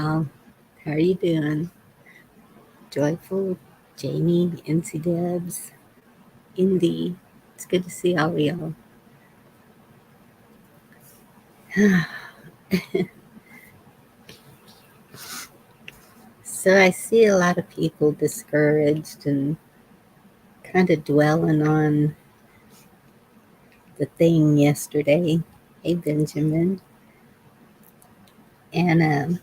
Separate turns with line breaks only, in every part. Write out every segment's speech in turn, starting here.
y'all. How are you doing? Joyful, Jamie, NC Debs, Indy. It's good to see all of y'all. So I see a lot of people discouraged and kind of dwelling on the thing yesterday. Hey, Benjamin. And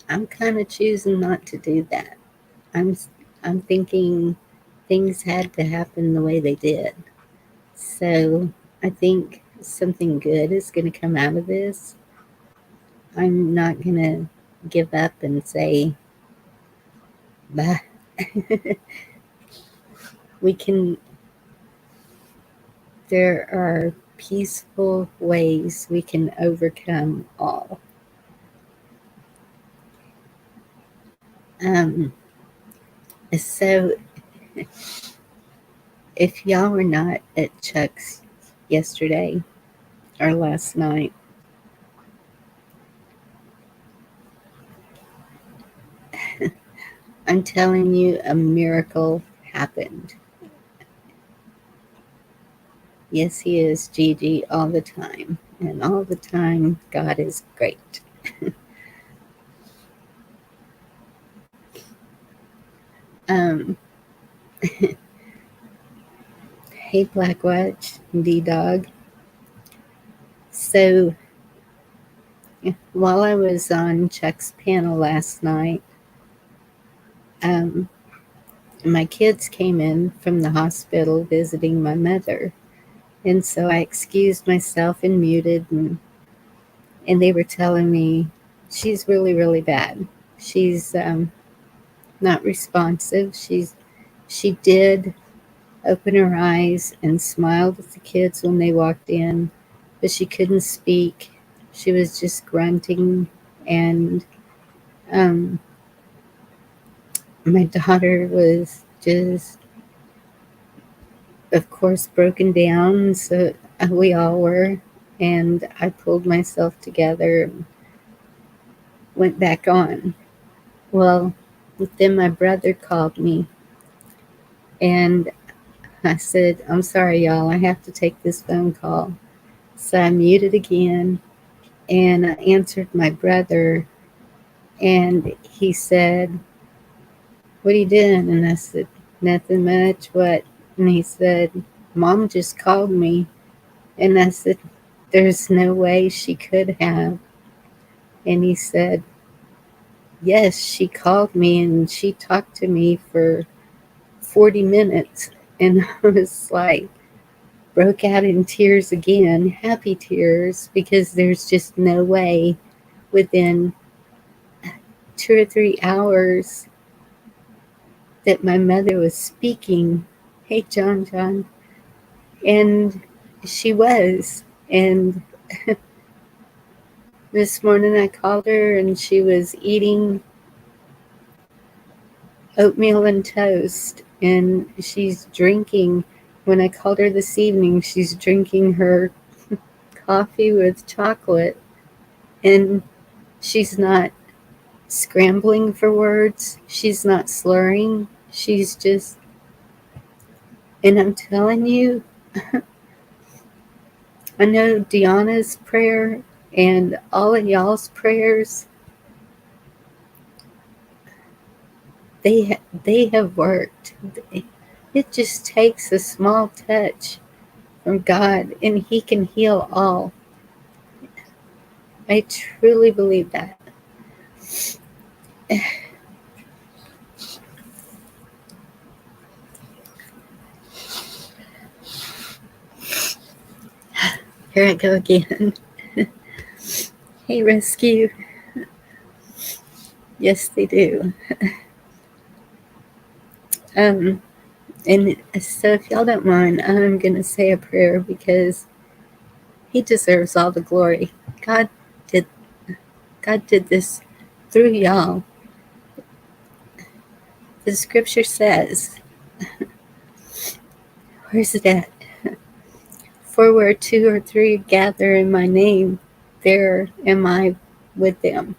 I'm kind of choosing not to do that. I'm I'm thinking things had to happen the way they did. So I think something good is going to come out of this. I'm not going to give up and say, bah. we can, there are peaceful ways we can overcome all. Um, so if y'all were not at Chuck's yesterday or last night, I'm telling you, a miracle happened. Yes, he is, Gigi, all the time. And all the time, God is great. um, hey, Black Watch, D-Dog. So, while I was on Chuck's panel last night, my kids came in from the hospital visiting my mother. And so I excused myself and muted, and they were telling me she's really, really bad. She's not responsive. She did open her eyes and smiled at the kids when they walked in, but she couldn't speak. She was just grunting, and um, my daughter was just, of course, broken down. So we all were, and I pulled myself together and went back on. Well, then my brother called me, and I said, I'm sorry, y'all, I have to take this phone call. So I muted again, and I answered my brother, and he said, what are you doing? And I said, nothing much. What? And he said, Mom just called me. And I said, there's no way she could have. And he said, yes, she called me and she talked to me for 40 minutes. And I was like, broke out in tears again, happy tears, because there's just no way within 2 or 3 hours that my mother was speaking. Hey, John. And she was. And this morning I called her and she was eating oatmeal and toast. And she's drinking. When I called her this evening, she's drinking her coffee with chocolate. And she's not scrambling for words. She's not slurring. She's just, and I'm telling you, I know Deanna's prayer and all of y'all's prayers, they have worked. It just takes a small touch from God and he can heal all. I truly believe that. Here I go again. Hey, Rescue. Yes, they do. And so if y'all don't mind, I'm going to say a prayer because he deserves all the glory. God did this through y'all. The scripture says, where's it at? For where 2 or 3 gather in my name, there am I with them.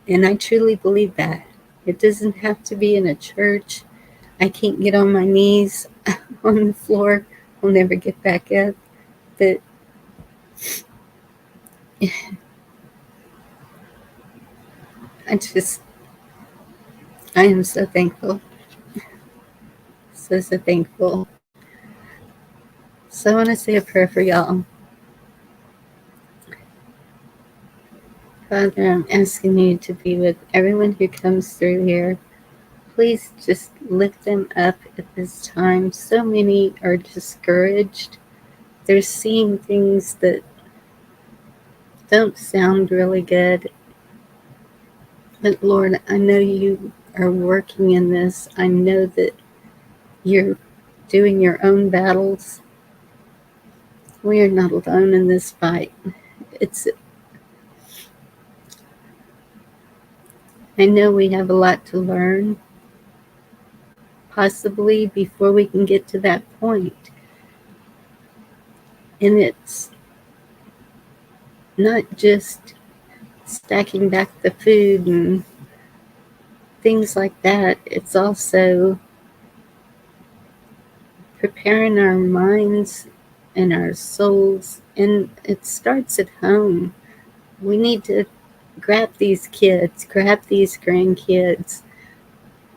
And I truly believe that. It doesn't have to be in a church. I can't get on my knees on the floor. I'll never get back up. But I just, I am so thankful. So, so thankful. So I want to say a prayer for y'all. Father, I'm asking you to be with everyone who comes through here. Please just lift them up at this time. So many are discouraged. They're seeing things that don't sound really good. But Lord, I know you are working in this. I know that you're doing your own battles. We are not alone in this fight. It's I know we have a lot to learn, possibly before we can get to that point. And it's not just stacking back the food and things like that. It's also preparing our minds and our souls. And it starts at home. We need to grab these kids, grab these grandkids,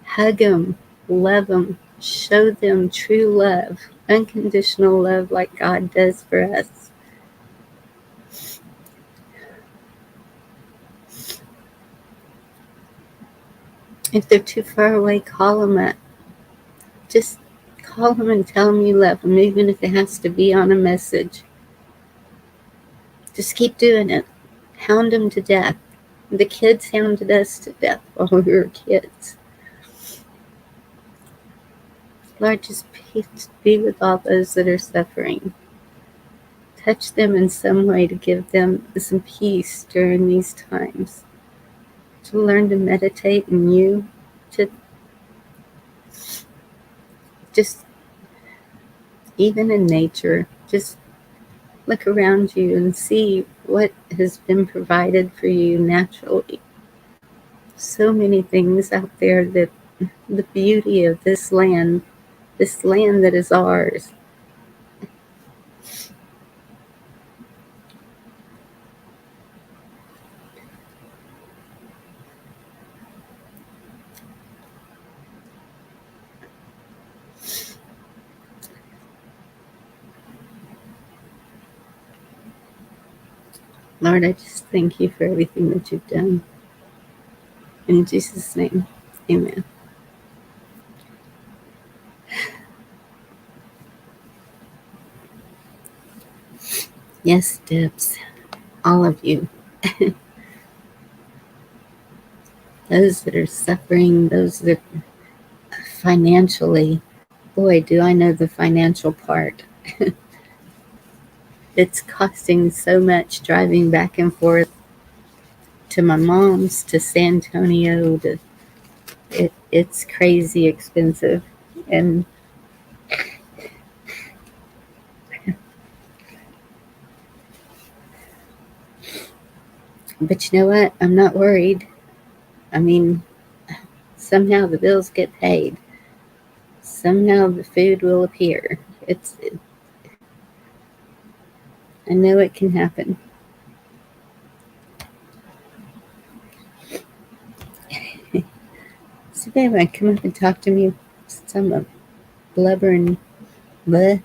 hug them, love them, show them true love, unconditional love like God does for us. If they're too far away, call them up. Just call them and tell them you love them, even if it has to be on a message. Just keep doing it. Hound them to death. The kids hounded us to death while we were kids. Lord, just be with all those that are suffering. Touch them in some way to give them some peace during these times. To learn to meditate in you. To just, even in nature, just look around you and see what has been provided for you naturally. So many things out there that the beauty of this land that is ours. Lord, I just thank you for everything that you've done. In Jesus' name, amen. Yes, Debs, all of you. Those that are suffering, those that financially, boy, do I know the financial part. It's costing so much driving back and forth to my mom's, to San Antonio. It's crazy expensive. And but you know what? I'm not worried. I mean, somehow the bills get paid. Somehow the food will appear. I know it can happen. So they might come up and talk to me some blubbering bleh.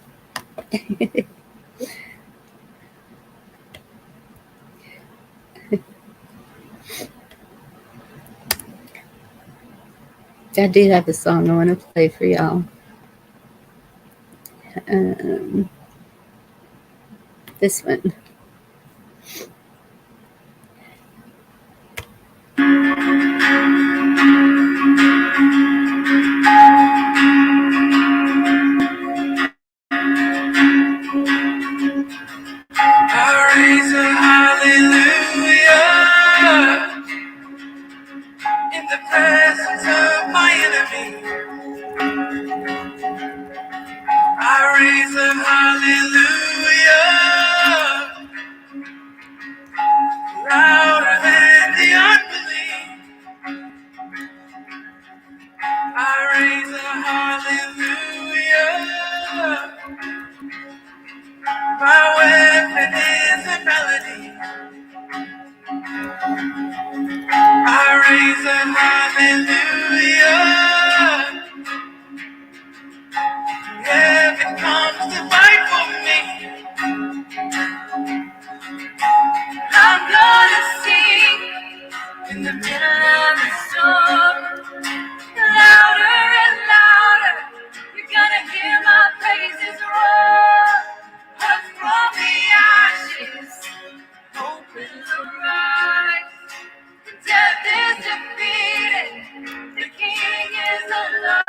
I do have a song I want to play for y'all. This one. I raise a hallelujah in the presence of my enemy. I raise a hallelujah
raise a hallelujah. Heaven comes to fight for me. I'm gonna sing in the middle of the storm. Louder and louder, you're gonna hear my praises roar. Up from the ashes, hope will arise. Death is defeated, the King is alive.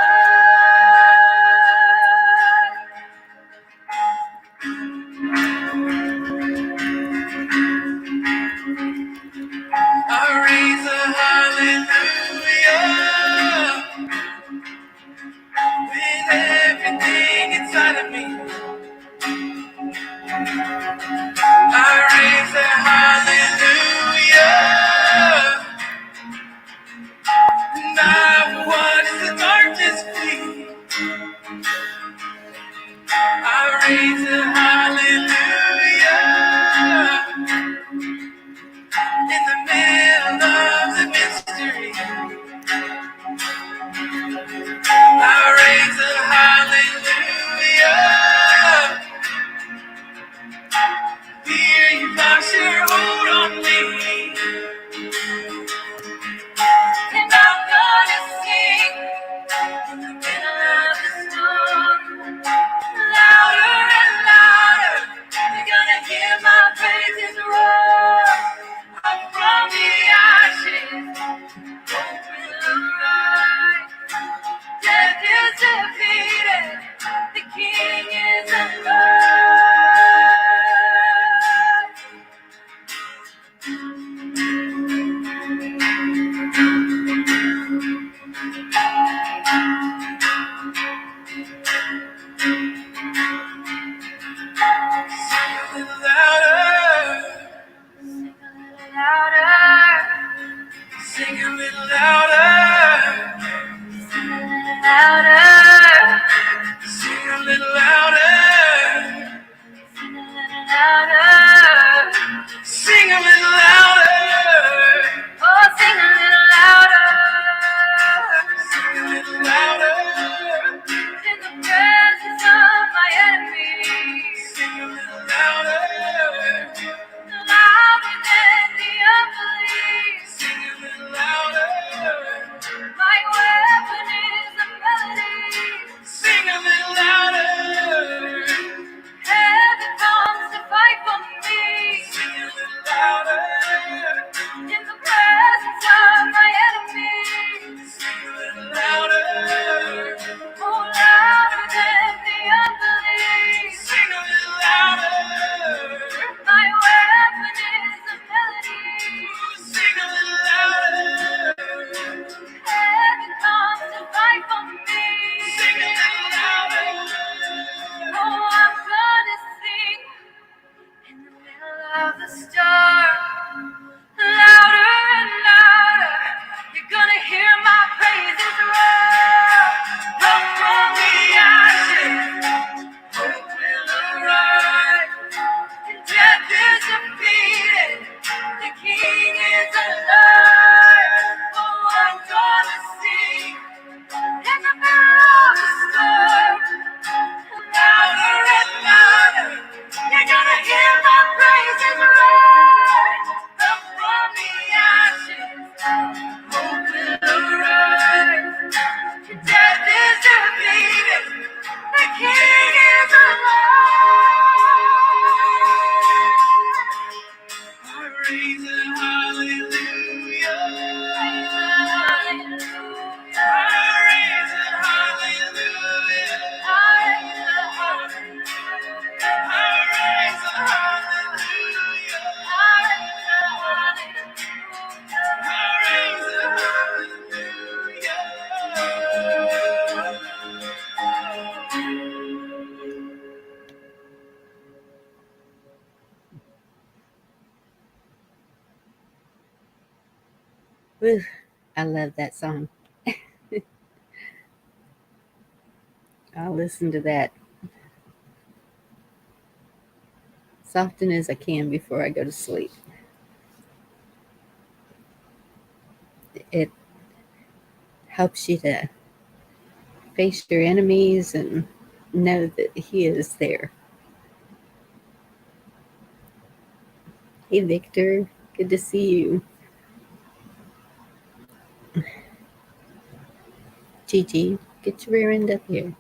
I raise a hallelujah with everything inside of me. I raise a hallelujah. Now what is the darkness flee? I raise a hallelujah in the middle of the mystery. I raise a hallelujah. Fear you lost your hold on me. And I'm gonna sing in the middle of the storm. Louder and louder, you're gonna hear my praises roar. Up from the ashes, hope will arise. Death is defeated, the King is alive. Sing a little louder. Sing a little louder. Sing a little louder. Sing a little louder. Oh, sing a little louder. Sing a little louder. In the presence of my enemies. Sing a little louder. Louder than the unbelief. Sing a little louder. My weapon is a melody. Sing a little louder. Heaven comes to fight for me. Sing a little louder. In the presence of my enemies. Sing a little louder. Oh, louder than the unbelief. Sing a little louder. My weapon is a melody. Sing a little louder. Heaven comes to fight for me. Sing a little louder. Oh, I'm gonna sing in the middle of the storm. Louder and louder, you're gonna hear my praises roar. Up from the ashes, hope will arise. And death is defeated, the King is alive. Oh, I'm gonna sing in the middle of the storm. Louder and louder, you're gonna hear my praises rise. Up from the ashes, hope will arise. Death is defeated, the King is alive. I raise a hallelujah. I raise a hallelujah. I raise a hallelujah. I raise a hallelujah. I raise a
Whew, I love that song. I'll listen to that as often as I can before I go to sleep. It helps you to face your enemies and know that He is there. Hey, Victor, good to see you. Gigi, get your rear end up here.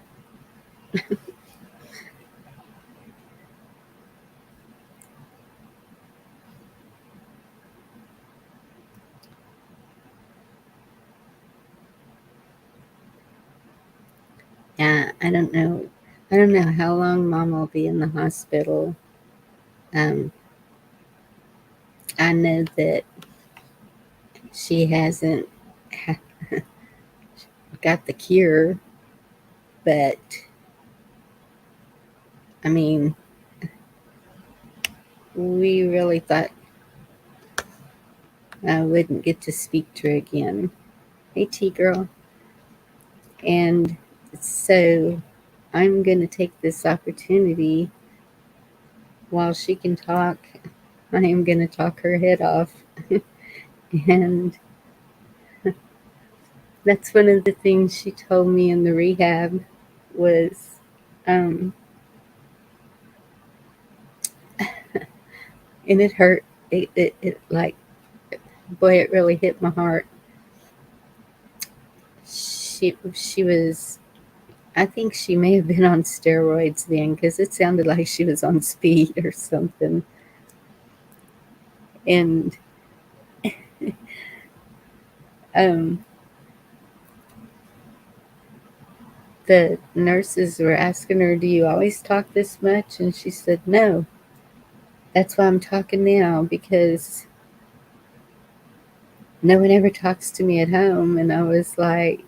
Yeah, I don't know. I don't know how long Mom will be in the hospital. Um, I know that she hasn't got the cure, but I mean, we really thought I wouldn't get to speak to her again. Hey, T girl. And so I'm going to take this opportunity while she can talk. I am going to talk her head off. And that's one of the things she told me in the rehab was, um, and it hurt. It like, boy, it really hit my heart. She was, I think she may have been on steroids then because it sounded like she was on speed or something. And um, the nurses were asking her, "Do you always talk this much?" And she said, "No, that's why I'm talking now because no one ever talks to me at home." And I was like,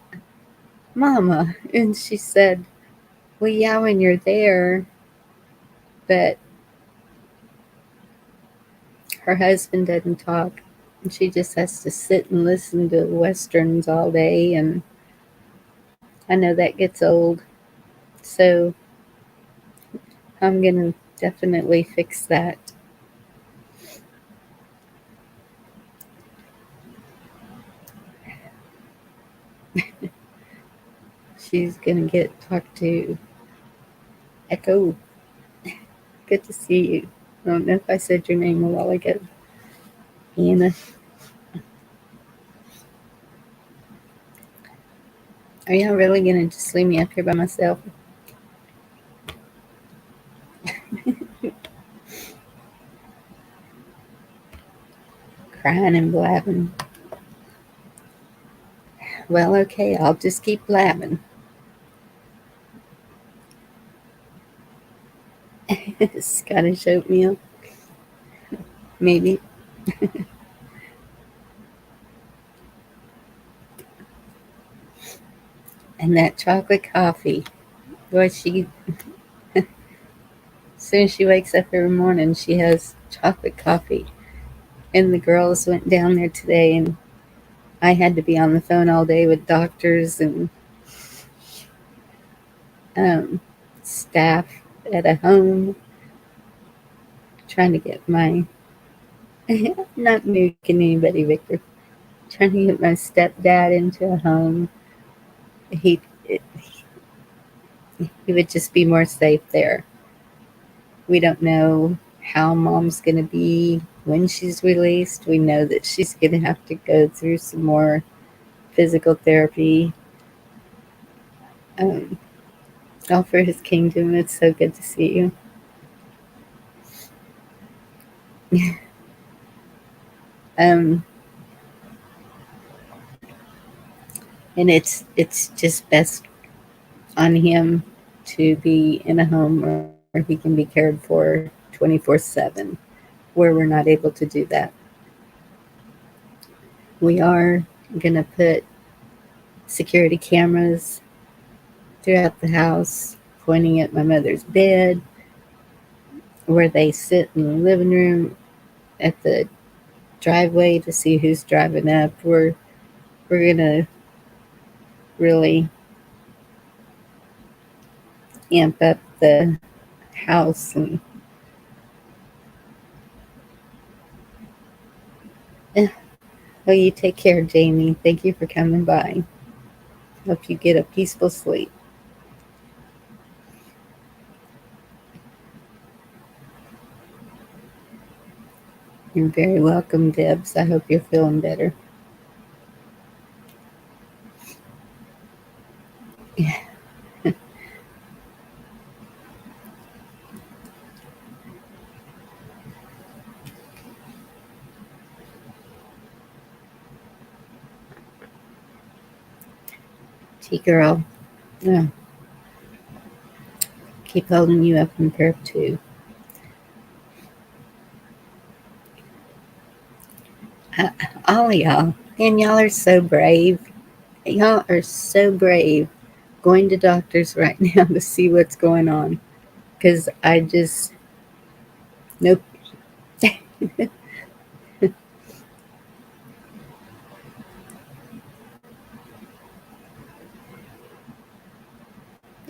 "Mama," and she said, "Well, yeah, when you're there, but her husband doesn't talk. And she just has to sit and listen to westerns all day, and I know that gets old. So I'm gonna definitely fix that." She's gonna get talked to Echo. Good to see you. I don't know if I said your name a while ago. Anna, are y'all really gonna just leave me up here by myself? Crying and blabbing. Well, okay, I'll just keep blabbing. Scottish oatmeal, maybe. And that chocolate coffee. Boy, as soon as she wakes up every morning, she has chocolate coffee. And the girls went down there today, and I had to be on the phone all day with doctors and um, staff at a home trying to get my, not nuking anybody, Victor, trying to get my stepdad into a home. He, he would just be more safe there. We don't know how Mom's going to be when she's released. We know that she's going to have to go through some more physical therapy. Um, all for His kingdom. It's so good to see you. um, and it's just best on him to be in a home where he can be cared for 24/7, where we're not able to do that. We are going to put security cameras throughout the house, pointing at my mother's bed, where they sit in the living room, at the driveway to see who's driving up. We're gonna really amp up the house. And oh, you take care, Jamie. Thank you for coming by. Hope you get a peaceful sleep. You're very welcome, Debs. I hope you're feeling better. T girl, yeah, keep holding you up in prayer too. Uh, all of y'all, and y'all are so brave. Y'all are so brave going to doctors right now to see what's going on. Because I just, nope.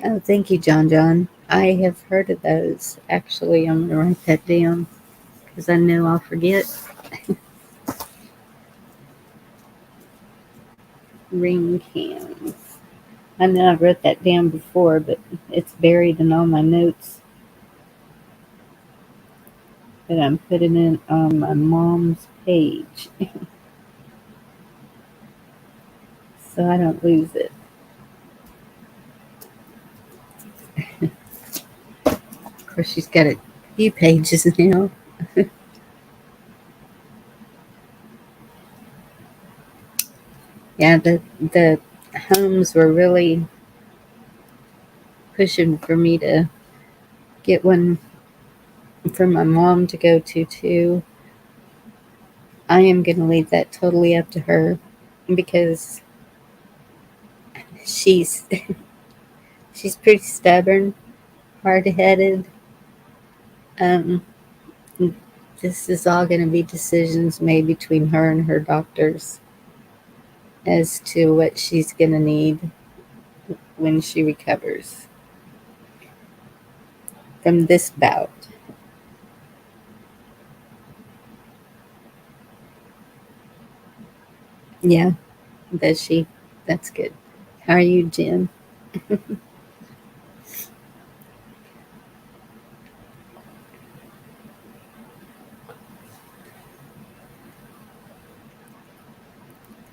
Oh, thank you, John John. I have heard of those. Actually, I'm going to write that down because I know I'll forget. Ring cams. I know I wrote that down before, but it's buried in all my notes that I'm putting in on my mom's page so I don't lose it. Of course, she's got a few pages now. Yeah, the homes were really pushing for me to get one for my mom to go to too. I am going to leave that totally up to her because she's she's pretty stubborn, hard-headed. Um, this is all going to be decisions made between her and her doctors as to what she's going to need when she recovers from this bout. Yeah, does she? That's good. How are you, Jen?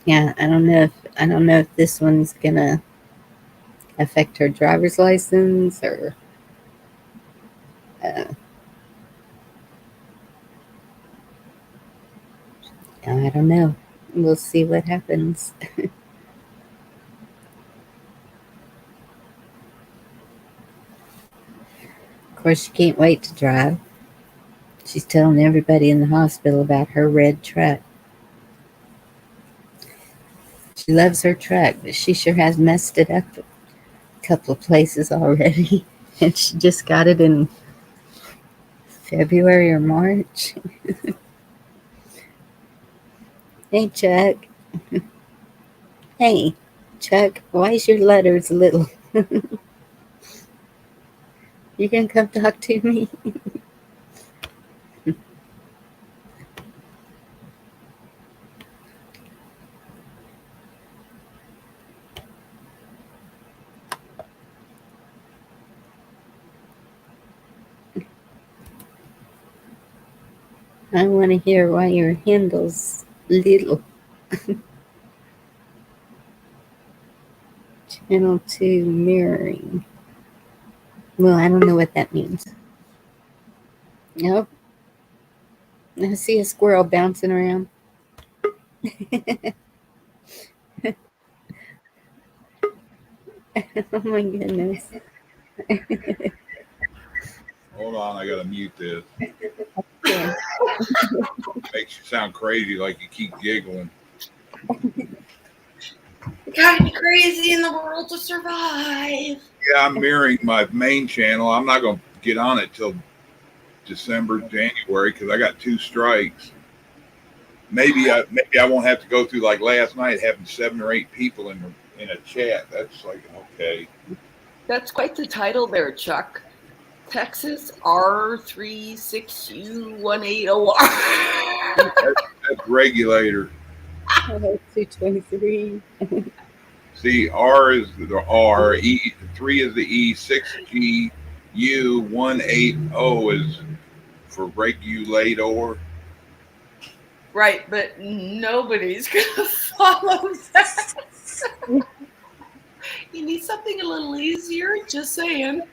Yeah, I don't know if this one's gonna affect her driver's license or uh, I don't know. We'll see what happens. Of course, she can't wait to drive. She's telling everybody in the hospital about her red truck. She loves her truck, but she sure has messed it up a couple of places already. And she just got it in February or March. Hey, Chuck. Hey, Chuck, why is your letters little? You gonna come talk to me? I want to hear why your handle's little. Channel 2 mirroring. Well, I don't know what that means. Nope. I see a squirrel bouncing around. Oh my goodness.
Hold on, I gotta mute this.
Yeah.
Makes you sound crazy, like you keep giggling.
You gotta be crazy in the world to survive.
Yeah, I'm mirroring my main channel. I'm not gonna get on it till December, January because I got 2 strikes. Maybe I won't have to go through like last night having 7 or 8 people in a chat. That's like okay.
That's quite the title there, Chuck. Texas R36218OR.
That's regulator.
223.
See, R is the R, E 3 is the E, 6G, U 180 is for regulator.
Right, but nobody's gonna follow that. You need something a little easier. Just saying.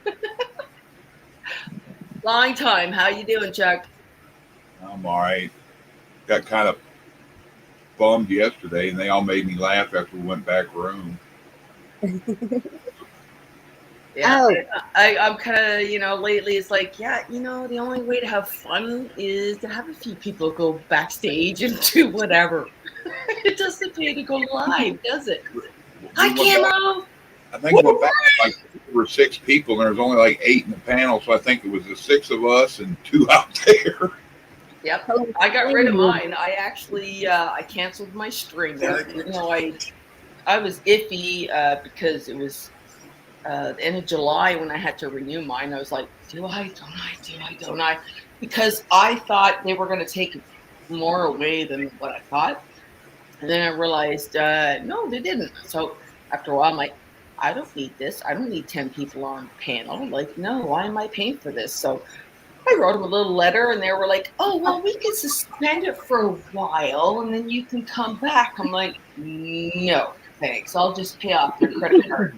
Long time. How you doing, Chuck?
I'm all right. Got kind of bummed yesterday, and they all made me laugh after we went back room.
Yeah,
Oh,
I'm kind of, lately it's like, yeah, the only way to have fun is to have a few people go backstage and do whatever. It doesn't pay to go live, does it?
We
Hi,
went back.
Camo.
I think we went back like over 6 people, and there was only like 8 in the panel, so I think it was the 6 of us and 2 out there.
Yep,
oh,
I got rid of mine. I actually I canceled my stringer. I was iffy because it was the end of July when I had to renew mine. I was like, do I, don't I, do I, don't I? Because I thought they were going to take more away than what I thought. And then I realized, no, they didn't. So after a while, I'm like, I don't need this. I don't need 10 people on panel. Like, no, why am I paying for this? So I wrote them a little letter and they were like, oh, well, we can suspend it for a while and then you can come back. I'm like, no, thanks. I'll just pay off your credit card.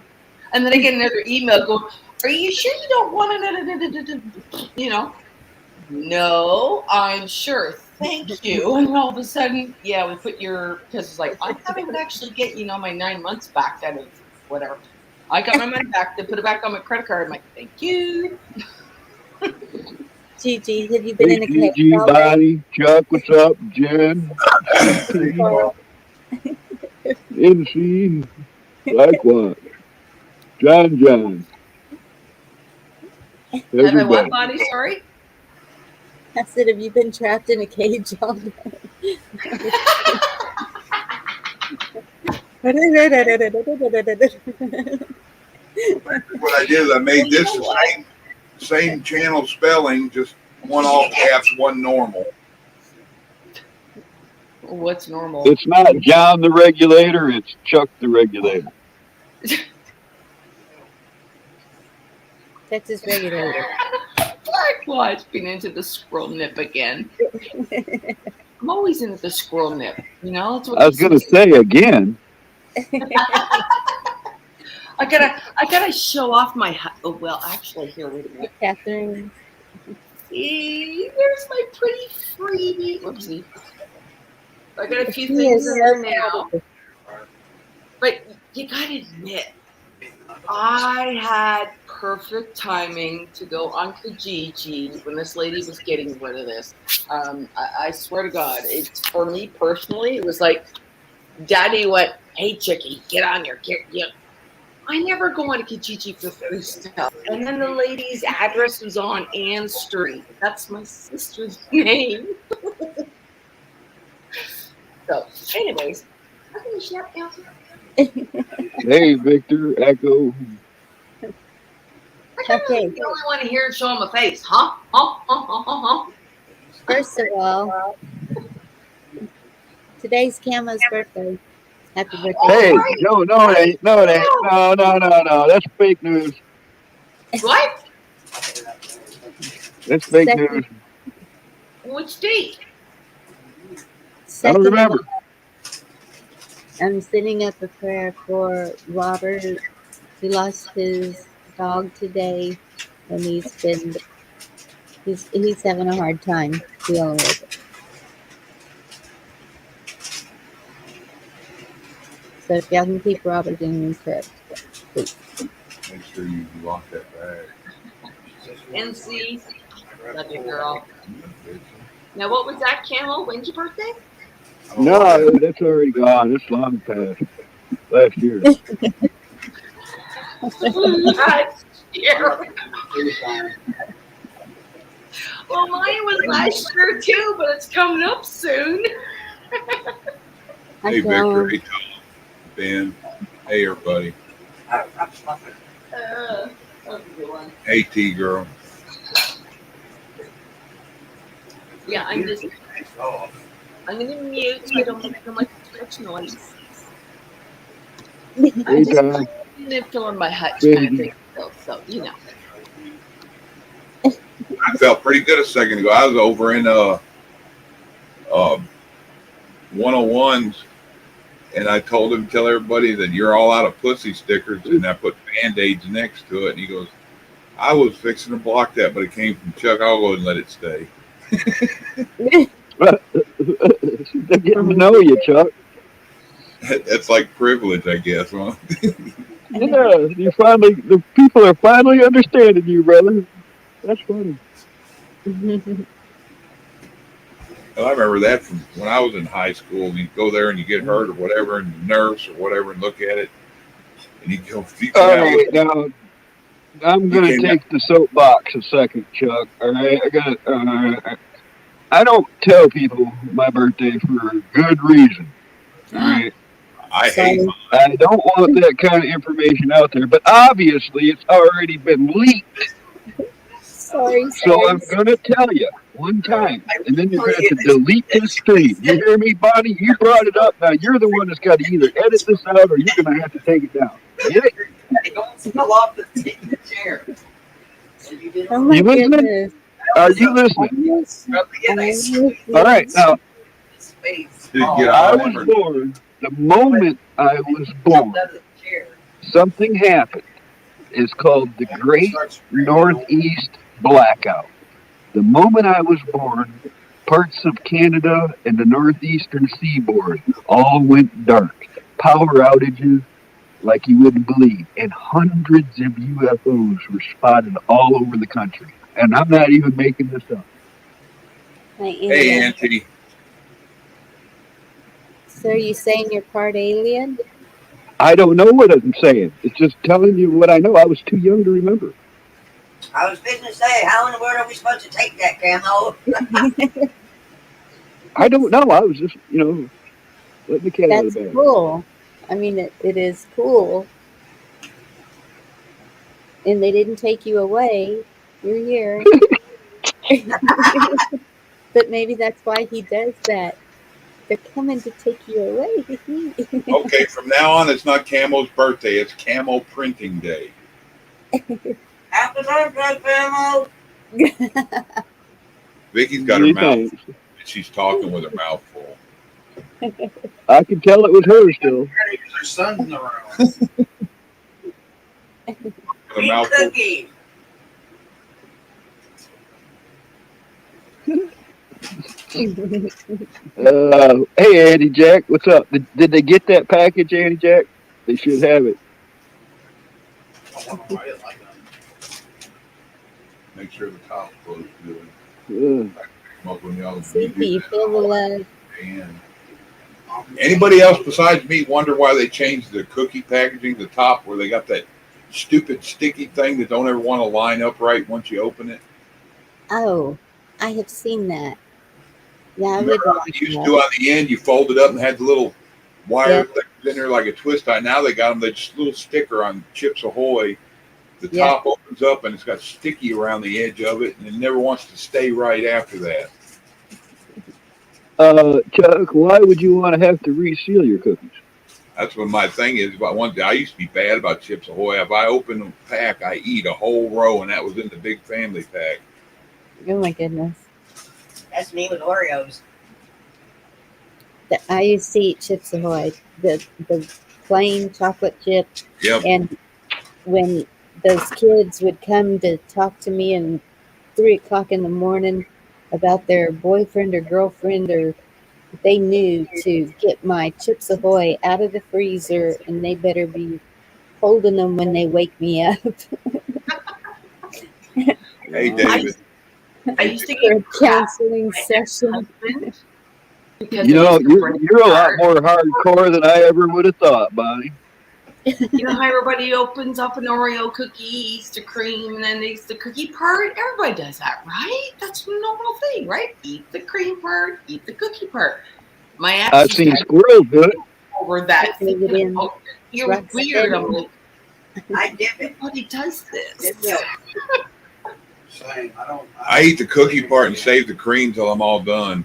And then I get another email going, are you sure you don't want to, no, I'm sure. Thank you. And all of a sudden, yeah, we put because it's like, I thought I would actually get, my 9 months back out of whatever. I got my money back. They put it back on my credit card. I'm like, thank you.
Gigi, have you been
Hey,
in a cave
Gigi,
already?
Bonnie, Chuck, what's up? Jen, T,
Carl?
NC, likewise. John,
Have I what,
everybody.
Bonnie? Sorry.
I said, have you been trapped in a cage all day?
What I did is I made this the same channel spelling, just one all caps, one normal.
What's normal?
It's not John the Regulator, it's Chuck the Regulator.
Texas regulator.
Likewise, been into the squirrel nip again. I'm always into the squirrel nip. That's what
I was going to say again.
I gotta show off my. Oh well, actually, here, wait a minute.
Catherine.
See, there's my pretty freebie. Whoopsie. I got a few
He
things
is
in
so
there now,
proud.
but you gotta admit, I had perfect timing to go on Kijiji when this lady was getting rid of this. I swear to God, it's for me personally. It was like, Daddy went, "Hey, Chickie, get on your get." I never go on Kijiji for free stuff. And then the lady's address was on Ann Street. That's my sister's name. So, anyways, I'm gonna shut down.
Hey, Victor, Echo.
I kind of
Okay,
the only one here showing my face, huh? Huh?
first of all, today's Camo's birthday. Happy birthday.
Hey,
Right.
no, it ain't. No, it ain't. No. That's fake news.
What?
That's fake
Second,
news.
Which date?
I don't
second of
remember.
all, I'm sending up a prayer for Robert. He lost his dog today, and he's having a hard time dealing with it. So if y'all can keep Robert in your prayer, please.
Make sure you lock that bag.
NC. Love you, girl. Now, what was that, Camel? When's your birthday?
No, that's already gone. It's long past. Last year.
Last year. Well, mine was last year too, but it's coming up soon.
Hey, Victor. Hey, Tom. Ben. Hey, everybody.
That's a good one.
Hey, T girl.
Yeah, I'm going to mute so I don't make so much noise.
Hey, Don,
filling my hutch kind of
baby.
thing. So
I felt pretty good a second ago. I was over in 101s, and I told him, tell everybody that you're all out of pussy stickers, and I put band-aids next to it. And he goes, I was fixing to block that, but it came from Chuck. I'll go and let it stay.
They're getting to know you, Chuck.
That's like privilege, I guess, huh?
Yeah, the people are finally understanding you, brother. That's funny.
Well, I remember that from when I was in high school. You go there and you get hurt or whatever, and the nurse or whatever, and look at it, and you
All
came out
right,
with
now I'm
you
gonna
came out.
take the soapbox a second, Chuck. All right, I got. I don't tell people my birthday for a good reason. All right,
I hate
Sorry.
mine.
I don't want that kind of information out there. But obviously, it's already been leaked.
Sorry,
So
sorry.
I'm gonna tell you one time, and then you're gonna have to delete this stream. You hear me, Bonnie? You brought it up. Now you're the one that's got to either edit this out or you're gonna have to take it down. Get it?
Oh my
You listening?
goodness.
Are you listening?
I'm
All right.
listening.
Now
Did get
I
all
was
over.
born. The moment I was born, something happened. It's called the Great Northeast Blackout. The moment I was born, parts of Canada and the northeastern seaboard all went dark. Power outages like you wouldn't believe, and hundreds of UFOs were spotted all over the country. And I'm not even making this up.
Hi,
Hey,
India.
Auntie.
So are you saying you're part alien?
I don't know what I'm saying. It's just telling you what I know. I was too young to remember.
I was fixing to say, how in the world are we supposed to take that camo?
I don't know. I was just, letting the cat out of
That's
the bag.
cool. I mean, it is cool. And they didn't take you away. You're here. But maybe that's why he does that. They're coming to take you away.
Okay, from now on, it's not Camo's birthday. It's Camo Printing Day.
Happy birthday, camo!
Vicky's got her
Gee,
mouth.
thanks.
She's talking with her mouth full.
I could tell it was her still.
Their son's in the room.
Her mouth full.
Cookie.
Hey, Andy Jack, what's up? Did they get that package, Andy Jack? They should have it.
Make sure the top's closed good.
Uh,
Come up when y'all
See,
you do
you
that.
feel the love.
And anybody else besides me wonder why they changed the cookie packaging to the top where they got that stupid sticky thing that don't ever want to line up right once you open it?
Oh, I have seen that. Yeah, I
Remember
would
how
like
they used to
that.
on the end, you fold it up and had the little wire
Yeah,
things in there like a twist tie. Now they got them, they just little sticker on Chips Ahoy. The
yeah.
top opens up and it's got sticky around the edge of it, and it never wants to stay right after that.
Chuck, why would you want to have to reseal your cookies?
That's what my thing is about one day. I used to be bad about Chips Ahoy. If I open a pack, I eat a whole row, and that was in the big family pack.
Oh my goodness.
That's me with Oreos.
I used to eat Chips Ahoy, the plain chocolate chip,
Yep.
and when those kids would come to talk to me at 3 o'clock in the morning about their boyfriend or girlfriend, or they knew to get my Chips Ahoy out of the freezer, and they better be holding them when they wake me up
Hey,
Wow.
David.
I used to
for a
eat crap
counseling
with my
session.
ex-husband because
You
I
know,
used to break
you're a
his
lot
heart.
more hardcore than I ever would have thought, Bonnie.
You know how everybody opens up an Oreo cookie, eats the cream, and then eats the cookie part? Everybody does that, right? That's a normal thing, right? Eat the cream part, eat the cookie part. My ex
I've
used
seen
to
squirrels do it.
over that.
Move it in.
Oh, you're
Rock
weird. I'm
steady.
like,
I dip it.
everybody does this.
Dip milk. Same. I don't.
I eat the cookie part and save the cream till I'm all done.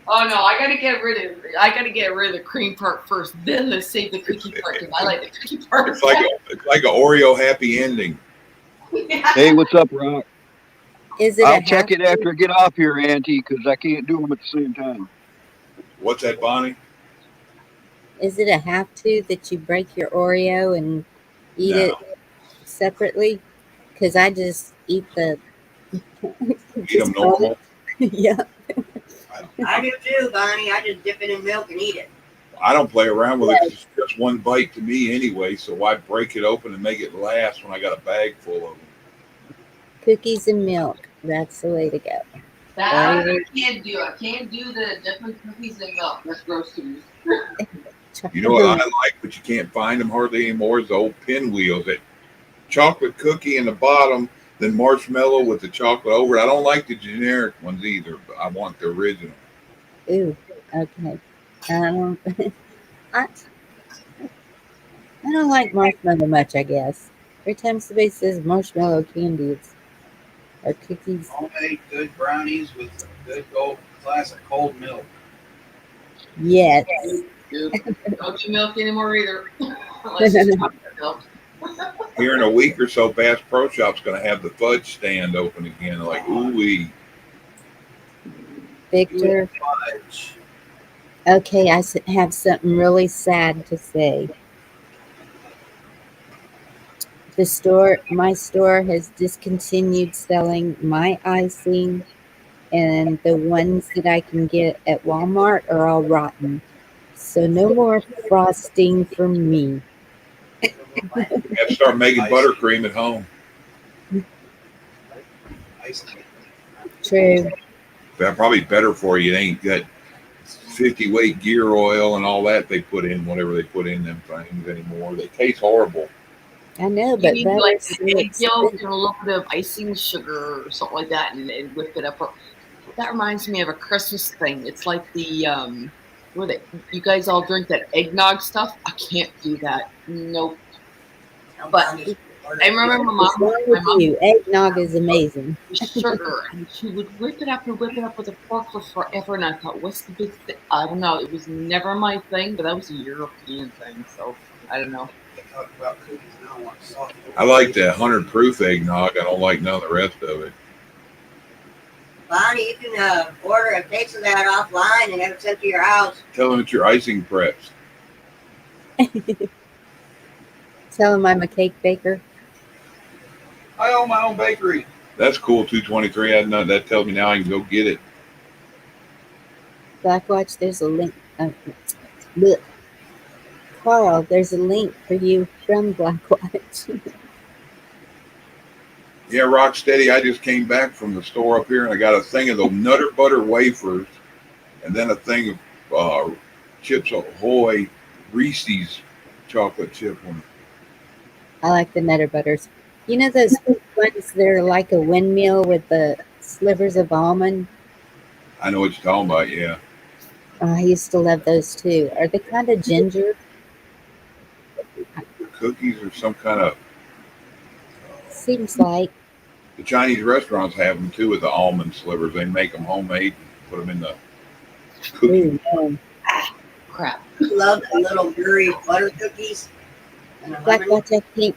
Oh no, I gotta get rid of the cream part first, then let's save the cookie part because I like the cookie part.
It's like an Oreo happy ending.
Yeah.
Hey, what's up, Rock?
Is it a
I'll check
half?
it after I get off here, Auntie, because I can't do them at the same time.
What's that, Bonnie?
Is it a have to that you break your Oreo and eat
No.
it separately? Because I just eat the
Eat them normal.
yeah.
I do too, Bonnie. I just dip it in milk and eat it.
I don't play around with it 'cause it's just one bite to me anyway. So why break it open and make it last when I got a bag full of them?
Cookies and milk. That's the way to go.
That I can't do. I can't do the different cookies and milk. That's gross to me.
You know what I like, but you can't find them hardly anymore, is the old pinwheels. That chocolate cookie in the bottom, then marshmallow with the chocolate over it. I don't like the generic ones either, but I want the original.
Ooh, okay. Um, I I don't like marshmallow much. I guess every time somebody says marshmallow candy, it's or cookies.
Homemade good brownies with good gold glass of cold milk.
Yes.
Don't do milk anymore either. Unless it's chocolate milk.
Here in a week or so, Bass Pro Shop's going to have the fudge stand open again. Like, ooh-wee.
Victor.
Fudge.
Okay, have something really sad to say. My store has discontinued selling my icing, and the ones that I can get at Walmart are all rotten. So no more frosting for me.
You have to start making buttercream at home.
Ice cream.
True.
That's probably better for you. It ain't got 50 weight gear oil and all that they put in, whatever they put in them things anymore. They taste horrible.
I know,
You
but
need
that
like
is
an egg yolk
expensive.
and a little bit of icing sugar or something like that, and whip it up. That reminds me of a Christmas thing. It's like the what you guys all drink that eggnog stuff. I can't do that. Nope. But I remember
What's wrong
my
with
mom
you? Eggnog is amazing.
with sugar, and she would whip it up and whip it up with a fork for forever. And I thought, what's the big thing? I don't know. It was never my thing, but that was a European thing. So I don't know.
They talk about cookies now. I want soft.
I like the 100 proof eggnog. I don't like none of the rest of it.
Bonnie, you can order a case of that offline and have it sent to your house.
Tell them it's your icing preps.
Tell them I'm a cake baker.
I own my own bakery.
That's cool, 223. I know that tells me now I can go get it.
Blackwatch, there's a link. Look, Carl, there's a link for you from Blackwatch.
Yeah, Rocksteady, I just came back from the store up here and I got a thing of those Nutter Butter wafers and then a thing of Chips Ahoy Reese's chocolate chip one.
I like the Nutter Butters. You know those ones that are like a windmill with the slivers of almond?
I know what you're talking about, yeah.
Oh, I used to love those too. Are they kind of ginger?
Cookies or some kind of.
Seems like.
The Chinese restaurants have them too with the almond slivers. They make them homemade and put them in the cookie.
Ooh, no.
Crap.
I love the little gooey butter cookies. And the lemon.
Blackwatch,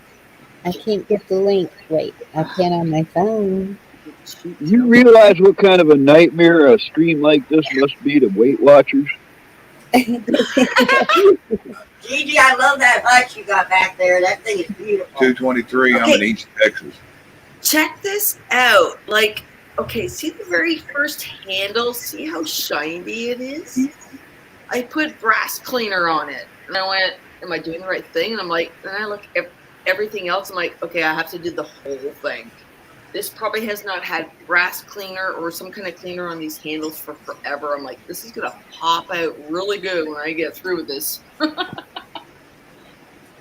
I can't get the link. Wait, I can on my phone.
You realize what kind of a nightmare a stream like this must be to Weight Watchers?
Gigi, I love that hutch you got back there. That thing is beautiful.
223, I'm in East Texas.
Check this out. Like, okay, see the very first handle? See how shiny it is? I put brass cleaner on it. And I went, am I doing the right thing? And I'm like, and I look at everything else. I'm like, okay, I have to do the whole thing. This probably has not had brass cleaner or some kind of cleaner on these handles for forever. I'm like, this is going to pop out really good when I get through with this.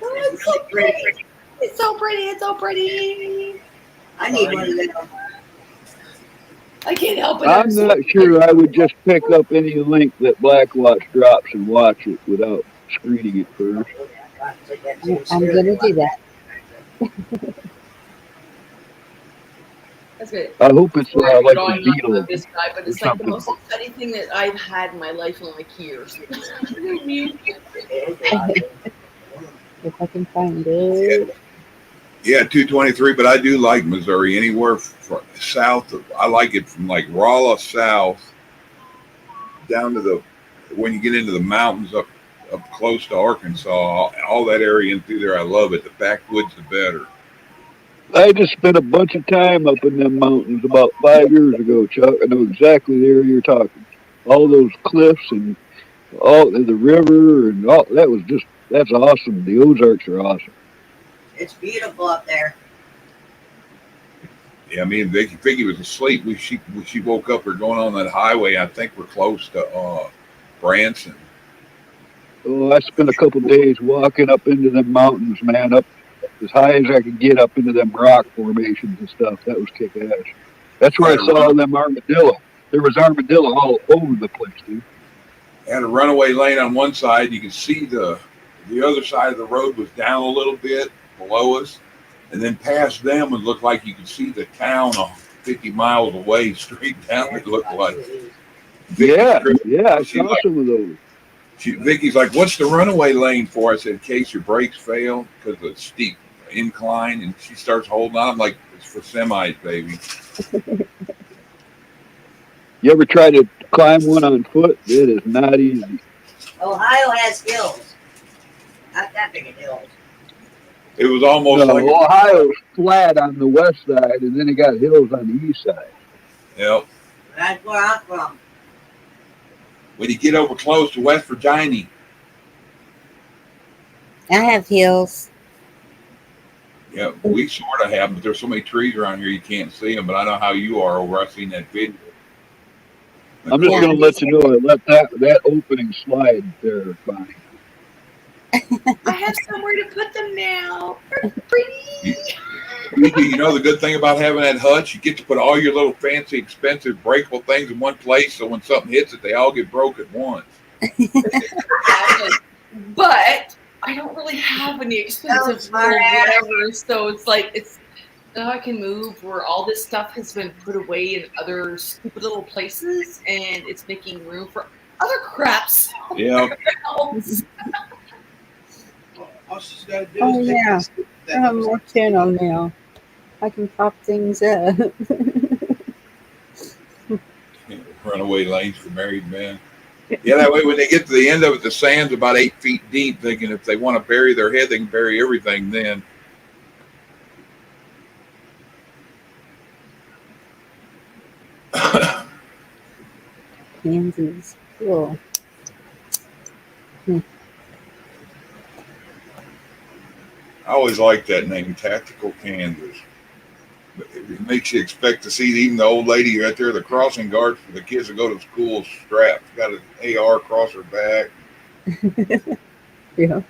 It's really pretty.
It's so pretty. It's so pretty.
I need one of them.
I can't help it.
I'm not sure I would just pick up any link that Blackwatch drops and watch it without screening it first.
I'm going to do that.
That's good.
I hope it's
Sorry for
like
going
the
on
Beatles
about this guy, but
or
it's like the
something.
most exciting thing that I've had in my life in like years.
If I can find it.
Yeah, 223. But I do like Missouri. Anywhere south of, I like it from like Rolla south down to the when you get into the mountains up close to Arkansas. All that area in through there, I love it. The backwoods, the better.
I just spent a bunch of time up in them mountains about 5 years ago, Chuck. I know exactly the area you're talking. All those cliffs and all the river and all that was just that's awesome. The Ozarks are awesome.
It's beautiful up there.
Yeah, me and Vicky was asleep. She woke up. We're going on that highway. I think we're close to Branson.
Oh, I spent a couple days walking up into them mountains, man, up as high as I could get up into them rock formations and stuff. That was kick ass. That's where I
Had a
saw
run,
them armadillo. There was armadillo all over the place, dude.
had a runaway lane on one side. You could see the other side of the road was down a little bit below us, and then past them it looked like you could see the town 50 miles away straight down. It looked like.
Yeah, yeah, I
She's
saw
like,
some of those.
Vicky's like, "What's the runaway lane for?" I said, "In case your brakes fail because of the steep incline." And she starts holding on. I'm like, "It's for semis, baby."
You ever try to climb one on foot? It is not easy.
Ohio has hills. Not that big of hills.
It was almost like,
No, Ohio's flat on the west side, and then it got hills on the east side.
yep.
That's where I'm from.
When you get over close to West Virginia,
I have heels.
yeah, we sort of have, but there's so many trees around here you can't see them. But I know how you are over. I've seen that video.
I'm just
Yeah.
going to let you know I let that opening slide there, Bonnie.
I have somewhere to put them now. They're pretty.
You know the good thing about having that hutch, you get to put all your little fancy, expensive, breakable things in one place. So when something hits it, they all get broke at once.
But I don't really have any expensive whatever, so it's like now I can move where all this stuff has been put away in other stupid little places, and it's making room for other craps.
Yeah.
All she's got to do
Oh
is take
yeah, I have
that.
more channel now. I can pop things up.
Runaway lanes for married men. Yeah, that way when they get to the end of it, the sand's about 8 feet deep. Thinking if they want to bury their head, they can bury everything then.
Kansas, cool.
I always like that name, Tactical Kansas. It makes you expect to see even the old lady right there, the crossing guard for the kids that go to school, strapped, got an AR across her back,
Yeah.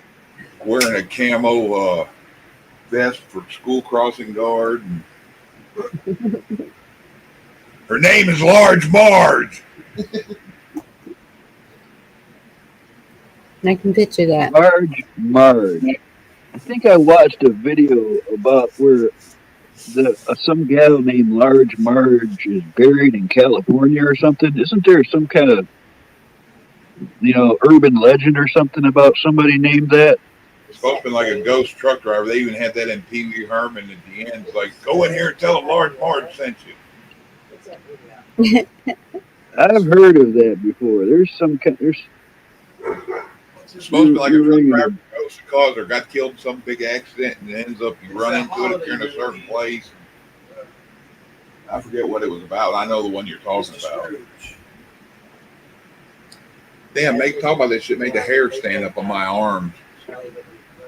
wearing a camo vest for school crossing guard. And her name is Large Marge.
I can picture that.
Large Marge. I think I watched a video about where some gal named Large Marge is buried in California or something. Isn't there some kind of urban legend or something about somebody named that?
It's supposed to be like a ghost truck driver. They even had that in Pee Wee Herman at the end. It's like, go in here and tell them Large Marge sent you.
I've heard of that before. There's some kind.
It's supposed to be like a truck driver goes to cause or got killed in some big accident and it ends up you run into it if you're in a certain place. I forget what it was about. I know the one you're talking about. Damn, talk about this shit made the hair stand up on my arms.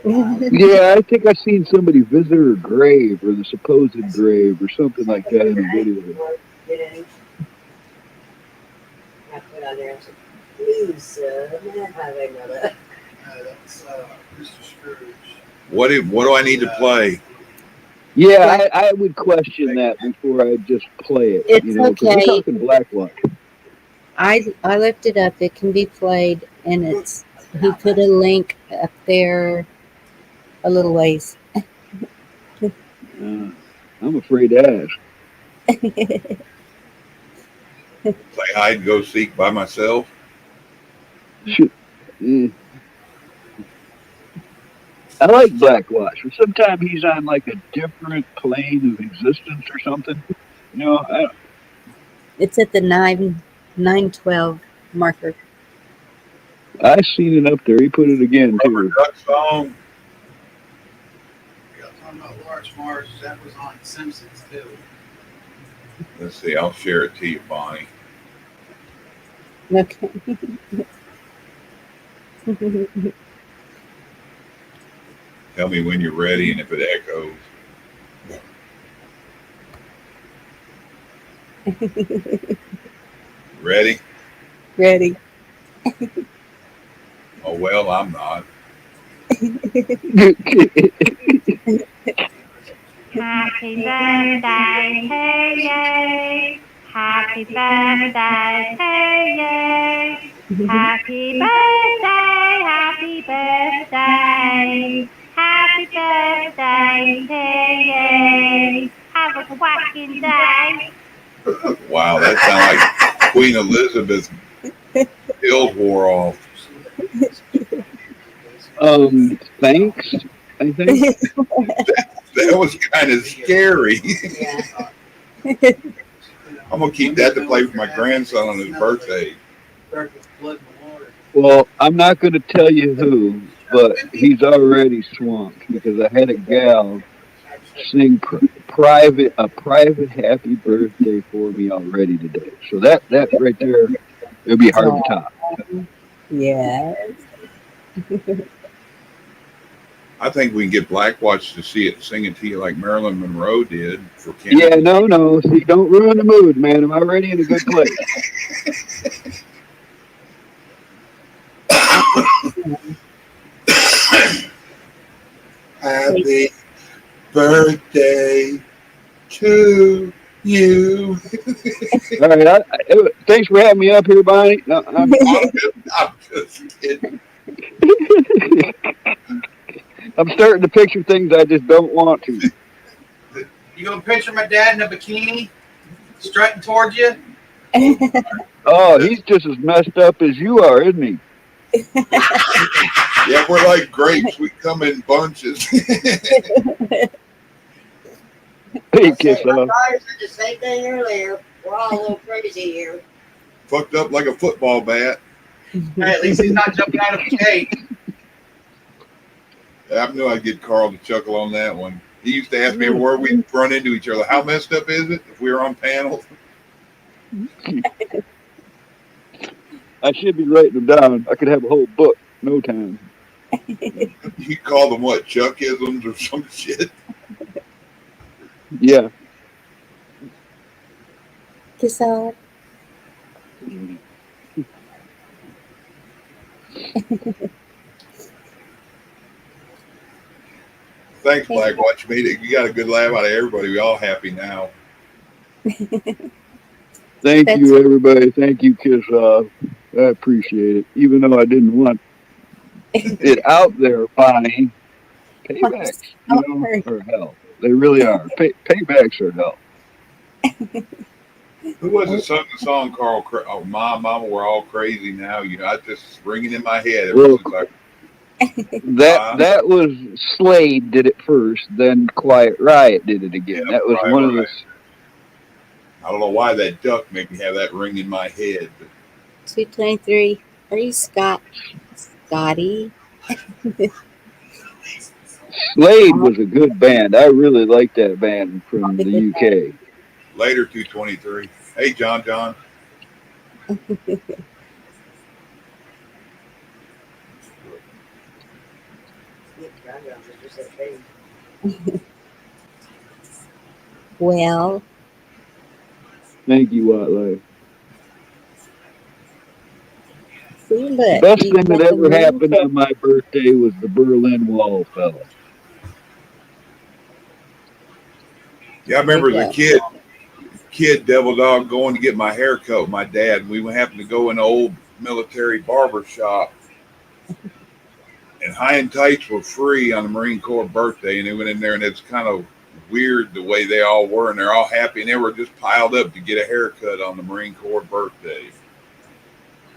Yeah, I think I seen somebody visit her grave or the supposed grave or something like that in a video.
I put on there. Please, may I have another?
That's Mr. Scrooge.
What do I need to play?
Yeah, I would question that before I just play it.
It's
because we're
okay.
talking Blackwater.
I looked it up. It can be played, and he put a link up there a little ways.
I'm afraid to ask.
Play hide and go seek by myself.
Should, mm, I like Blackwatch, but sometimes he's on like a different plane of existence or something. You know,
It's at the 912 marker.
I seen it up there. He put it again
Rubber
too.
Duck song.
Y'all talking about Large Mars? That was on Simpsons too.
Let's see. I'll share it to you, Bonnie.
Okay.
Tell me when you're ready and if it echoes. Ready?
Ready.
Oh well, I'm not.
Happy birthday to you. Happy birthday to you. Happy birthday, happy birthday. Happy birthday to you. Have a whacking day.
Wow, that sounds like Queen Elizabeth pills wore off.
Thanks. I think.
That was kind of scary.
Yeah.
I'm gonna keep that to play with my grandson on his birthday.
Start with blood in the water.
Well, I'm not going to tell you who, but he's already swamped because I had a gal sing a private happy birthday for me already today. So that right there, it'll be hard to
Oh,
top.
yes.
I think we can get Blackwatch to see it sing it to you like Marilyn Monroe did for
Yeah,
Kennedy.
no. See, don't ruin the mood, man. I'm already in a good place.
Happy birthday to you.
All right. Thanks for having me up here, Bonnie. No,
I'm just kidding.
I'm starting to picture things I just don't want to.
You gonna picture my dad in a bikini strutting towards you?
Oh, he's just as messed up as you are, isn't he?
Yeah, we're like grapes. We come in bunches.
Hey,
I
kiss
said, my
off.
daughter said the same thing earlier. We're all a little crazy here.
Fucked up like a football bat.
Hey, at least he's not jumping out of a cake.
I knew I'd get Carl to chuckle on that one. He used to ask me where we run into each other. How messed up is it if we were on panels?
I should be writing them down. I could have a whole book. No time.
You call them what, Chuckisms or some shit?
Yeah.
Kiss off.
Thanks, Blackwatch. You got a good laugh out of everybody. We all happy now.
Thank
That's
you, everybody. Thank you, kiss off. I appreciate it. Even though I didn't want it out there, Bonnie. Paybacks,
sorry.
are hell. They really are. Paybacks are hell.
Who was it sung the song, Carl? Oh, Mama, we're all crazy now. I just ringing in my head ever
Well,
since I.
that was Slade did it first, then Quiet Riot did it again.
Yeah,
That was
right,
one of
right.
those.
I don't know why that duck made me have that ring in my head. But
223. Are you Scotty?
Slade was a good band. I really liked that band from the UK.
later, 223. Hey, John.
Well,
Thank you, Watley.
see,
The
look,
best
you
thing that
got the
ever
moon.
happened on my birthday was the Berlin Wall fell.
Yeah, I
There
remember
you
as a kid, devil dog, going to get my hair cut with my dad. We happened to go in an old military barber shop, and high and tights were free on the Marine Corps birthday, and they went in there, and it's kind of weird the way they all were, and they're all happy, and they were just piled up to get a haircut on the Marine Corps birthday.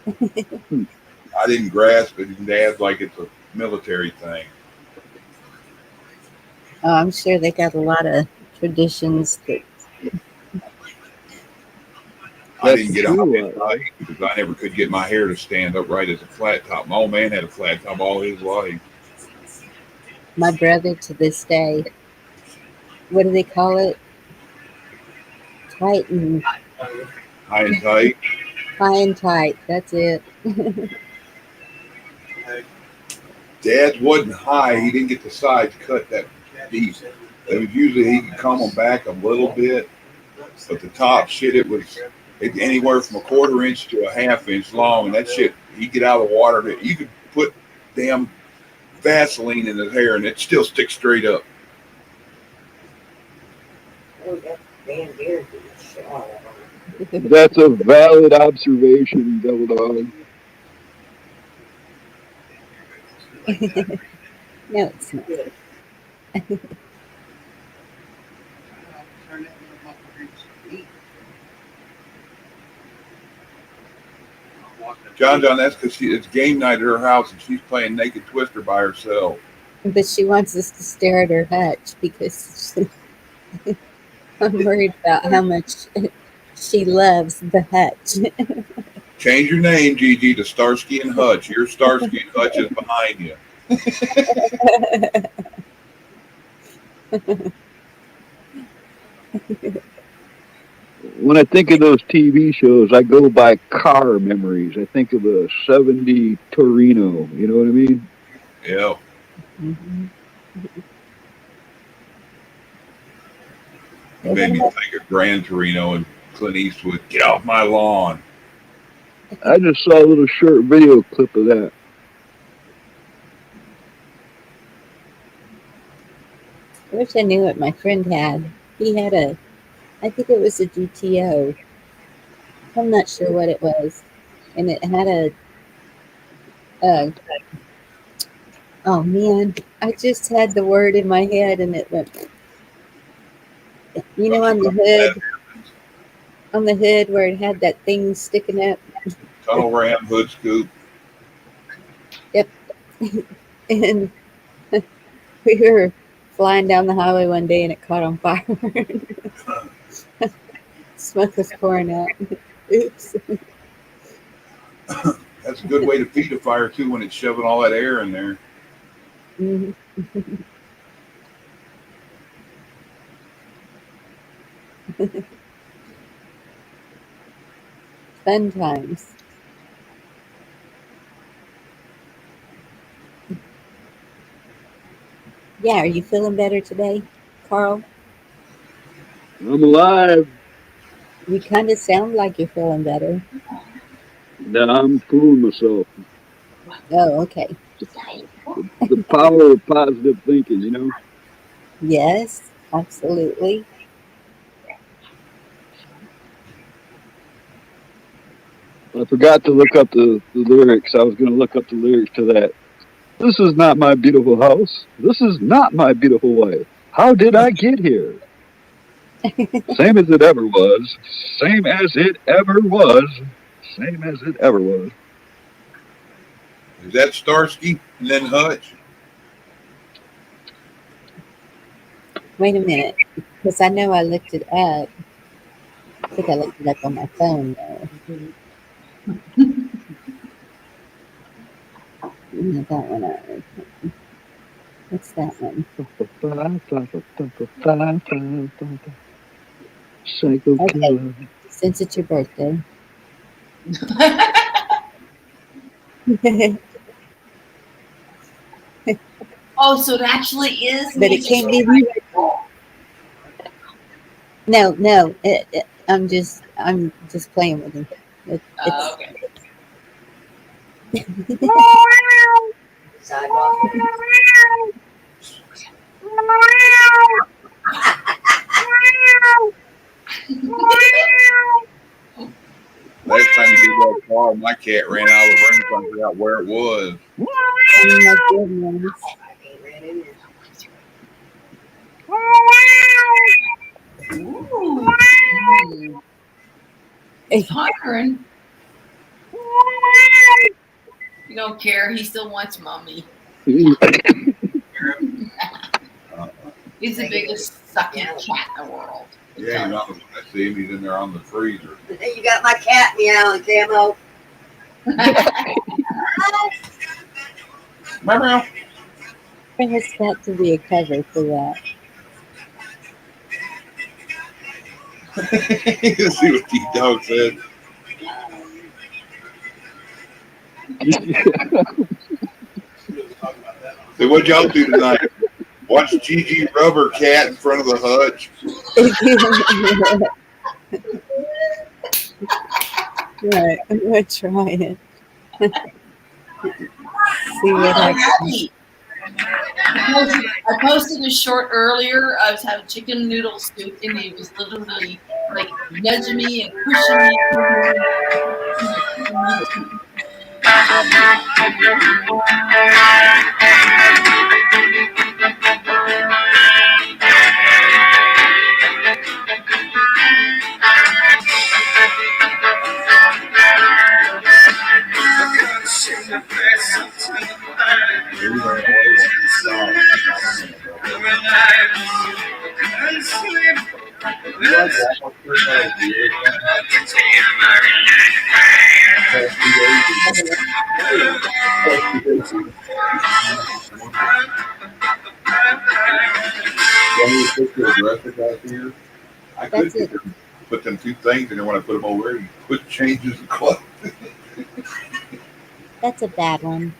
I didn't grasp it, and Dad's like it's a military thing.
Oh, I'm sure they got a lot of traditions that
I didn't get a hot height because I never could get my hair to stand up right as a flat top. My old man had a flat top all his life.
my brother to this day, what do they call it? Tight and
High and tight.
high and tight. That's it.
Dad's wasn't high. He didn't get the sides cut that deep. It was usually he could come them back a little bit, but the top shit, it was anywhere from a quarter-inch to a half-inch long, and that shit, he'd get out of the water. You could put damn Vaseline in his hair, and it still stick straight up.
Oh, that damn deer.
That's a valid observation, Devil Dog.
No, it's not.
John, that's because it's game night at her house, and she's playing Naked Twister by herself.
But she wants us to stare at her hutch because I'm worried about how much she loves the hutch.
Change your name, Gigi, to Starsky and Hutch. Your Starsky and Hutch is behind you.
When I think of those TV shows, I go by car memories. I think of a 70 Torino. You know what I mean?
Yeah.
Mhm.
You made me think of Gran Torino and Clint Eastwood. Get off my lawn.
I just saw a little short video clip of that.
I wish I knew what my friend had. He had I think it was a GTO. I'm not sure what it was. And it had oh man, I just had the word in my head and it went, you know, on the hood where it had that thing sticking up.
Tunnel ram, hood scoop.
Yep. And we were flying down the highway one day and it caught on fire. Smoke was pouring out. Oops.
That's a good way to feed a fire too when it's shoving all that air in there.
Mm-hmm. Fun times. Yeah, are you feeling better today, Carl?
I'm alive.
You kind of sound like you're feeling better.
Now I'm fooling myself.
Oh, okay.
The power of positive thinking, you know?
Yes, absolutely.
I forgot to look up the lyrics. I was going to look up the lyrics to that. This is not my beautiful house. This is not my beautiful wife. How did I get here? Same as it ever was. Same as it ever was. Same as it ever was.
Is that Starsky and then Hutch?
Wait a minute, because I know I looked it up. I think I looked it up on my phone, though. Not that one. What's that one?
Psycho
Okay,
killer.
since it's your birthday.
Oh, so it actually is.
But it can't be. No. I'm just playing with him.
Okay.
Sidewalk.
Last time you did that car, my cat ran out of the ring trying to figure out where it was.
Oh my goodness.
I ain't ran in there.
Ooh. He's hungering. You don't care. He still wants mommy. He's the biggest sucking cat in the world.
Yeah, I see him. He's in there on the freezer.
You got my cat meowing, Camo.
Remember?
There has got to be a cover for that.
Let's see what T-Dog said. Hey, what'd y'all do tonight? Watch Gigi Rubber Cat in front of the hutch.
Right, I'm gonna try it. See what happens.
I posted a short earlier. I was having chicken noodle soup, and he was literally like nudging me and pushing me.
I could put them two things in there when I put them over there. You put changes the clothes.
That's a bad one.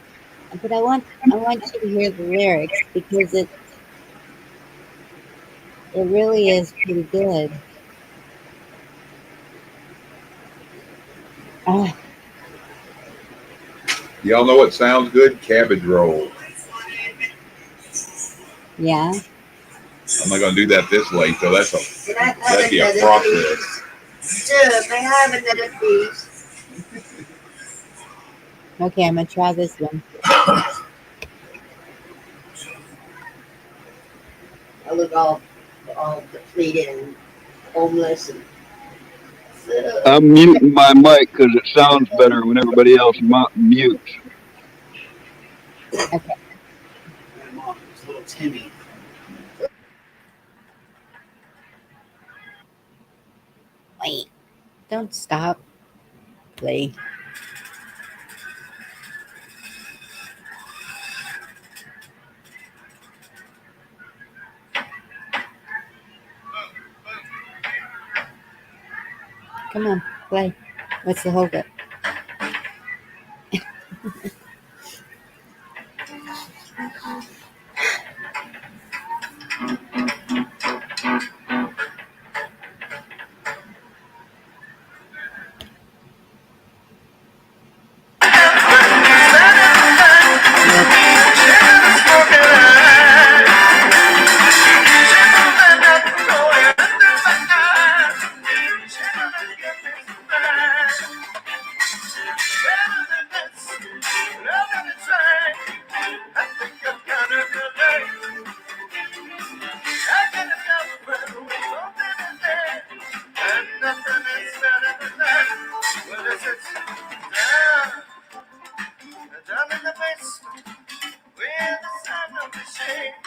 But I want you to hear the lyrics because it really is pretty good. Oh,
Y'all know what sounds good? Cabbage roll.
yeah.
I'm not gonna do that this late, though. That'd be a process.
Dude, may I have another piece?
Okay, I'm gonna try this one.
I look all depleted and homeless and.
I'm muting my mic because it sounds better when everybody else mutes.
Okay.
Little Timmy.
Wait. Don't stop. Play. Come on, play. What's the holdup?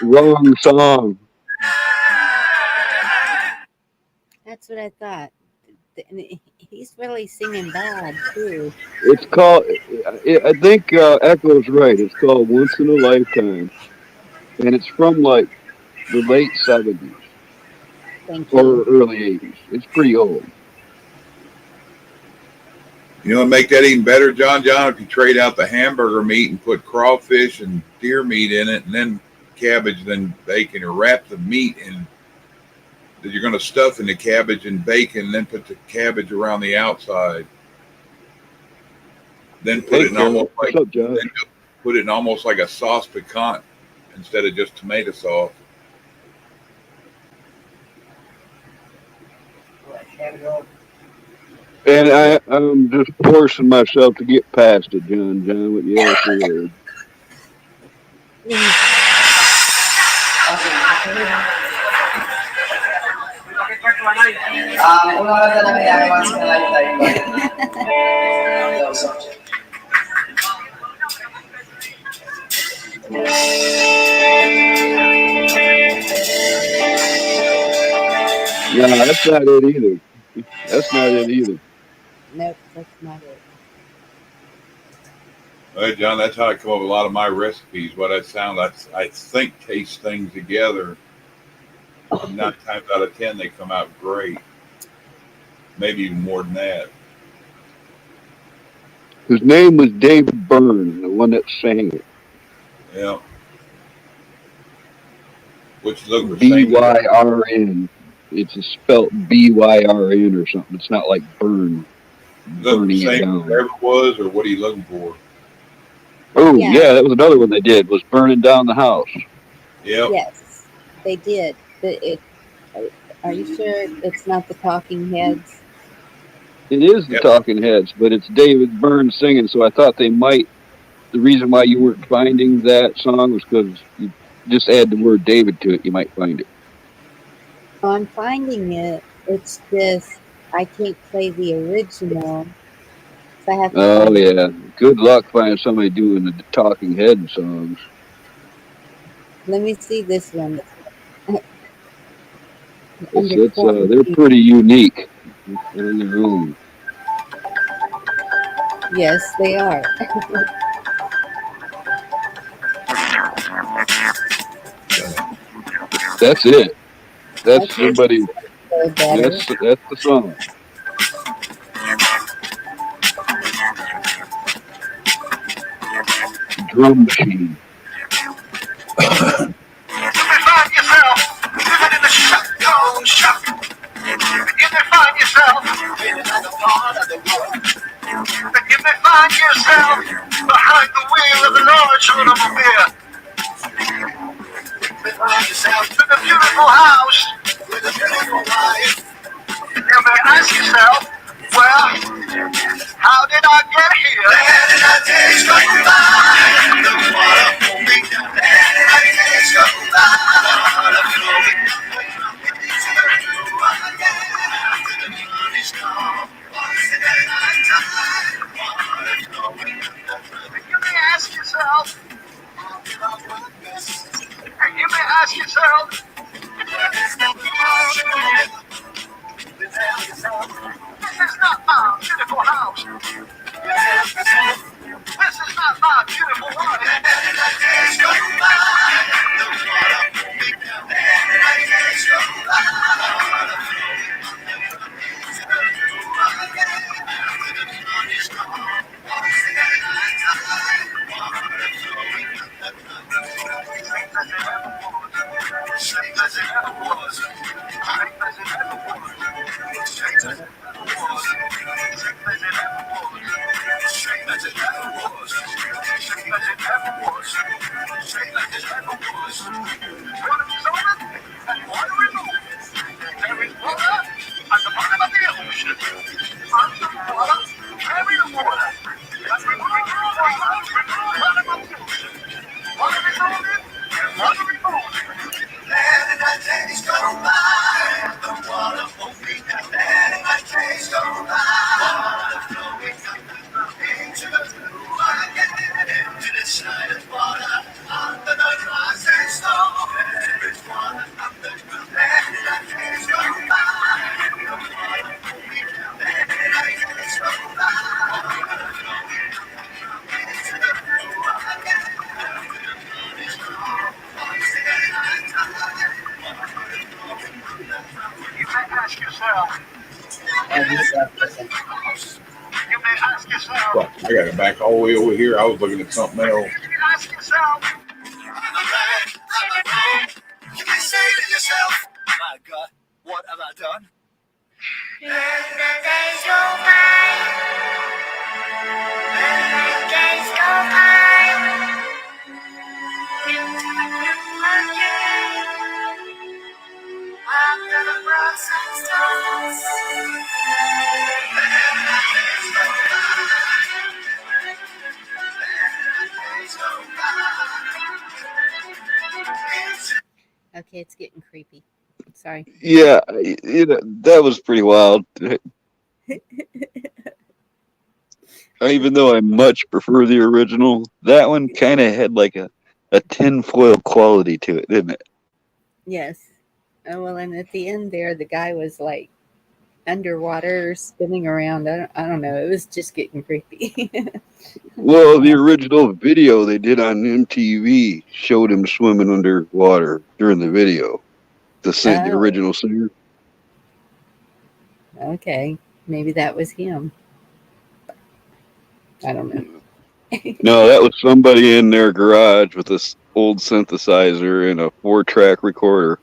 Wrong song.
That's what I thought. He's really singing bad too.
It's called. I think Echo's right. It's called "Once in a Lifetime," and it's from like the late '70s
Thank
or
you.
early '80s. It's pretty old.
You know what make that even better, John? If you trade out the hamburger meat and put crawfish and deer meat in it, and then cabbage, then bacon, or wrap the meat in that you're going to stuff in the cabbage and bacon, and then put the cabbage around the outside. Then put it in almost like put it in almost like a sauce piquante instead of just tomato sauce.
And I'm just forcing myself to get past it, John. John, what you asked earlier.
Una hora na lang yan once in a lifetime. Love subject.
No, that's not it either. That's not it either.
Nope, that's not it.
Hey, John, that's how I come up with a lot of my recipes. What I sound, I think taste things together. 9 times out of 10, they come out great. Maybe even more than that.
His name was David Byrne, the one that sang it.
Yeah. Which you looking for same exact.
Byrn. It's spelled Byrn or something. It's not like burn,
Looking for
burning it
same
down.
whatever it was, or what are you looking for?
Oh
Yeah.
yeah, that was another one they did. Was burning down the house.
Yep.
Yes, they did. But are you sure it's not the Talking Heads?
It is the
Yep.
Talking Heads, but it's David Byrne singing. So I thought they might. The reason why you weren't finding that song was because you just add the word David to it. You might find it.
Oh, I'm finding it. It's just I can't play the original, so I have to
Oh
find.
yeah. Good luck finding somebody doing the Talking Head songs.
Let me see this one. Under
It's they're
quarantine.
pretty unique on their own.
Yes, they are.
That's it. That's
Okay,
somebody.
so better.
That's the song. Drum machine.
Find yourself living in the shotgun shack. You may find yourself in another part of the world. You may find yourself behind the wheel of a large automobile. You may find yourself in a beautiful house with a beautiful wife. You may ask yourself, well, how did I get here? Where did I taste go by? The water for me. Where did I taste go by? The water for me. It's a new one again. The moon is gone. Once again, night time. Water flowing. You may ask yourself, how did I work this? And you may ask yourself, there's no future. You tell yourself, this is not my beautiful house. This is not my beautiful wife. Days go by. The water for me. Days go by. The sun is gone. Once again, night time. Water flowing. Same as it ever was. Same as it ever was. Same as it ever was. Same as it ever was. Same as it ever was. Same as it ever was. Same as it ever was. Same as it ever was. Water is over and water removed. There is water at the bottom of the ocean. Under the water, carry the water. That removes the water from the bottom of the ocean. Water is over and water removed. Letting my days go by. The water won't be down. Letting my days go by. Water flowing into the blue again. Into the silent water. Under the rocks and snow. There is water underground. Letting my days go by. The water won't be down. Letting my days go by. Water flowing into the blue again. The moon is gone. Once again, you may ask yourself. You may ask yourself.
Well, I got it back all the way over here. I was looking at something else.
You may ask yourself. I'm a man, I'm a wrong. You may say to yourself, my God, what have I done? Let the days go by. Let the days go by. After the rocks and stones. Let the days go by. Let the days go by.
Okay, it's getting creepy. Sorry.
Yeah, that was pretty wild. Even though I much prefer the original, that one kind of had like a tinfoil quality to it, didn't it?
Yes. Well, and at the end there, the guy was like underwater, spinning around. I don't know. It was just getting creepy.
Well, the original video they did on MTV showed him swimming underwater during the video. The
Oh,
original singer.
okay. Maybe that was him. I don't know.
No, that was somebody in their garage with this old synthesizer and a 4-track recorder,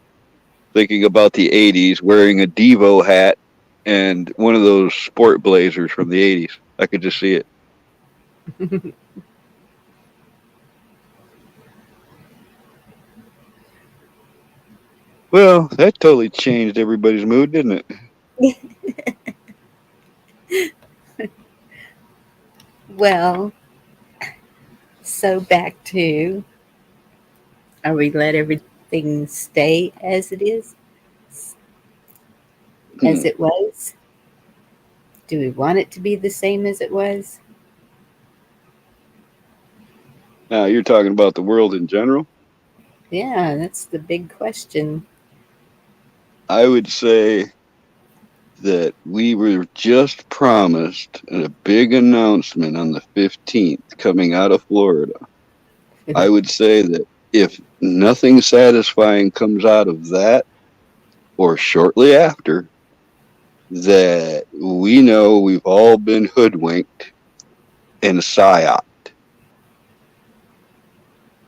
thinking about the '80s, wearing a Devo hat and one of those sport blazers from the '80s. I could just see it. Well, that totally changed everybody's mood, didn't it?
Well, so back to, are we let everything stay as it is, as
Hmm.
it was? Do we want it to be the same as it was?
Now you're talking about the world in general.
Yeah, that's the big question.
I would say that we were just promised a big announcement on the 15th coming out of Florida. I would say that if nothing satisfying comes out of that or shortly after, that we know we've all been hoodwinked and psyoped.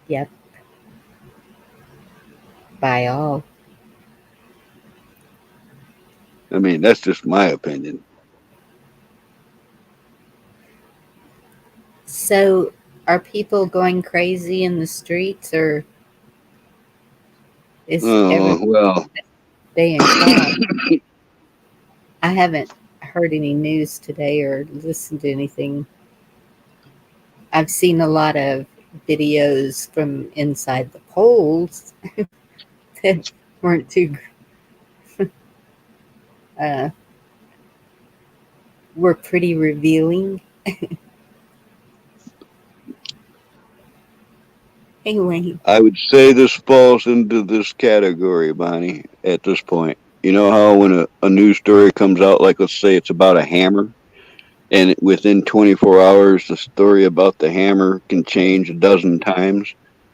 Yep, by all.
I mean, that's just my opinion.
So, are people going crazy in the streets, or is
Oh,
everybody
well,
staying calm? I haven't heard any news today or listened to anything. I've seen a lot of videos from inside the polls that weren't too, uh, were pretty revealing. Anyway,
I would say this falls into this category, Bonnie, at this point. You know how when a news story comes out, like let's say it's about a hammer, and within 24 hours, the story about the hammer can change a dozen times.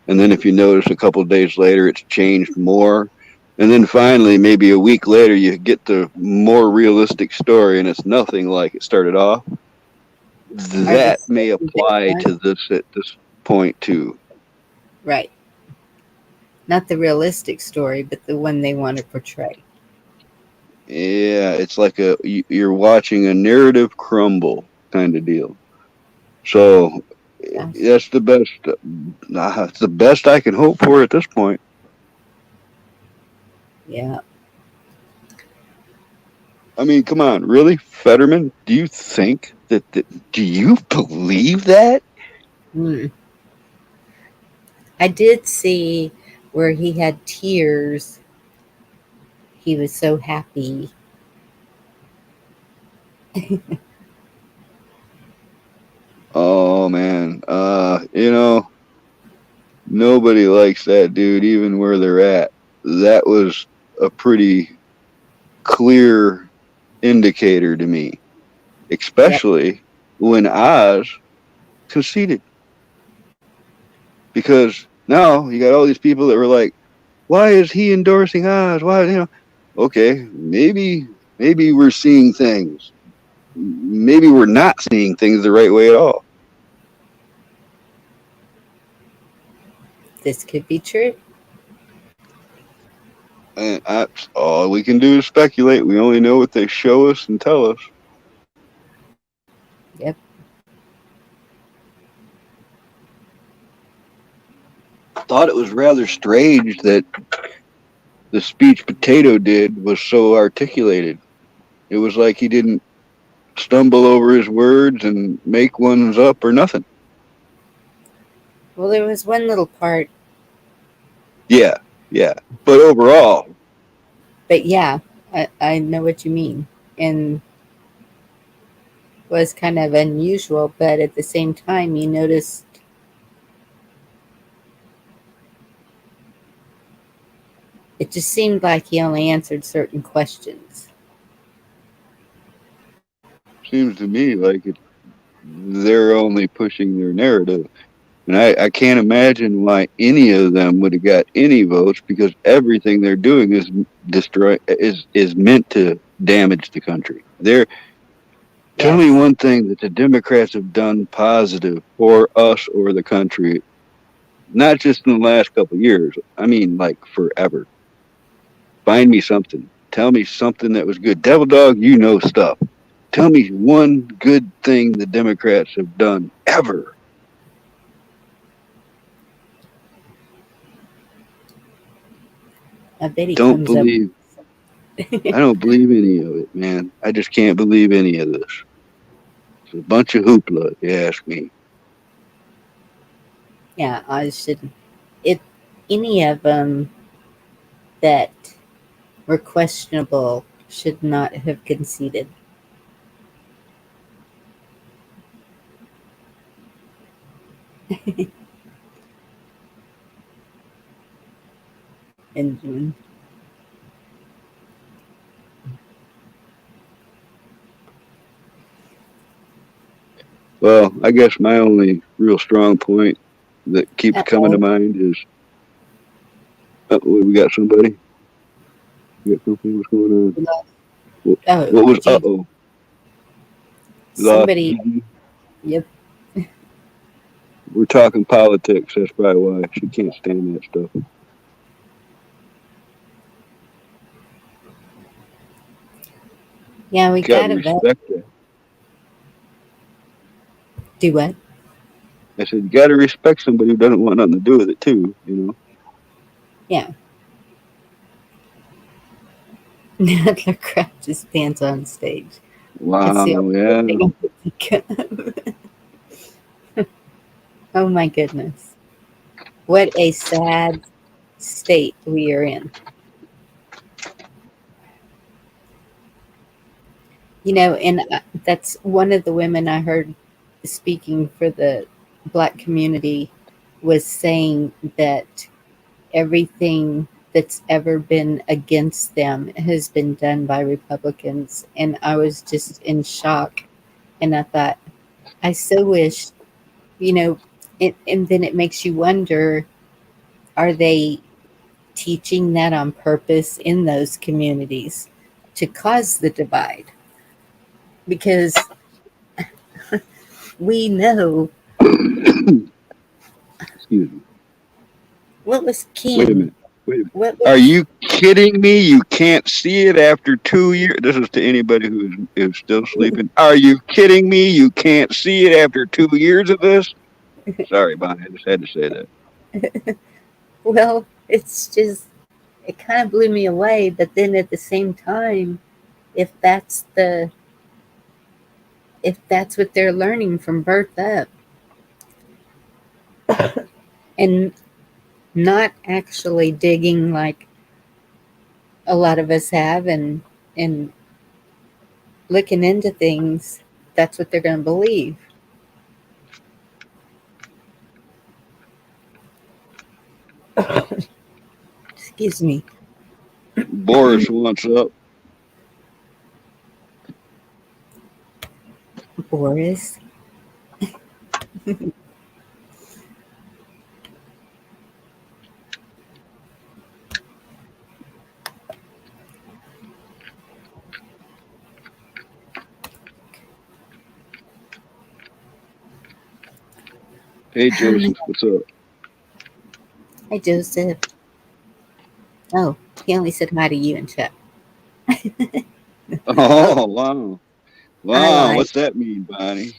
And then if you notice a couple of days later, it's changed more. And then finally, maybe a week later, you get the more realistic story, and it's nothing like it started off.
are the
That may
stories they
apply
want?
to this at this point too.
Right. Not the realistic story, but the one they want to portray.
Yeah, it's like you're watching a narrative crumble kind of deal. So
Gosh.
that's the best. It's the best I can hope for at this point.
Yeah.
I mean, come on, really, Fetterman? Do you think that? Do you believe that?
Hmm. I did see where he had tears. He was so happy.
Oh man, nobody likes that dude, even where they're at. That was a pretty clear indicator to me,
Yep.
especially when Oz conceded. Because now you got all these people that were like, why is he endorsing Oz? Why? Okay, maybe we're seeing things. Maybe we're not seeing things the right way at all.
This could be true.
And all we can do is speculate. We only know what they show us and tell us.
Yep.
Thought it was rather strange that the speech Potato did was so articulated. It was like he didn't stumble over his words and make ones up or nothing.
Well, there was one little part.
Yeah, yeah. But overall,
But yeah, I know what you mean. And was kind of unusual, but at the same time, you noticed it just seemed like he only answered certain questions.
Seems to me like they're only pushing their narrative. And I can't imagine why any of them would have got any votes because everything they're doing is is meant to damage the country. They're tell me
Yes.
one thing that the Democrats have done positive for us or the country, not just in the last couple of years. I mean, like forever. Find me something. Tell me something that was good. Devil Dog, you know stuff. Tell me one good thing the Democrats have done ever.
I bet he
Don't
comes up.
believe. I don't believe any of it, man. I just can't believe any of this. It's a bunch of hoopla, if you ask me.
Yeah, I should. If any of them that were questionable should not have conceded. And
Well, I guess my only real strong point that keeps coming to
oh,
mind is we got somebody. We got something. What's going on? What,
oh,
what was
geez,
oh? We lost
somebody.
Gigi.
Yep.
We're talking politics. That's probably why she can't stand that stuff.
Yeah, we
Got to
gotta vet.
respect that.
Do what?
I said you got to respect somebody who doesn't want nothing to do with it too. You know.
Yeah. The crowd just stands on stage. That's the
Wow.
only
Yeah.
thing I can think of. Oh my goodness. What a sad state we are in. And that's one of the women I heard speaking for the black community was saying that everything that's ever been against them has been done by Republicans. And I was just in shock. And I thought, I so wish, you know, and then it makes you wonder, are they teaching that on purpose in those communities to cause the divide? Because we know
Excuse me.
what was
Wait a
king,
minute. Wait a minute.
what
Are
was
you kidding me? You can't see it after 2 years. This is to anybody who's still sleeping. Are you kidding me? You can't see it after 2 years of this. Sorry, Bonnie. I just had to say that.
well, it's just it kind of blew me away. But then at the same time, if that's the if that's what they're learning from birth up, and not actually digging like a lot of us have, and looking into things, that's what they're going to believe. Excuse me,
Boris wants up.
Boris.
Hey, Joseph. What's up?
Hi, Joseph. Oh, he only said hi to you and Chuck. Oh,
Oh, wow.
I
Wow.
lied.
What's that mean, Bonnie?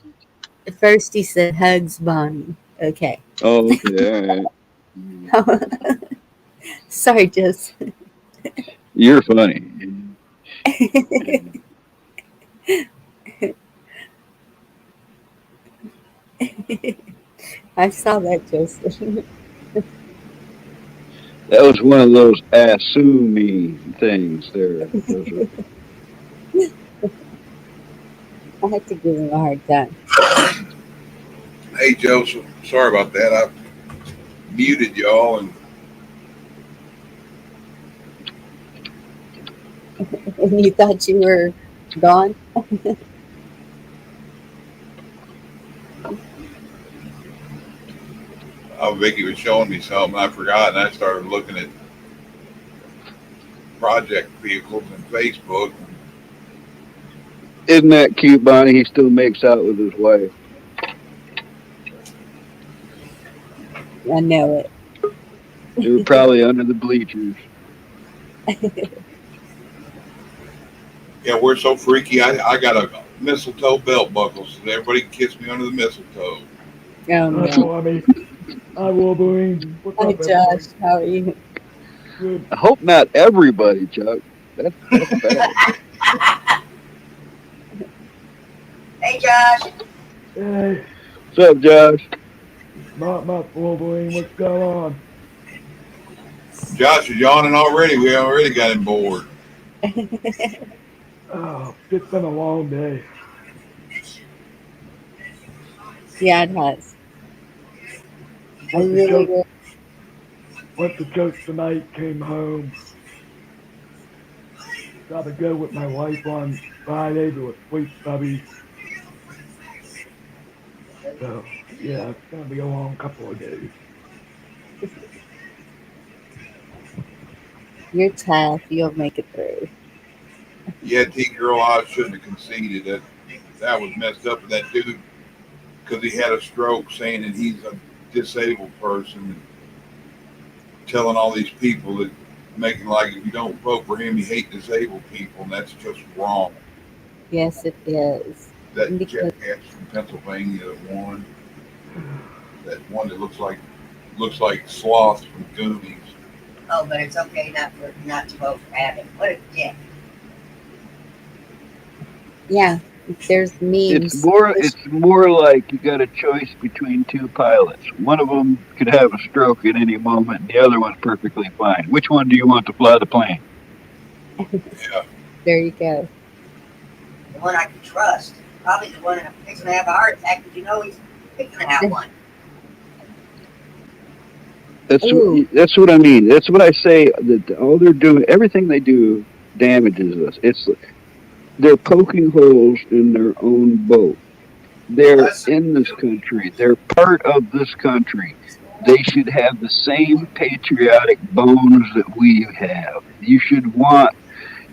At first, he said hugs, Bonnie. Okay.
Oh, okay. All right.
Sorry, Joseph.
You're funny.
I saw that, Joseph.
That was one of those assuming things there. Was it?
I had to give him a hard time.
Hey, Joe, sorry about that. I muted y'all, and
And you thought you were gone?
Vicky was showing me something. I forgot, and I started looking at project vehicles and Facebook.
Isn't that cute, Bonnie? He still makes out with his wife.
I know it.
They were probably under the bleachers.
Yeah, we're so freaky. I got a mistletoe belt buckle, so everybody can kiss me under the mistletoe.
Oh
Hi,
no.
Bobby. Hi, Wolverine. What's
Hi
up, everybody?
Josh, how are you?
Good.
I hope not everybody, Chuck. That's bad.
Hey, Josh.
Hey,
What's up, Josh?
my Wolverine. What's going on?
Josh is yawning already. We already got him bored.
Oh, it's been a long day.
Yeah, it has. I
Went to
really,
church.
really
Went to church tonight. Came home. Got to go with my wife on Friday to a sweet stubby. So yeah, it's gonna be a long couple of days.
you're tough. You'll make it through.
Yeah, T girl, I shouldn't have conceded that. That was messed up. And that dude, because he had a stroke, saying that he's a disabled person, telling all these people that making like if you don't vote for him, you hate disabled people, and that's just wrong.
Yes, it is.
That
Because
jackass from Pennsylvania that won, that one that looks like Sloth from Goonies.
Oh, but it's okay not to vote for Abbott. What a dick.
yeah, there's
It's
memes.
more. It's more like you got a choice between two pilots. One of them could have a stroke at any moment, and the other one's perfectly fine. Which one do you want to fly the plane?
Yeah,
There you go.
The one I can trust. Probably the one that's fixing to have a heart attack because you know he's fixing to have one.
Ooh,
That's what I mean. That's what I say. That all they're doing, everything they do, damages us. They're poking holes in their own boat. They're
Listen,
in this country. They're part of this country. They should have the same patriotic bones that we have. You should want,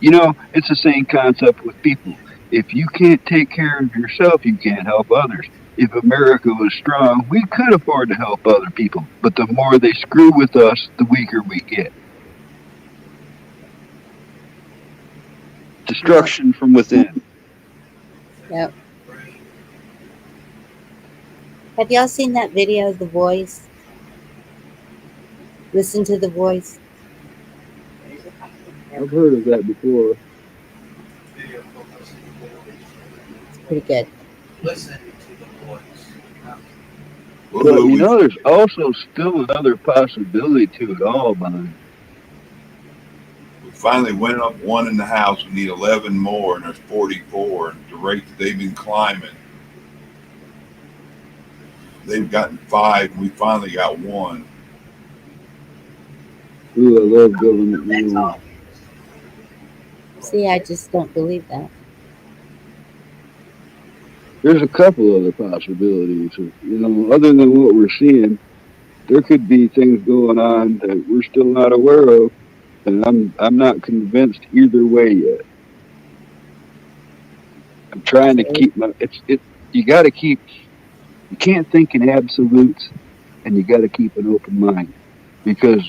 it's the same concept with people. If you can't take care of yourself, you can't help others. If America was strong, we could afford to help other people. But the more they screw with us, the weaker we get.
yep,
Destruction from within.
yep. Have y'all seen that video of The Voice? Listen to The Voice.
I've heard of that before.
It's pretty good.
listen to the voice.
But
we
there's also still another possibility to it all, man.
we finally went up one in the house. We need 11 more, and there's 44. And the rate that they've been climbing, they've gotten 5, and we finally got one.
Ooh, I love government
That's
rules.
all.
See, I just don't believe that.
There's a couple other possibilities. Other than what we're seeing, there could be things going on that we're still not aware of, and I'm not convinced either way yet. I'm trying to
Okay.
keep my it's it. You got to keep. You can't think in absolutes, and you got to keep an open mind because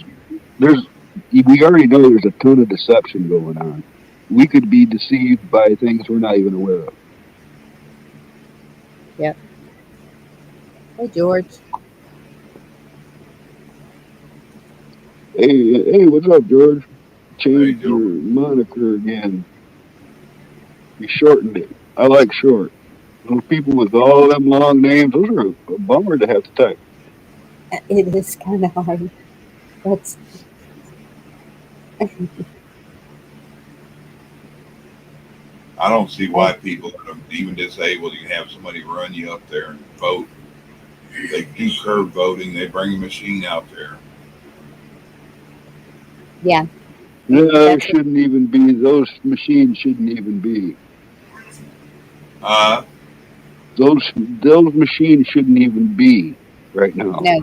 there's. We already know there's a ton of deception going on. We could be deceived by things we're not even aware of.
Yep. Hey, George.
Hey, what's up, George?
Hey,
Changed
Joe.
your moniker again. You shortened it. I like short. Those people with all them long names, those are a bummer to have to type.
It is kind of hard. That's
I don't see
I,
why people that are even disabled, you can have somebody run you up there and vote. They do curb voting. They bring a machine out there.
yeah,
No, there
that's what,
shouldn't even be. Those machines shouldn't even be.
Uh,
Those machines shouldn't even be right now.
no,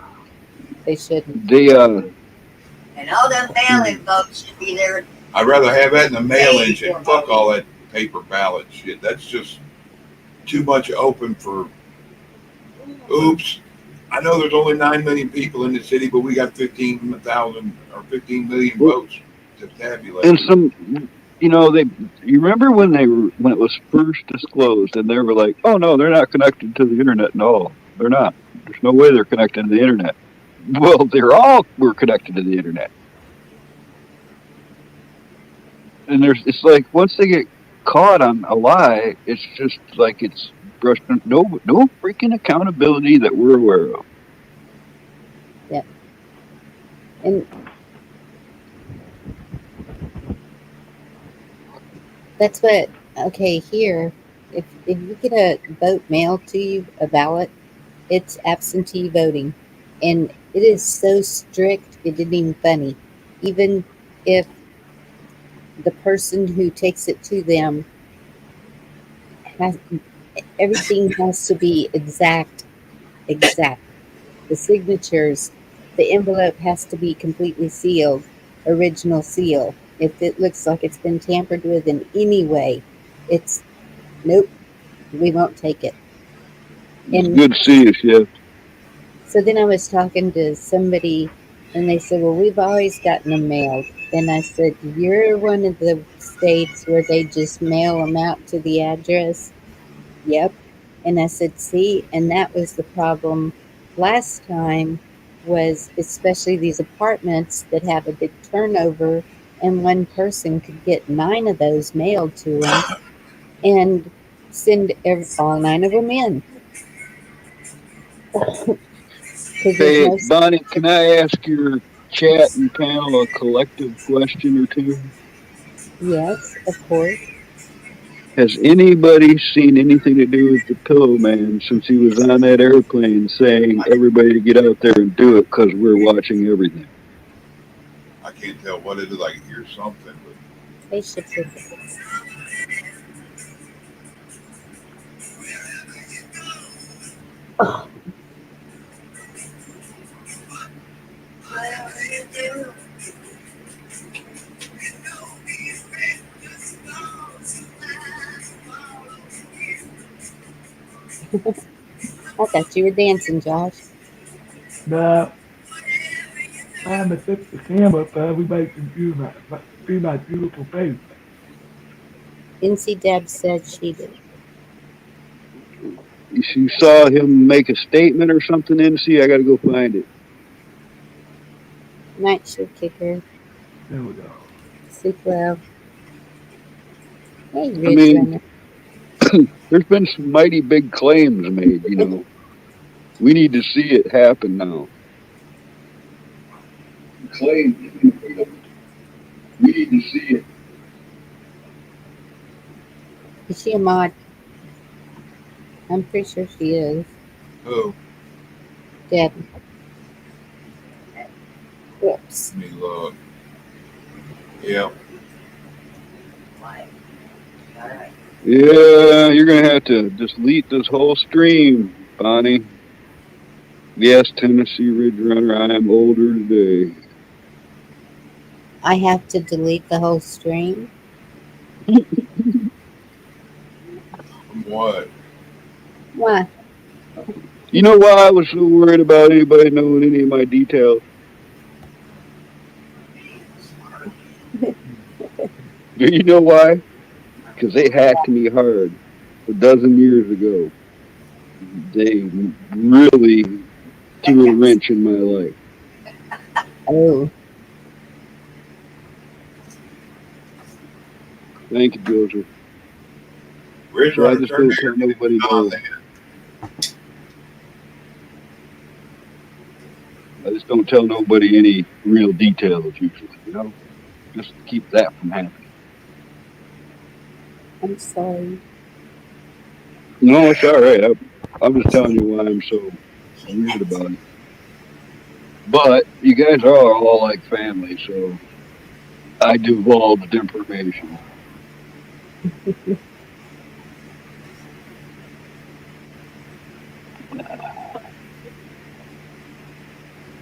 they shouldn't.
They
And all them mail-in votes should be there
I'd rather have that in the mail-in
days
shit.
before
Fuck
voting.
all that paper ballot shit. That's just too much open for. Oops. I know there's only 9 million people in the city, but we got 15,000 or 15 million
well,
votes to tabulate.
and some, they. You remember when when it was first disclosed, and they were like, "Oh no, they're not connected to the internet." No, they're not. There's no way they're connected to the internet. Well, they're all were connected to the internet, and it's like once they get caught on a lie, it's just like it's brushed. No freaking accountability that we're aware of.
Yeah, and that's what. Okay, here, if you get a vote mailed to you, a ballot, it's absentee voting, and it is so strict. It isn't even funny. Even if the person who takes it to them has everything has to be exact. The signatures, the envelope has to be completely sealed, original seal. If it looks like it's been tampered with in any way, it's nope, we won't take it.
It's
And
good to see you, Chef.
so then I was talking to somebody and they said, well, we've always gotten them mailed. And I said, you're one of the states where they just mail them out to the address. Yep. And I said, see, and that was the problem last time was especially these apartments that have a big turnover and one person could get 9 of those mailed to them and send all 9 of them in because there's
Hey,
no,
Bonnie, can I ask your chat and panel a collective question or two?
yes, of course.
Has anybody seen anything to do with the Pillow Man since he was on that airplane saying everybody to get out there and do it because we're watching everything?
I can't tell what it is. I can hear something, but
Spaceship ticket. Oh, I thought you were dancing, Josh.
Nah, I'm gonna fix the camera for everybody can see my beautiful face.
NC Deb said she did.
You saw him make a statement or something, NC? I got to go find it.
Night shift kicker.
There we go.
Sleep well. Hey,
I
Ridge
mean,
Runner.
there's been some mighty big claims made. We need to see it happen now. Claims, we need to see it.
Is she a mod? I'm pretty sure she is.
oh,
Deb. Whoops.
let me look. Yeah,
Why? All right.
Yeah, you're going to have to delete this whole stream, Bonnie. Yes, Tennessee Ridge Runner, I am older today.
I have to delete the whole stream.
from what?
Why?
You know why I was so worried about anybody knowing any of my details? Do you know why? Because they hacked me hard a dozen years ago. They really threw a wrench in my life.
Oh,
Thank you, Joseph.
Ridge
So I
Runner,
just
turn
don't
your
tell nobody
on
no.
then.
I just don't tell nobody any real details usually. just to keep that from happening.
I'm sorry.
No, it's all right. I'm just telling you why I'm so weird about it. But you guys are all like family, so I divulged information.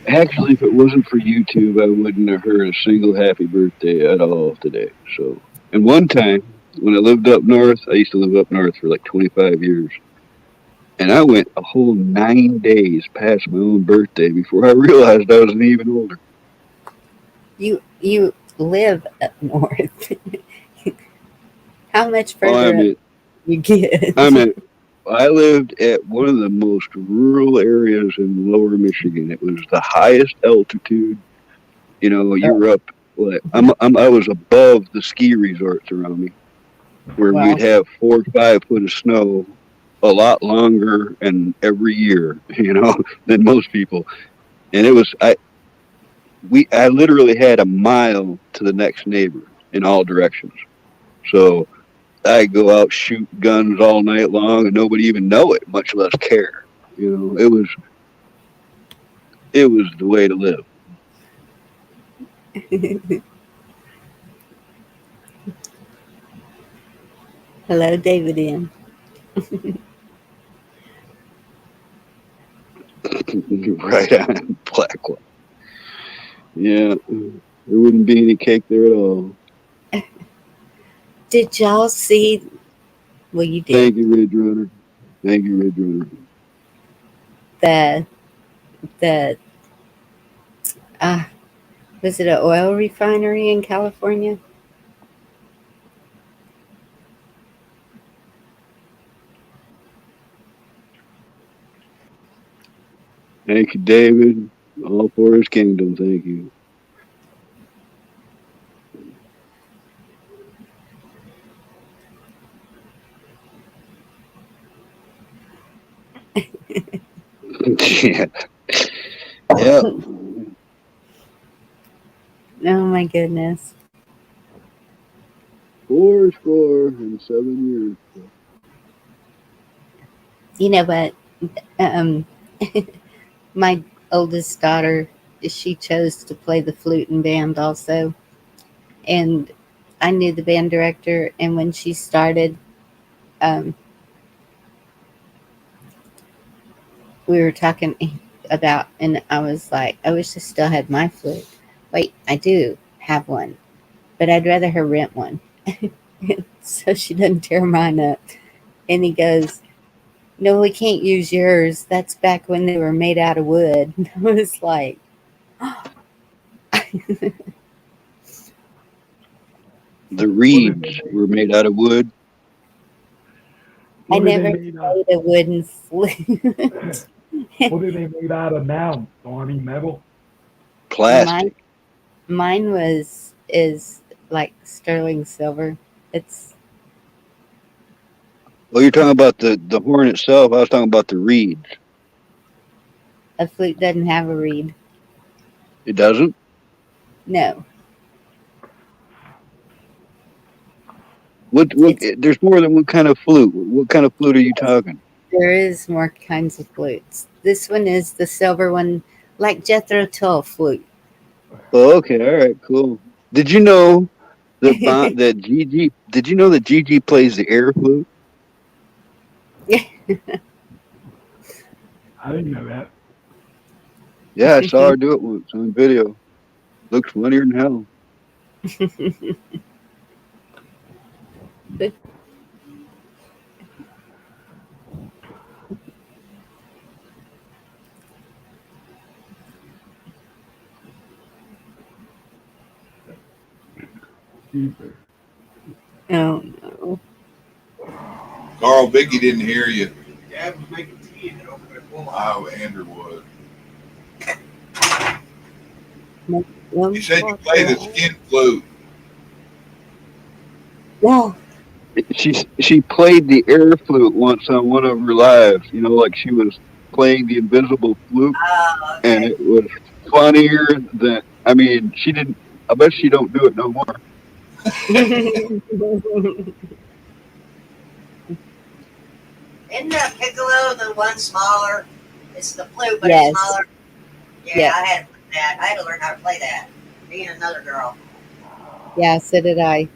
Actually, if it wasn't for YouTube, I wouldn't have heard a single happy birthday at all today. So, and one time when I lived up north, I used to live up north for like 25 years, and I went a whole 9 days past my own birthday before I realized I was even older.
You live up north. How much
Oh,
further up you
I
get?
mean, I lived at one of the most rural areas in lower Michigan. It was the highest altitude. You know,
Oh,
you're up, like, I was above the ski resorts around me, where we'd
well,
have 4 or 5 foot of snow a lot longer and every year, than most people. And I literally had a mile to the next neighbor in all directions. So I go out shoot guns all night long and nobody even know it, much less care. It was the way to live.
hello, David. In
Right on Black one. Yeah, there wouldn't be any cake there at all.
did y'all see? Well, you did
Thank you, Ridge Runner. Thank you, Ridge Runner.
the the uh, was it an oil refinery in California?
Thank you, David. All for his kingdom. Thank you. Yeah. Yep.
Oh my goodness!
Four score and 7 years.
You know what? Um, my oldest daughter, she chose to play the flute in band also, and I knew the band director. And when she started, um, we were talking about, and I was like, I wish I still had my flute. Wait, I do have one, but I'd rather her rent one so she doesn't tear mine up. And he goes, no, we can't use yours. That's back when they were made out of wood. And I was like,
The
What did they
reeds
make?
were made out of wood,
I
What did they
never
made out?
played a wooden flute.
What are they made out of now? Army metal?
mine,
plastic.
mine is like sterling silver. It's
Well, you're talking about the horn itself. I was talking about the reeds.
a flute doesn't have a reed.
It doesn't.
No,
What?
it's
There's more than one kind of flute. What kind of flute are you talking?
there is more kinds of flutes. This one is the silver one, like Jethro Tull flute.
Oh, okay. All right. Cool. Did you know that Gigi? Did you know that Gigi plays the air flute?
I didn't know that.
Yeah, I saw her do it once on video. Looks funnier than hell.
Jeepers.
Oh no.
Carl, Vicky didn't hear you.
Dad was making tea and it opened it full of
Oh, Andrew was. You
One
said you
more
play the
girl.
skin flute.
Yeah.
She played the air flute once on one of her lives. Like she was playing the invisible flute,
Oh,
and
okay.
it was funnier than. I mean, she didn't. I bet she don't do it no more.
Isn't the piccolo the one smaller? It's the flute, but it's
Yes.
smaller. Yeah,
Yep.
I had that. I had to learn how to play that. Being another girl.
Yeah, so did I.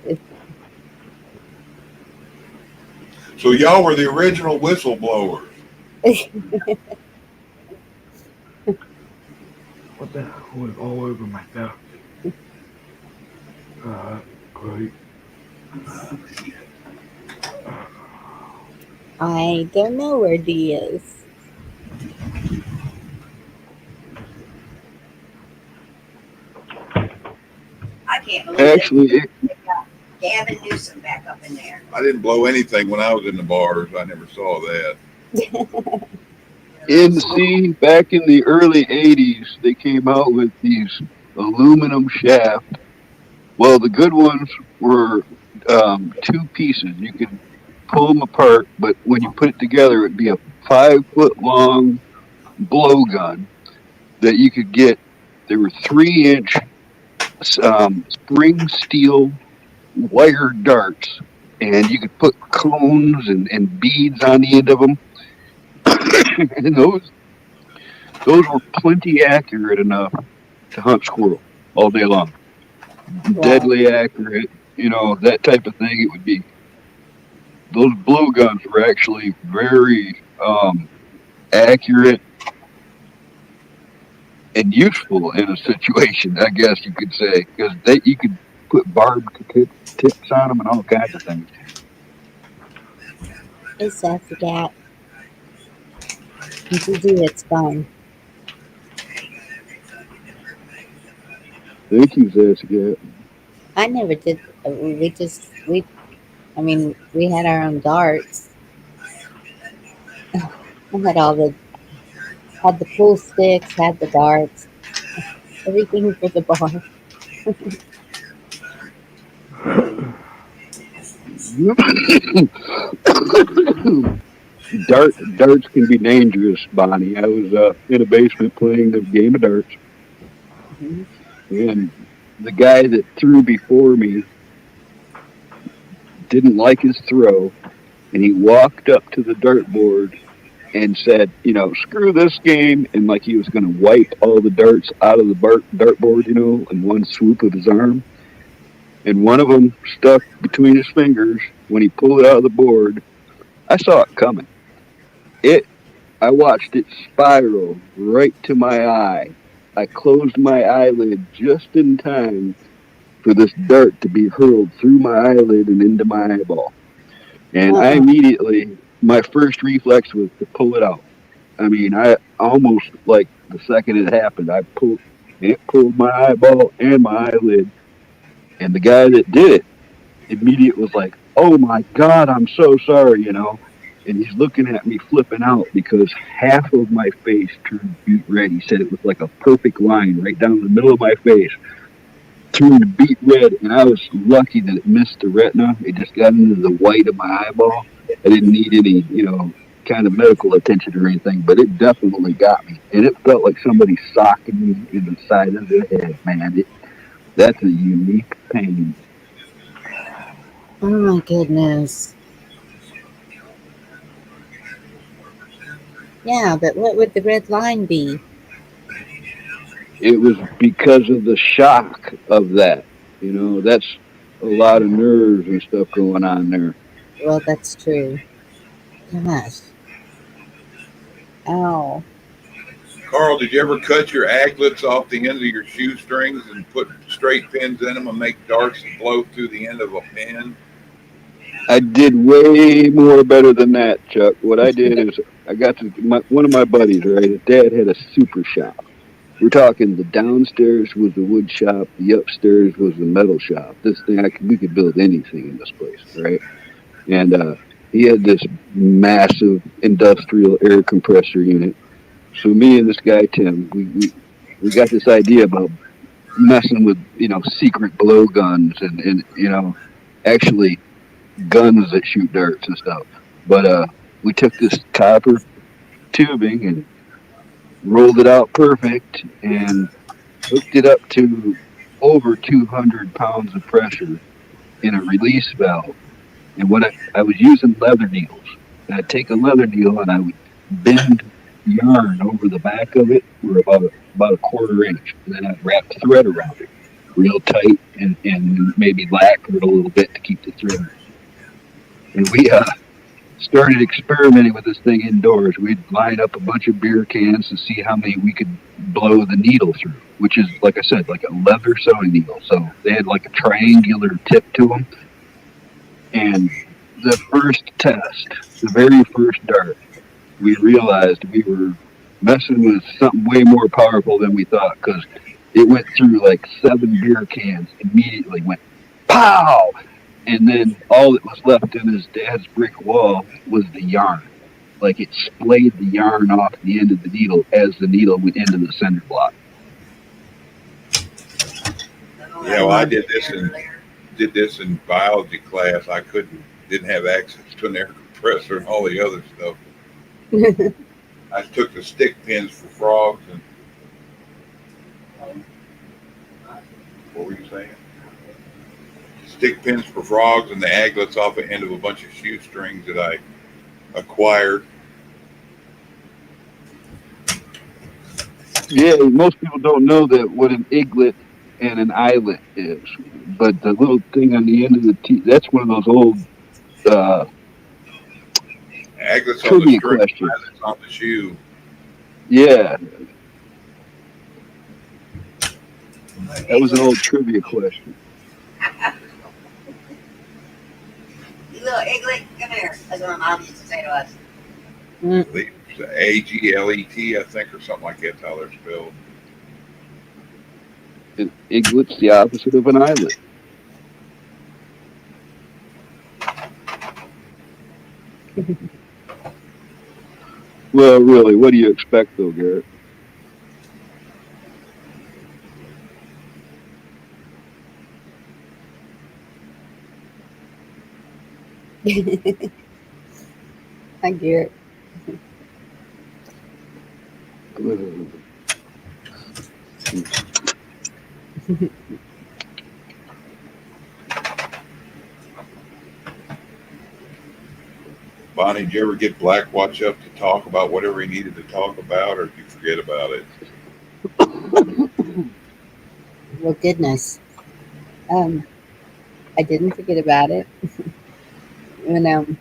It,
So y'all were the original whistleblowers.
What the hell was all over my desk? Great.
I don't know where D is.
I can't believe it.
Actually,
They got Gavin Newsom back up in there.
I didn't blow anything when I was in the bars. I never saw that.
back in the early '80s, they came out with these aluminum shafts. Well, the good ones were two pieces. You could pull them apart, but when you put it together, it'd be a 5 foot long blowgun that you could get. There were 3 inch spring steel wire darts, and you could put cones and beads on the end of them. And those were plenty accurate enough to hunt squirrel all day long.
Wow.
Deadly accurate, that type of thing. It would be those blowguns were actually very accurate and useful in a situation, I guess you could say, because you could put barbed tips on them and all kinds of things.
Hey, Sassy Cat. GG, it's fun.
Thank you, Jessica.
I never did. I mean, we had our own darts. I had the pool sticks, had the darts, everything for the bar.
Darts can be dangerous, Bonnie. I was in a basement playing a game of darts,
Mhm.
and the guy that threw before me didn't like his throw, and he walked up to the dartboard and said, screw this game, and like he was going to wipe all the darts out of the dartboard, in one swoop of his arm. And one of them stuck between his fingers. When he pulled it out of the board, I saw it coming. It, I watched it spiral right to my eye. I closed my eyelid just in time for this dart to be hurled through my eyelid and into my eyeball. And I
Uh-uh.
immediately, my first reflex was to pull it out. I mean, I almost like the second it happened, it pulled my eyeball and my eyelid. And the guy that did it immediate was like, "Oh my God, I'm so sorry." And he's looking at me flipping out because half of my face turned beet red. He said it was like a perfect line right down the middle of my face, turned beet red, and I was lucky that it missed the retina. It just got into the white of my eyeball. I didn't need any, kind of medical attention or anything, but it definitely got me, and it felt like somebody socking me in the side of the head. Man, that's a unique pain.
Oh my goodness. Yeah, but what would the red line be?
It was because of the shock of that. That's a lot of nerves and stuff going on there.
Well, that's true. Gosh. Ow.
Carl, did you ever cut your aglets off the end of your shoestrings and put straight pins in them and make darts that blow through the end of a pin?
I did way more better than that, Chuck. What I did is I got one of my buddies, right? His dad had a super shop. We're talking the downstairs was the wood shop, the upstairs was the metal shop. This thing, we could build anything in this place, right? And he had this massive industrial air compressor unit. So me and this guy Tim, we got this idea about messing with secret blowguns and actually guns that shoot darts and stuff. But we took this copper tubing and rolled it out perfect and hooked it up to over 200 pounds of pressure in a release valve. And I was using leather needles. And I'd take a leather needle and I would bend yarn over the back of it for about a quarter inch. And then I'd wrap thread around it real tight and maybe lacquer it a little bit to keep the thread. And we started experimenting with this thing indoors. We'd line up a bunch of beer cans to see how many we could blow the needle through, which is, like I said, like a leather sewing needle. So they had like a triangular tip to them. And the first test, the very first dart, we realized we were messing with something way more powerful than we thought because it went through like 7 beer cans immediately, went pow! And then all that was left in his dad's brick wall was the yarn. Like it splayed the yarn off the end of the needle as the needle went into the cinder block.
Yeah, well, I did this in biology class. I didn't have access to an air compressor and all the other stuff. I took the stick pins for frogs and what were you saying? Stick pins for frogs and the aglets off the end of a bunch of shoestrings that I acquired.
Yeah, most people don't know that what an eaglet and an eyelet is, but the little thing on the end of the teeth, that's one of those old
Aglets on the
trivia
string,
questions.
eyelets on the shoe.
Yeah, that was an old trivia question.
You little eaglet, come here. That's what my mom used to say to us.
Aglet, I think, or something like that's how they're spelled.
An eaglet's the opposite of an eyelet. Well, really, what do you expect, though, Garrett?
Hi, Garrett.
Bonnie, did you ever get Blackwatch up to talk about whatever he needed to talk about, or did you forget about it?
Well, goodness. I didn't forget about it. And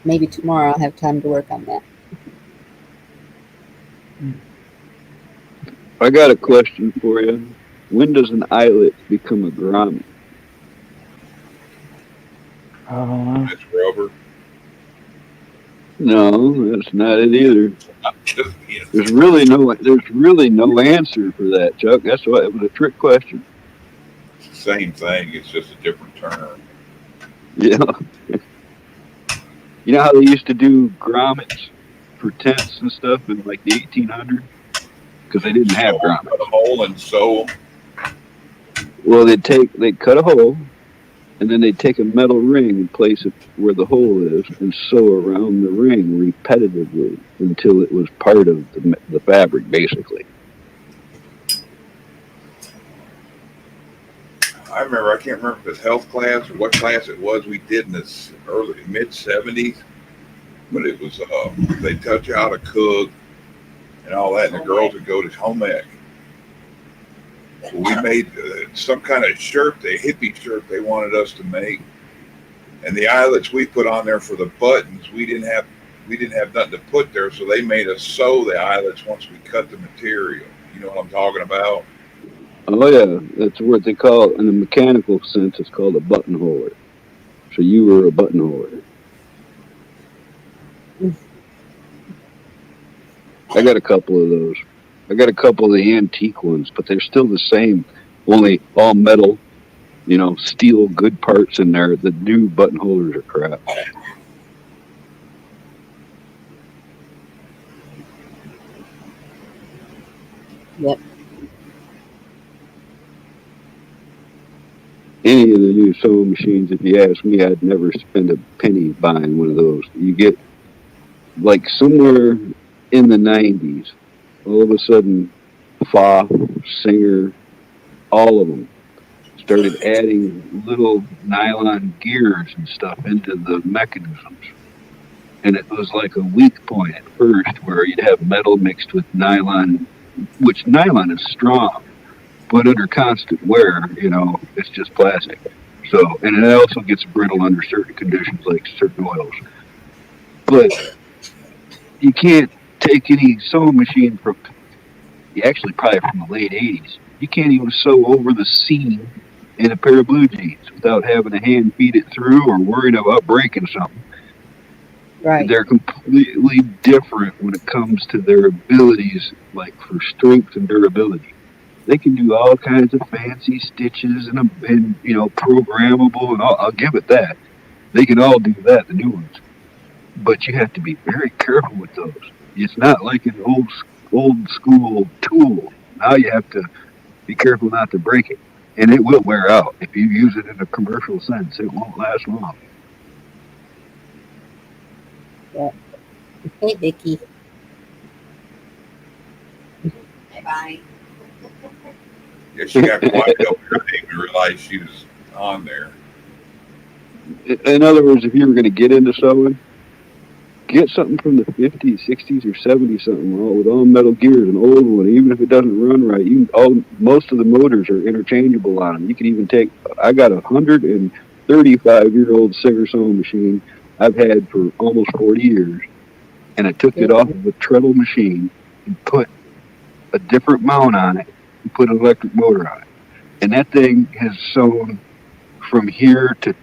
maybe tomorrow I'll have time to work on that.
I got a question for you. When does an eyelet become a grommet?
It's rubber.
No, that's not it either.
I'm just being
There's really no answer for that, Chuck. That's why it was a trick question.
it's the same thing. It's just a different term.
Yeah. You know how they used to do grommets for tents and stuff in like the 1800s? Because they didn't have grommets.
Cut a hole and sew.
Well, they'd cut a hole, and then they'd take a metal ring and place it where the hole is and sew around the ring repetitively until it was part of the fabric, basically.
I remember, I can't remember if it was health class or what class it was we did in the early mid 70s, but it was they taught you how to cook and all that, and the girls would go to home ec. We made some kind of shirt, the hippie shirt they wanted us to make, and the eyelets we put on there for the buttons, we didn't have nothing to put there, so they made us sew the eyelets once we cut the material. You know what I'm talking about?
Oh yeah, that's what they call in the mechanical sense. It's called a buttonholer. So you were a buttonholer. I got a couple of those. I got a couple of the antique ones, but they're still the same, only all metal, steel good parts in there. The new buttonholers are crap.
Yep.
Any of the new sewing machines, if you ask me, I'd never spend a penny buying one of those. You like somewhere in the 90s, all of a sudden, Fa, Singer, all of them started adding little nylon gears and stuff into the mechanisms. And it was like a weak point at first where you'd have metal mixed with nylon, which nylon is strong, but under constant wear, it's just plastic. So, and it also gets brittle under certain conditions, like certain oils. But you can't take any sewing machine from, actually, probably from the late 80s. You can't even sew over the seam in a pair of blue jeans without having a hand feed it through or worrying about breaking something.
Right.
They're completely different when it comes to their abilities, like for strength and durability. They can do all kinds of fancy stitches and programmable, and I'll give it that. They can all do that, the new ones. But you have to be very careful with those. It's not like an old school tool. Now you have to be careful not to break it, and it will wear out if you use it in a commercial sense. It won't last long.
Yeah. Hey, Vicky.
Hey, Bonnie.
Yeah, she got quiet over here. I didn't even realize she was on there.
In other words, if you were going to get into sewing, get something from the 50s, 60s, or 70s, something with all metal gears, an old one. Even if it doesn't run right, most of the motors are interchangeable on them. You can even take. I got 135-year-old Singer sewing machine I've had for almost 40 years, and I took it off of a treadle machine and put a different mount on it and put an electric motor on it, and that thing has sewn from here to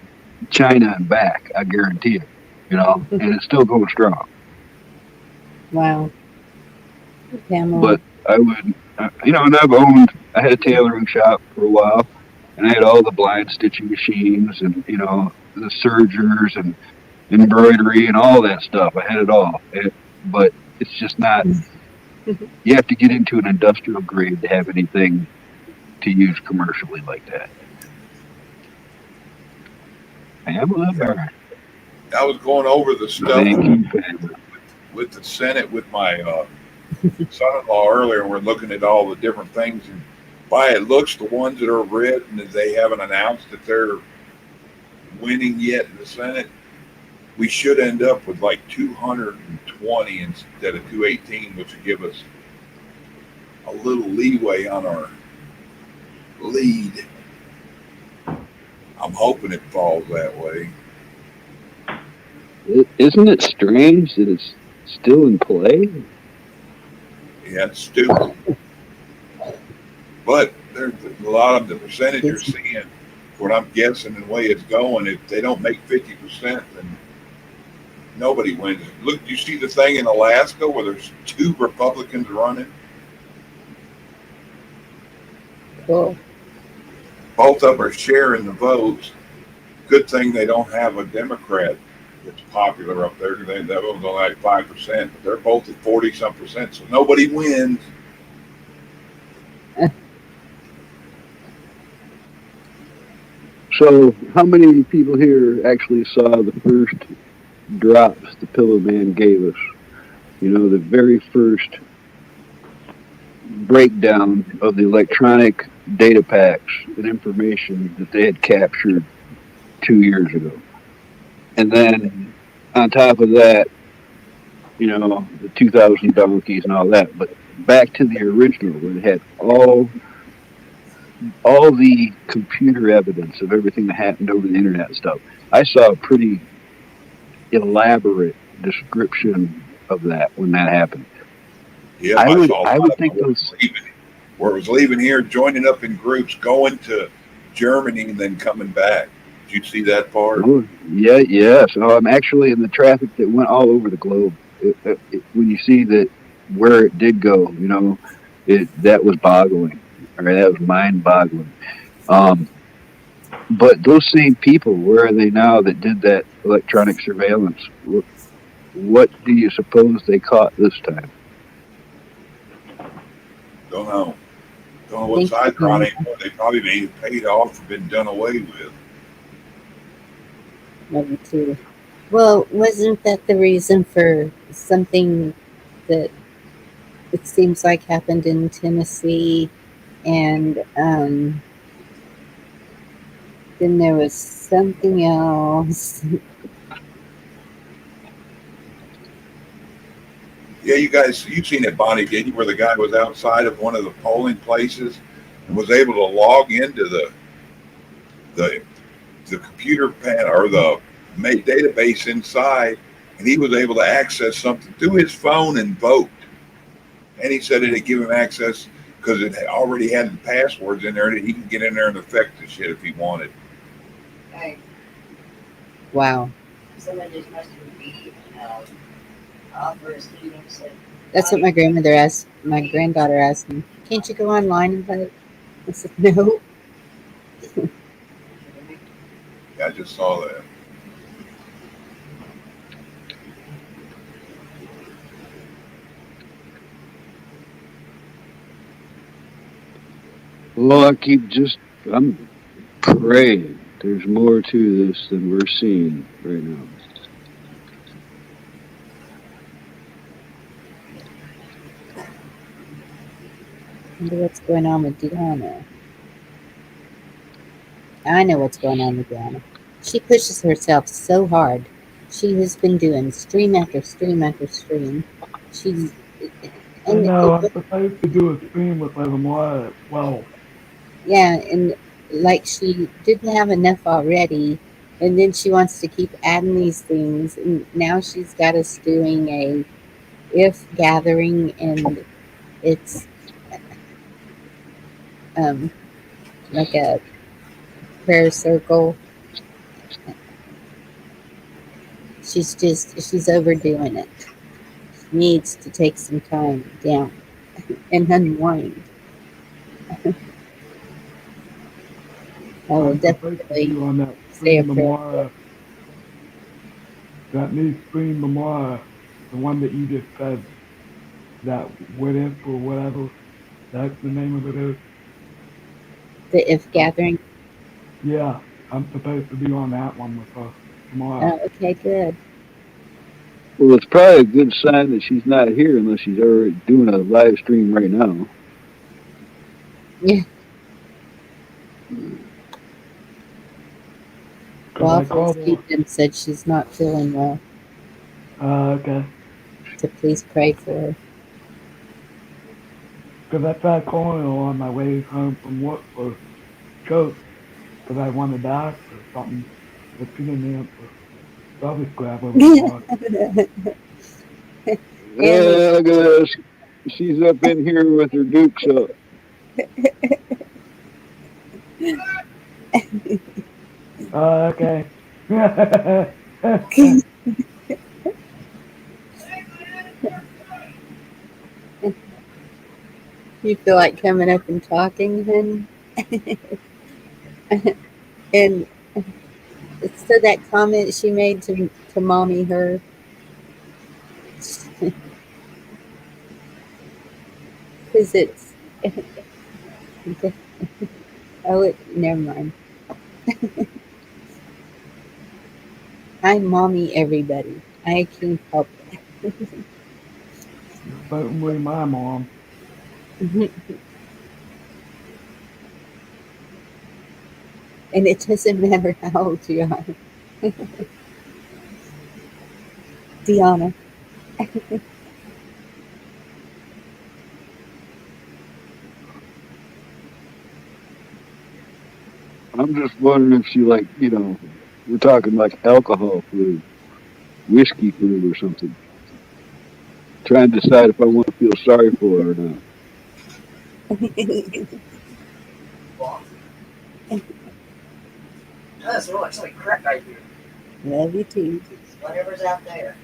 China and back. I guarantee it. And it's still going strong.
Wow. Pamela.
But I would, and I had a tailoring shop for a while, and I had all the blind stitching machines and, the sergers and embroidery and all that stuff. I had it all. But it's just not, you have to get into an industrial grade to have anything to use commercially like that. Pamela Barron.
I was going over the stuff
Thank you, Pamela.
with the Senate with my son-in-law earlier, and we're looking at all the different things. And by it looks, the ones that are red and that they haven't announced that they're winning yet in the Senate, we should end up with like 220 instead of 218, which would give us a little leeway on our lead. I'm hoping it falls that way.
Isn't it strange that it's still in play?
Yeah, it's stupid. But there's a lot of the percentage you're seeing, what I'm guessing and the way it's going, if they don't make 50%, then nobody wins. Look, you see the thing in Alaska where there's 2 Republicans running?
Cool.
Both of them are sharing the votes. Good thing they don't have a Democrat that's popular up there. That one's only like 5%, but they're both at 40-some%, so nobody wins.
So, how many people here actually saw the first drops the Pillow Man gave us? The very first breakdown of the electronic data packs and information that they had captured 2 years ago. And then on top of that, the 2,000 donkeys and all that. But back to the original, where it had all the computer evidence of everything that happened over the internet and stuff. I saw a pretty elaborate description of that when that happened.
Yeah,
I would think
where it was leaving here, joining up in groups, going to Germany, and then coming back. Did you see that part?
Oh, yeah. So I'm actually in the traffic that went all over the globe. When you see that where it did go, that was boggling. That was mind-boggling. But those same people, where are they now that did that electronic surveillance? What do you suppose they caught this time?
Don't know. Don't know what side they're on anymore. They probably made paid off or been done away with.
Maybe too. Well, wasn't that the reason for something that it seems like happened in Tennessee? And then there was something else.
Yeah, you guys, you've seen it, Bonnie, did you? Where the guy was outside of one of the polling places and was able to log into the the computer pan or the database inside, and he was able to access something through his phone and vote. And he said it had given him access because it already had the passwords in there that he can get in there and affect the shit if he wanted.
Hey,
Wow.
someone just must be offer Stephen said,
That's what my grandmother asked. My granddaughter asked me, "Can't you go online and vote?" I said, "No."
Yeah, I just saw that.
Well, I'm praying there's more to this than we're seeing right now.
Wonder what's going on with Deanna. I know what's going on with Deanna. She pushes herself so hard. She has been doing stream after stream after stream. She's
I
and
know I'm supposed to do a stream with Lamar at 12.
yeah, and like she didn't have enough already, and then she wants to keep adding these things, and now she's got us doing a if gathering, and it's um like a prayer circle. She's overdoing it. She needs to take some time down and unwind. I will
I'm supposed to be
definitely
on that
say a
stream
prayer for
tomorrow, that new stream tomorrow, the one that you just said, that what if or whatever, that's the name of it is.
the if
Um,
gathering.
yeah, I'm supposed to be on that one with her tomorrow.
Okay, good.
Well, it's probably a good sign that she's not here unless she's already doing a live stream right now.
Yeah,
Because I
Waffles
called her.
Ethan said she's not feeling well.
Okay.
To please pray for her.
Because I tried calling her on my way home from work for coke, because I wanted to ask her something, but she didn't answer. So I'll just grab her regardless.
And
Yeah, look at this. She's up in here with her dukes up.
Okay.
you feel like coming up and talking, then? And so that comment she made to mommy her, because it's oh, never mind. I mommy everybody. I can't help
You're certainly my mom.
it. And it doesn't matter how old you are. Deanna.
I'm just wondering if she we're talking like alcohol flu, whiskey flu or something. Trying to decide if I want to feel sorry for her or not.
well, that's looks like crap right here.
Love you too.
Whatever's out there.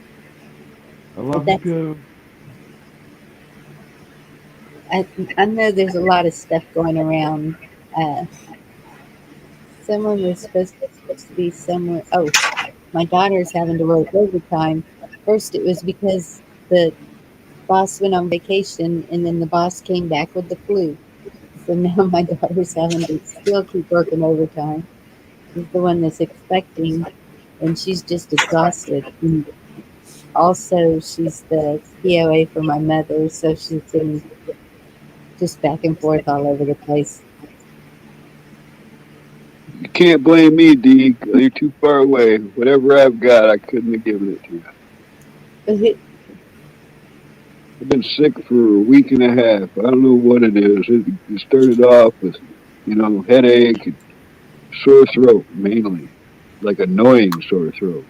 I
But
love you
that's
too.
I, I know there's a lot of stuff going around. Uh, someone was supposed to be somewhere. Oh, my daughter's having to work overtime. First, it was because the boss went on vacation, and then the boss came back with the flu. So now my daughter's having to still keep working overtime. She's the one that's expecting. and she's just exhausted. And also, she's the POA for my mother, so she's been just back and forth all over the place.
You can't blame me, D. You're too far away. Whatever I've got, I couldn't have given it to you.
But it,
I've been sick for a week and a half. I don't know what it is. It started off with, headache and sore throat mainly, like annoying sore throat.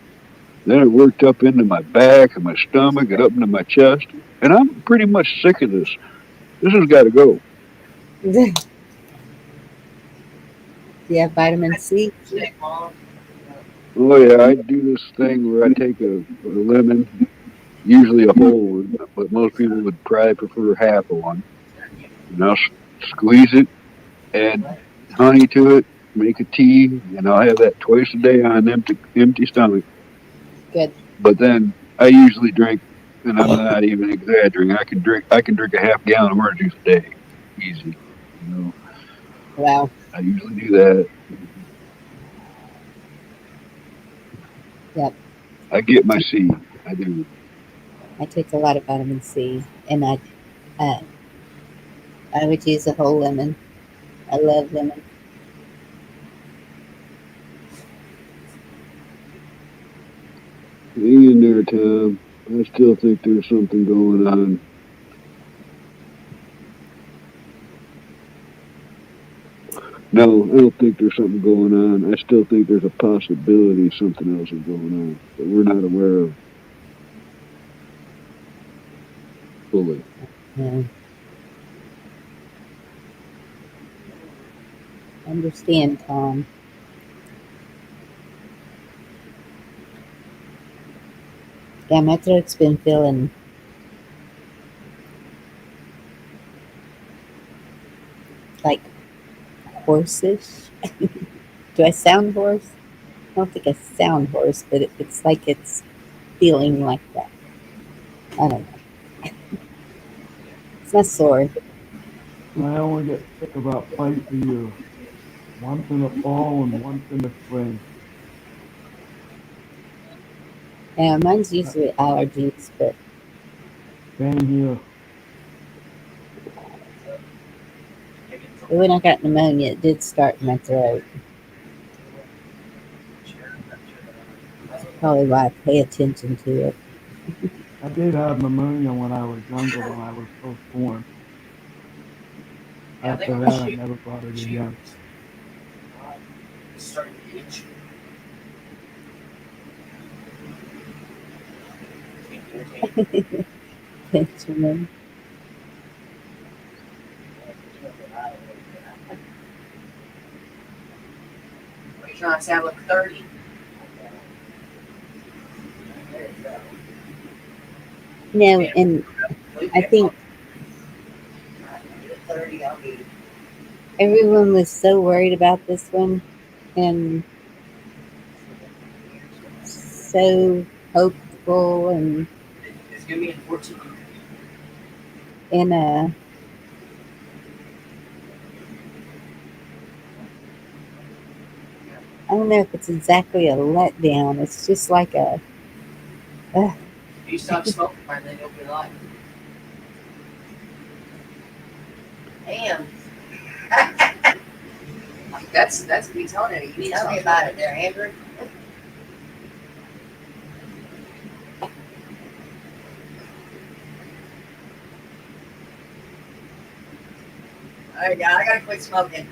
Then it worked up into my back and my stomach and up into my chest. And I'm pretty much sick of this. This has got to go.
do you have vitamin C?
Sick, Mom.
Oh, yeah, I do this thing where I take a lemon, usually a whole one, but most people would probably prefer half of one. And I'll squeeze it, add honey to it, make a tea, and I'll have that twice a day on an empty stomach.
Good.
But then I usually drink, and I'm not even exaggerating. I can drink a half gallon of orange juice a day, easy. You know,
Wow.
I usually do that.
Yep.
I get my C. I do.
I take a lot of vitamin C, and uh, I would use a whole lemon. I love lemon.
Hang in there, Tom. I still think there's something going on. No, I don't think there's something going on. I still think there's a possibility something else is going on that we're not aware of fully.
Yeah. Understand, Tom. Yeah, my throat's been feeling like hoarsish. Do I sound hoarse? I don't think I sound hoarse, but it's like it's feeling like that. I don't know. It's not sore.
I only get sick about twice a year. Once in the fall and once in the spring.
Yeah, mine's usually allergies, but
Same here.
when I got pneumonia, it did start in my throat. That's probably why I pay attention to it.
I did have pneumonia when I was younger, when I was first born.
Yeah, they
After
were
that, I
shooting.
never got it again.
Starting to itch.
Benjamin.
What are you trying to say? I look 30?
No, and I think
30, I'll be.
everyone was so worried about this one and so hopeful
It's going to be in 14.
and I don't know if it's exactly a letdown. It's just like a uh,
You stop smoking, and then you'll be like, damn. That's me telling you. You need to tell me about it there, Andrew. I gotta quit smoking.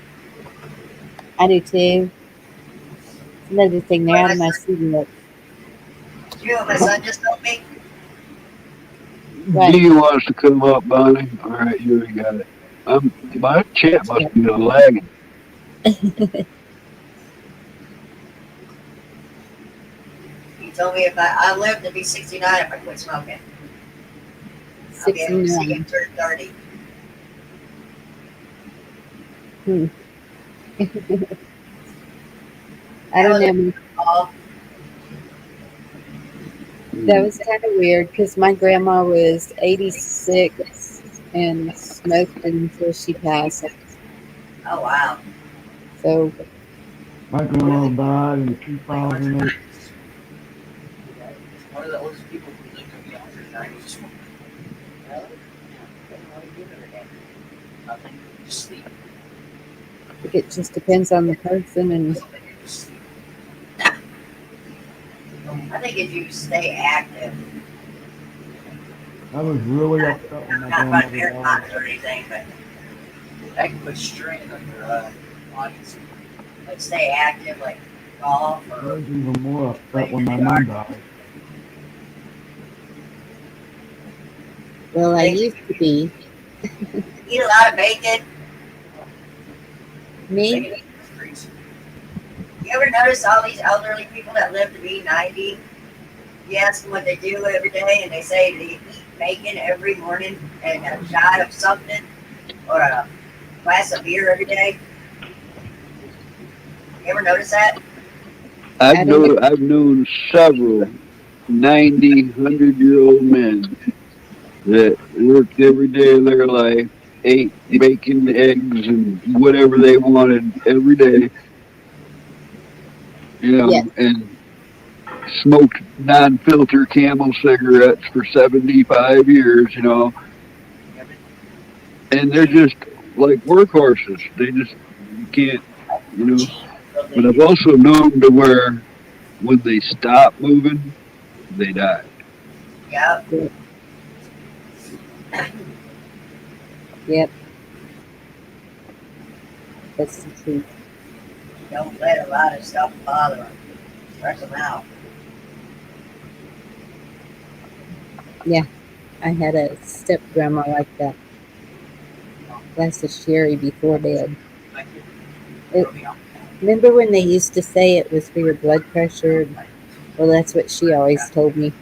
I do too. Another thing, they're out of my cigarette.
You know, my son just told me.
Right.
D wants to come up, Bonnie. All right, you already got it. My chat must be lagging.
He told me if I live to be 69 if I quit smoking. I'll be able to see
69.
him turn 30.
Hmm. I don't know.
Oh,
That was kind of weird because my grandma was 86 and smoked until she passed.
oh wow.
So
My grandma died in 2008.
One of the oldest people who lived in the after the 90s. Really? Yeah. What do you do every day? Nothing. Just sleep.
I think it just depends on the person and
Just sleep. I think if you stay active,
I was really upset when my
not by
grandmother died.
marathons or anything, but that can put strain on your bodies. Like stay active, like golf
I
or
was even more
play
upset when my
in the
mom
yard.
died.
well, I used to be.
Eat a lot of bacon.
Me?
Bacon is greasy. You ever notice all these elderly people that live to be 90? You ask them what they do every day, and they say they eat bacon every morning and a shot of something or a glass of beer every day. You ever notice that?
I don't know.
I've known several 90, 100-year-old men that worked every day of their life, ate bacon, eggs, and whatever they wanted every day,
Yes,
and smoked non-filter Camel cigarettes for 75 years, and they're just like workhorses. You can't, you know. But I've also known to where when they stop moving, they die.
Yep.
yep, yep, that's the truth.
Don't let a lot of stuff bother them. Stress them out.
Yeah, I had a step grandma like that. Glass of sherry before bed. It, remember when they used to say it was for your blood pressure? Well, that's what she always told me.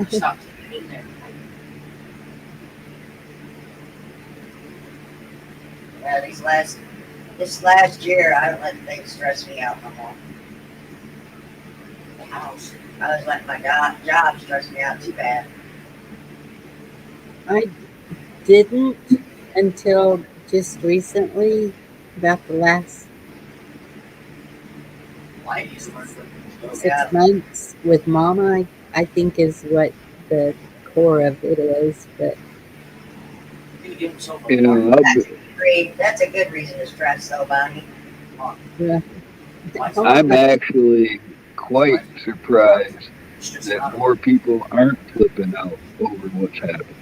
Stop in there. Yeah, this last year, I don't let things stress me out no more. I was letting my job stress me out too bad.
I didn't until just recently, about the last
Why do you learn?
6 months with mama, I think is what the core of it is. But
You give them so much
You
more.
know,
That's a good reason to stress, though, Bonnie.
yeah,
I'm actually quite surprised that more people aren't flipping out over what's happening.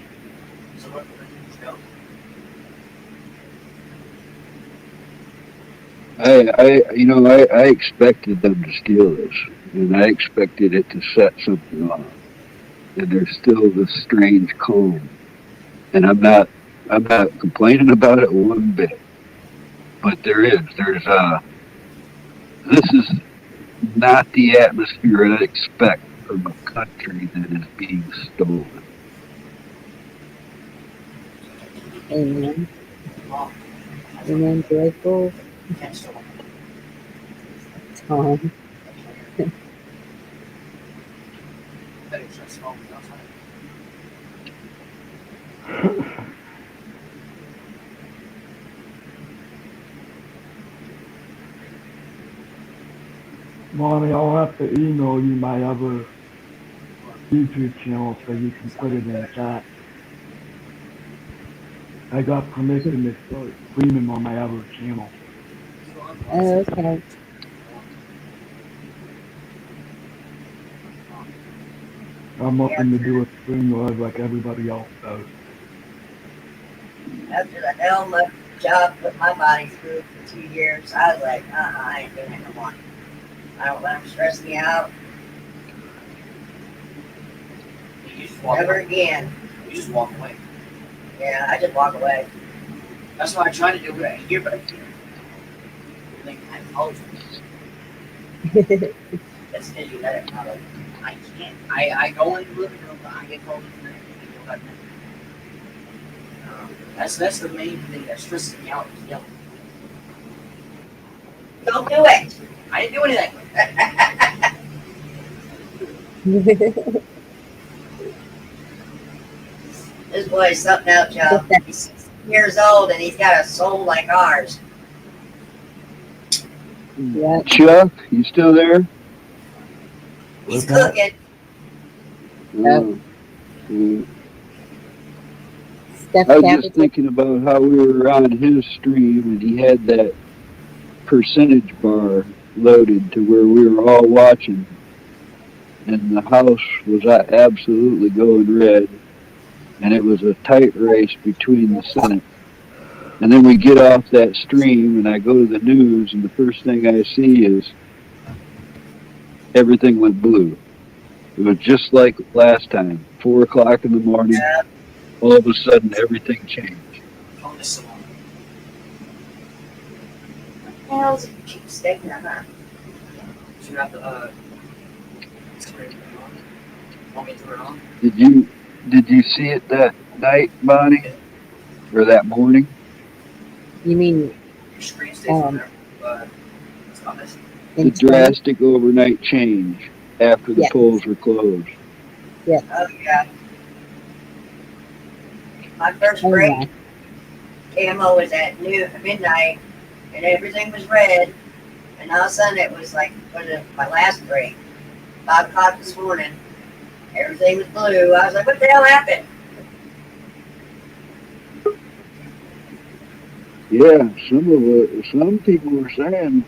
I expected them to steal this, and I expected it to set something off. And there's still this strange calm, and I'm not complaining about it one bit. But this is not the atmosphere I expect from a country that is being stolen.
amen, amen, joyful Tom.
Mommy, I'll have to email you my other YouTube channel so you can put it in chat. I got permission to start streaming on my other channel.
Oh, okay.
I'm looking to do a stream live like everybody else does.
After the hell my job put my body through for 2 years, I was like, I ain't doing it no more. I don't let them stress me out. Never again. You just walk away. Yeah, I just walk away. That's what I try to do right here, but I can't. I told you. That's because you let it out. I can't. I go in the living room, but I get cold in there. That's the main thing that stresses me out is yelling. Don't do it. I didn't do anything. This boy is something else, Joe. He's 16 years old and he's got a soul like ours.
Yeah,
Chuck, you still there?
He's
What's that?
cooking.
Uh, uh,
Steph
I was just
Capital.
thinking about how we were on his stream and he had that percentage bar loaded to where we were all watching, and the house was absolutely going red, and it was a tight race between the Senate. And then we get off that stream, and I go to the news, and the first thing I see is everything went blue. It was just like last time, 4 o'clock in the morning.
Yeah.
All of a sudden, everything changed.
Oh, this salon. How's it keep staying there, huh? So you have the screen on. Want me to turn it on?
Did you see it that night, Bonnie, or that morning?
You mean
Your screen stays on there, but it's not missing.
The
in Spain?
drastic overnight change after the
Yes.
polls were closed.
Yes.
Oh yeah. My first
Oh,
break
yeah.
camo was at midnight, and everything was red. And all of a sudden, it was like my last break, 5 o'clock this morning. Everything was blue. I was like, "What the hell happened?"
Yeah, some people were saying,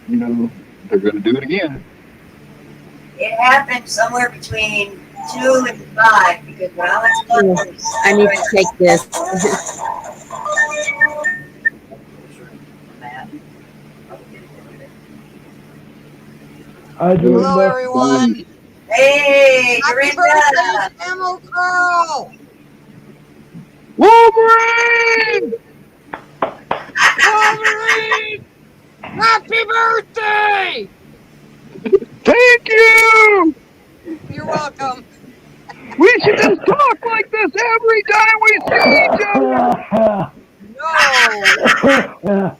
they're going to do it again.
It happened somewhere between 2 and 5 because when I was
Oh,
looking,
I need to take this.
Hi,
Good.
Hello,
Dorinda.
everyone.
Bonnie,
Hey,
Happy
Dorinda!
birthday, Camel Girl!
Wolverine!
Wolverine! Happy birthday!
Thank you!
You're welcome.
We should just talk like this every time we see each other!
No.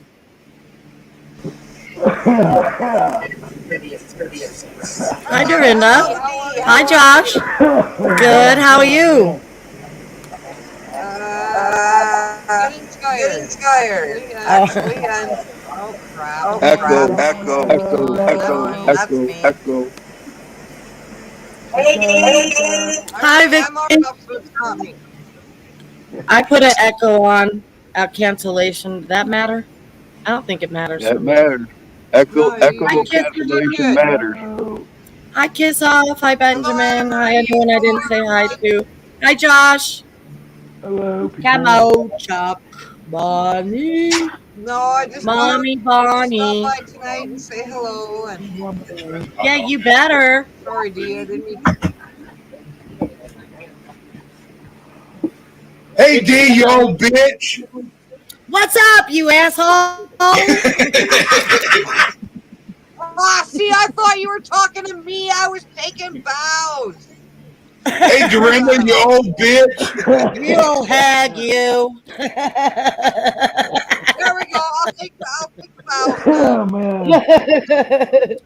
Hi, Dorinda.
Hey, how are
Hi,
you?
Josh. Good. How are you?
Getting tired.
Oh,
Actually, and oh crap.
Echo,
No,
echo,
that's me.
echo.
Hey,
Echo.
Dee!
hi,
I'm
Vicky.
already up to the topic.
I put an echo on cancellation. Does that matter? I don't think it matters for
That
me.
matters. Echo,
No,
Hi,
echo
Kiss.
you're doing
cancellation
good.
matters.
Hello.
Hi, Kiss Off. Hi,
Hello,
Benjamin. Hi,
everybody.
anyone I
Hello,
didn't say hi
everyone.
to. Hi, Josh.
Hello, people.
Camo, Chuck, Bonnie,
No, I just wanted
Mommy
to stop
Bonnie.
by tonight and say hello. And
Yeah, you better.
sorry, Dee, I didn't mean.
Hey, D, you old bitch.
What's up, you asshole?
Ah, see, I thought you were talking to me. I was taking bows.
Hey, Dorinda, you old bitch.
You old hag, you.
There we go. I'll take the bows
Oh,
now.
man.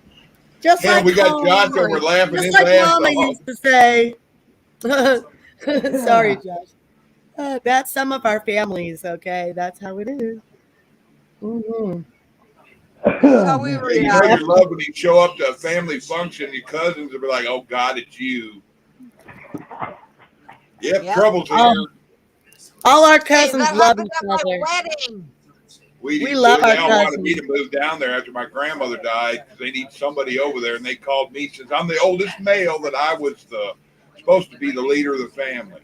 Just
Yeah,
like
we got
home.
Josh over laughing
Just
his
like
ass
Mama
off.
used to say. Sorry,
Yeah.
Josh. That's some of our families, okay? That's how it is. Mm-hmm.
This is how we
Yeah, you know
react.
you love when you show up to a family function, your cousins will be like, "Oh God, it's you." Yep,
Yep.
trouble's
Oh,
here.
all our
Hey,
cousins
that
love
happened
each
at my
other.
wedding.
We
We
do
love
too. They
our
all wanted me
cousins.
to move down there after my grandmother died because they need somebody over there, and they called me since I'm the oldest male that I was supposed to be the leader of the family.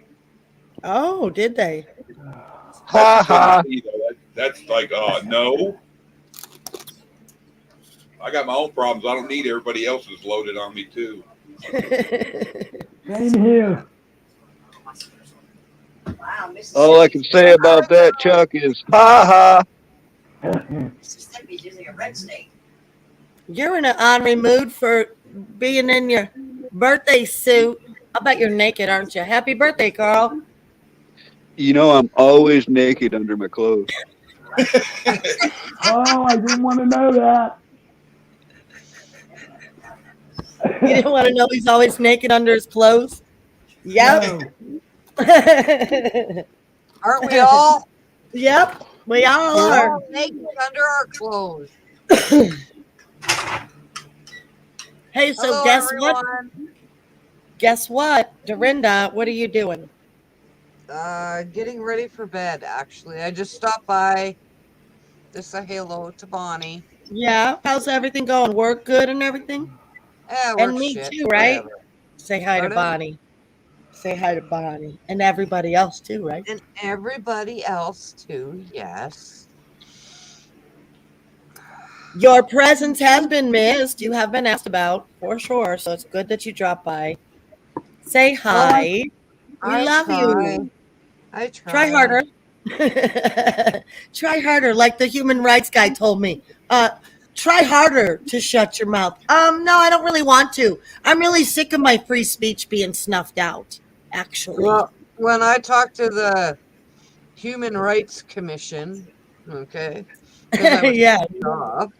Oh, did they?
That's in
Ha ha.
Tennessee, though. That's like, no. I got my own problems. I don't need everybody else's loaded on me too.
Same here.
Wow,
All I can say about that, Chuck, is ha
Mississippi's using a red state.
You're in an ornery mood for being in your birthday suit. I bet you're naked, aren't you? Happy birthday, Carl.
ha. I'm always naked under my clothes.
Oh, I didn't want to know that.
You didn't want to know he's always naked under his clothes? Yep.
No.
Aren't we all?
Yep, we all
We're
are.
all naked under our clothes.
Hey, so
Hello,
guess what?
everyone.
Guess what? Dorinda, what are you doing?
Getting ready for bed, actually. I just stopped by to say hello to Bonnie.
Yeah. How's everything going? Work good and everything?
Work
And me
shit,
too, right?
whatever.
Say hi to
Pardon?
Bonnie. Say hi to Bonnie. And everybody else too, right?
And everybody else, too, yes.
Your presence has been missed. You have been asked about for sure. So it's good that you dropped by. Say
Well,
hi. We
I
love
try.
you.
I
Try
try.
harder. Try harder, like the human rights guy told me. Try harder to shut your mouth. No, I don't really want to. I'm really sick of my free speech being snuffed out, actually.
Well, when I talk to the Human Rights Commission, okay, because I'm a
Yeah.
job,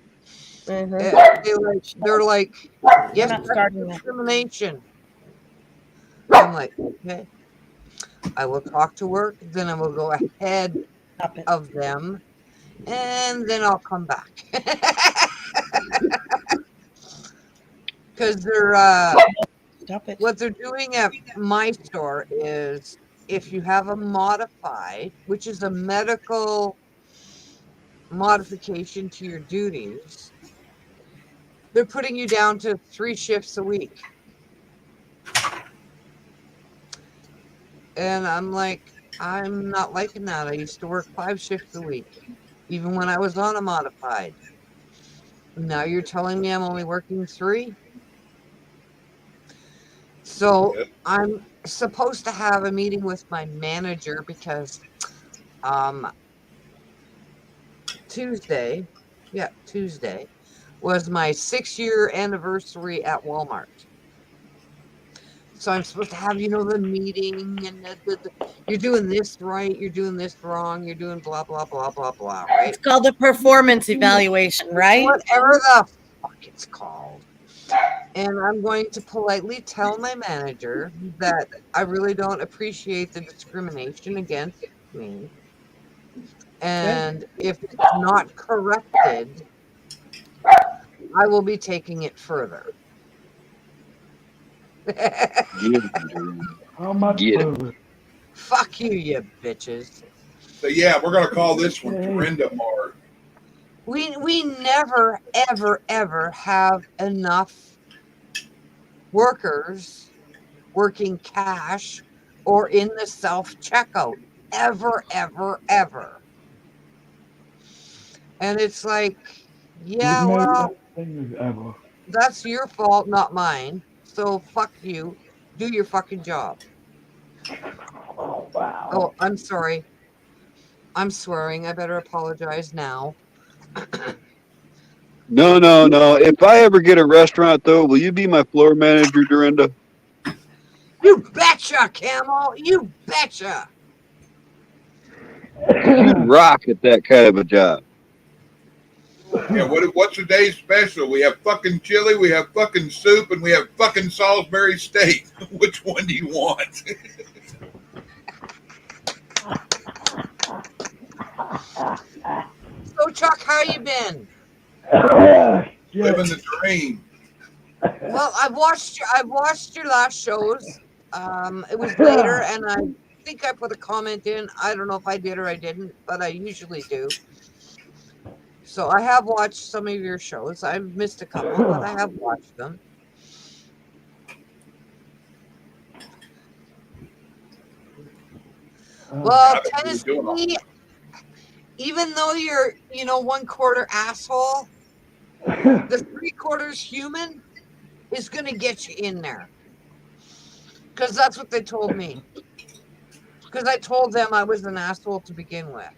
Mhm.
they're like,
We're
yes,
not
that's
starting that.
discrimination. I'm like, okay, I will talk to work, then I will go ahead
Stop it.
of them, and then I'll come back. Because
Stop it.
what they're doing at my store is if you have a modified, which is a medical modification to your duties, they're putting you down to 3 shifts a week. And I'm like, I'm not liking that. I used to work 5 shifts a week, even when I was on a modified. Now you're telling me I'm only working 3? So
Yeah.
I'm supposed to have a meeting with my manager because um Tuesday, yeah, Tuesday was my 6-year anniversary at Walmart. So I'm supposed to have, the meeting and you're doing this right, you're doing this wrong, you're doing blah, blah, blah, blah, blah, right?
It's called a performance evaluation, right?
Whatever the fuck it's called. And I'm going to politely tell my manager that I really don't appreciate the discrimination against me.
Good.
And if it's not corrected, I will be taking it further.
Get it, Dorinda.
How much
Get it.
further?
Fuck you, you bitches.
So yeah, we're gonna call this one
Okay.
Dorinda Mart.
We never, ever, ever have enough workers working cash or in the self checkout. Ever, ever, ever. And it's like,
You've
yeah,
made
well,
that thing as ever.
that's your fault, not mine. So fuck you. Do your fucking job.
Oh, wow.
Oh, I'm sorry. I'm swearing. I better apologize now.
No, no, no. If I ever get a restaurant, though, will you be my floor manager, Dorinda?
You betcha, Camel. You betcha.
You'd rock at that kind of a job.
Yeah, what's today's special? We have fucking chili, we have fucking soup, and we have fucking Salisbury steak. Which one do you want?
So, Chuck, how you been?
Living
Shit.
the dream.
Well, I've watched your last shows. It was later, and I think I put a comment in. I don't know if I did or I didn't, but I usually do. So I have watched some of your shows. I've missed a couple, but I have watched them. Well,
How you doing?
Tennessee, even though you're, 1/4 asshole, the 3/4 human is going to get you in there. Because that's what they told me. Because I told them I was an asshole to begin with.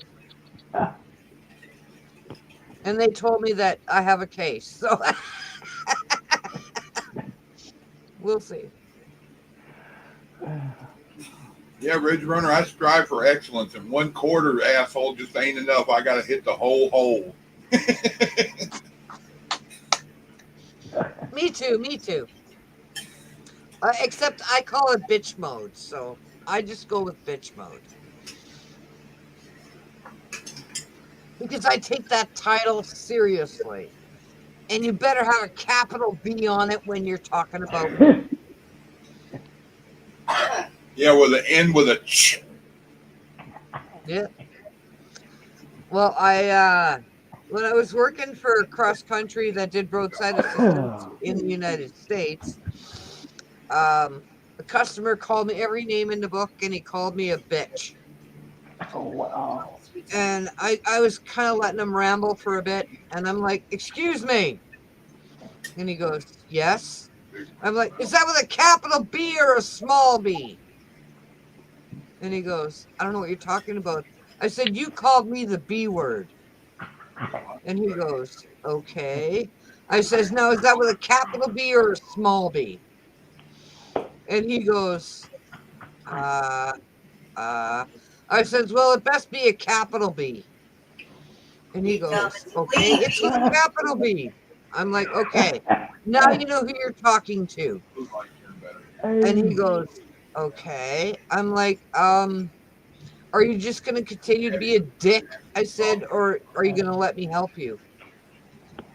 And they told me that I have a case. So we'll see.
Yeah, Ridge Runner, I strive for excellence, and 1/4 asshole just ain't enough. I got to hit the whole hole.
Me too. Me too. Except I call it bitch mode. So I just go with bitch mode. Because I take that title seriously. And you better have a capital B on it when you're talking about me.
Yeah, with an N with a ch.
Yeah. Well, when I was working for cross country that did roadside assistance in the United States, a customer called me every name in the book, and he called me a bitch.
Oh, wow.
And I was kind of letting him ramble for a bit, and I'm like, "Excuse me," and he goes, "Yes." I'm like, "Is that with a capital B or a small b?" And he goes, "I don't know what you're talking about." I said, "You called me the B word." And he goes, "Okay." I says, "Now, is that with a capital B or a small b?" And he goes, uh, uh, I says, "Well, it best be a capital B." And he goes, "Okay, it's with a capital B." I'm like, "Okay, now you know who you're talking to." And he
Hey.
goes, "Okay." I'm like, "Are you just going to continue to be a dick?" I said, "Or are you going to let me help you?"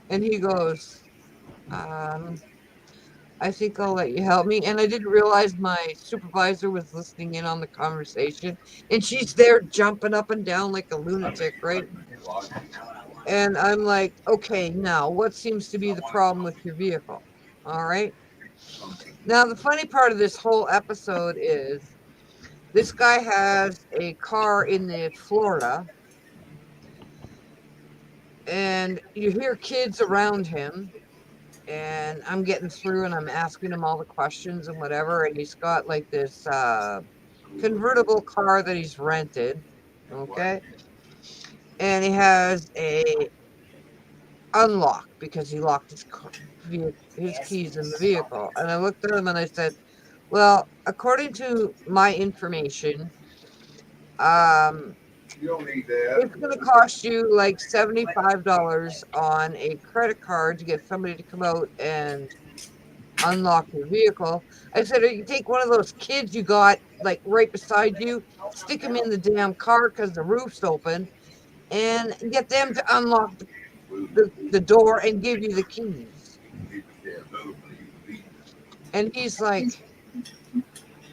And he goes, um, "I think I'll let you help me." And I didn't realize my supervisor was listening in on the conversation. And she's there jumping up and down like a lunatic, right? And I'm like, "Okay, now what seems to be the problem with your vehicle?" All right. Now, the funny part of this whole episode is this guy has a car in the Florida, and you hear kids around him, and I'm getting through and I'm asking him all the questions and whatever, and he's got like this convertible car that he's rented, okay? And he has a unlock because he locked his keys in the vehicle. And I looked at him and I said, "Well, according to my information, um,
You don't need that.
it's going to cost you like $75 on a credit card to get somebody to come out and unlock your vehicle." I said, "Or you take one of those kids you got like right beside you, stick them in the damn car because the roof's open, and get them to unlock the door and give you the keys." And he's like,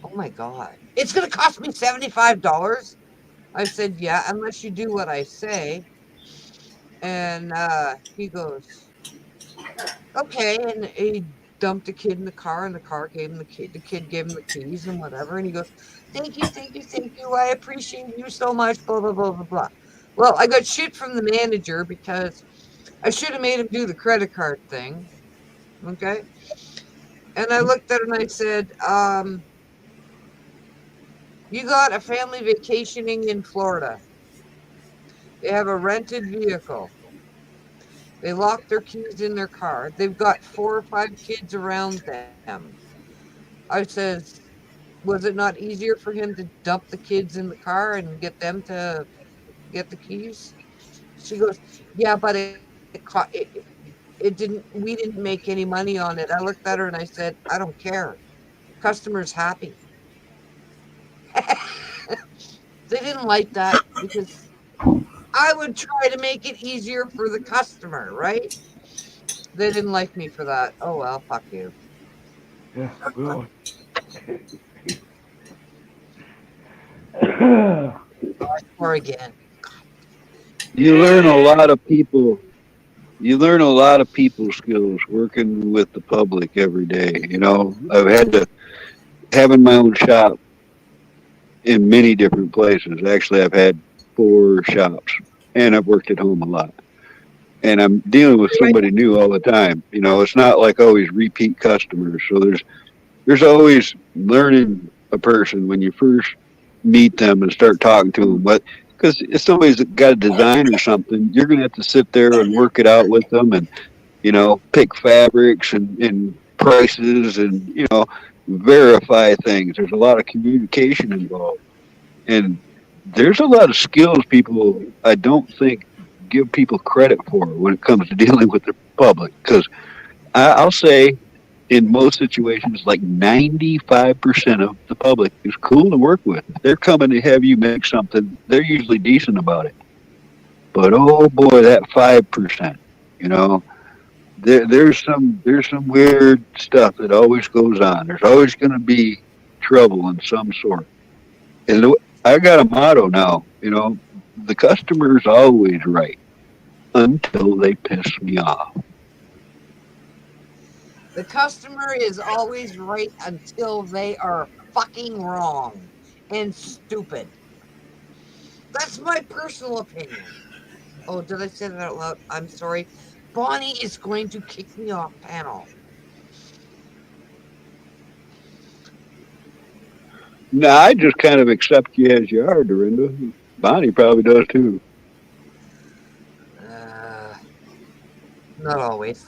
"Oh my God, it's going to cost me $75?" I said, "Yeah, unless you do what I say." And he goes, "Okay." And he dumped the kid in the car, and the car gave him the kid. The kid gave him the keys and whatever. And he goes, "Thank you, thank you, thank you. I appreciate you so much." Blah blah blah blah blah. Well, I got shit from the manager because I should have made him do the credit card thing. Okay. And I looked at him and I said, "You got a family vacationing in Florida. They have a rented vehicle. They lock their keys in their car. They've got 4 or 5 kids around them." I says, "Was it not easier for him to dump the kids in the car and get them to get the keys?" She goes, "Yeah, but it didn't. We didn't make any money on it." I looked at her and I said, "I don't care. Customer's happy." They didn't like that because I would try to make it easier for the customer, right? They didn't like me for that. Oh well, fuck you.
Yeah, really.
Or again.
You learn a lot of people. You learn a lot of people skills working with the public every day. You know, I've had to having my own shop in many different places. Actually, I've had 4 shops, and I've worked at home a lot. And I'm dealing with somebody new all the time. You know, it's not like always repeat customers. So there's always learning a person when you first meet them and start talking to them. What because if somebody's got a design or something, you're gonna have to sit there and work it out with them, and pick fabrics and prices, and verify things. There's a lot of communication involved, and there's a lot of skills people I don't think give people credit for when it comes to dealing with the public. Because I'll say in most situations, like 95% of the public is cool to work with. If they're coming to have you make something, they're usually decent about it. But oh boy, that 5%, you know, there's some weird stuff that always goes on. There's always going to be trouble in some sort. And I got a motto now, the customer's always right until they piss me off.
The customer is always right until they are fucking wrong and stupid. That's my personal opinion. Oh, did I say that out loud? I'm sorry. Bonnie is going to kick me off panel.
No, I just kind of accept you as you are, Dorinda. Bonnie probably does too.
Not always.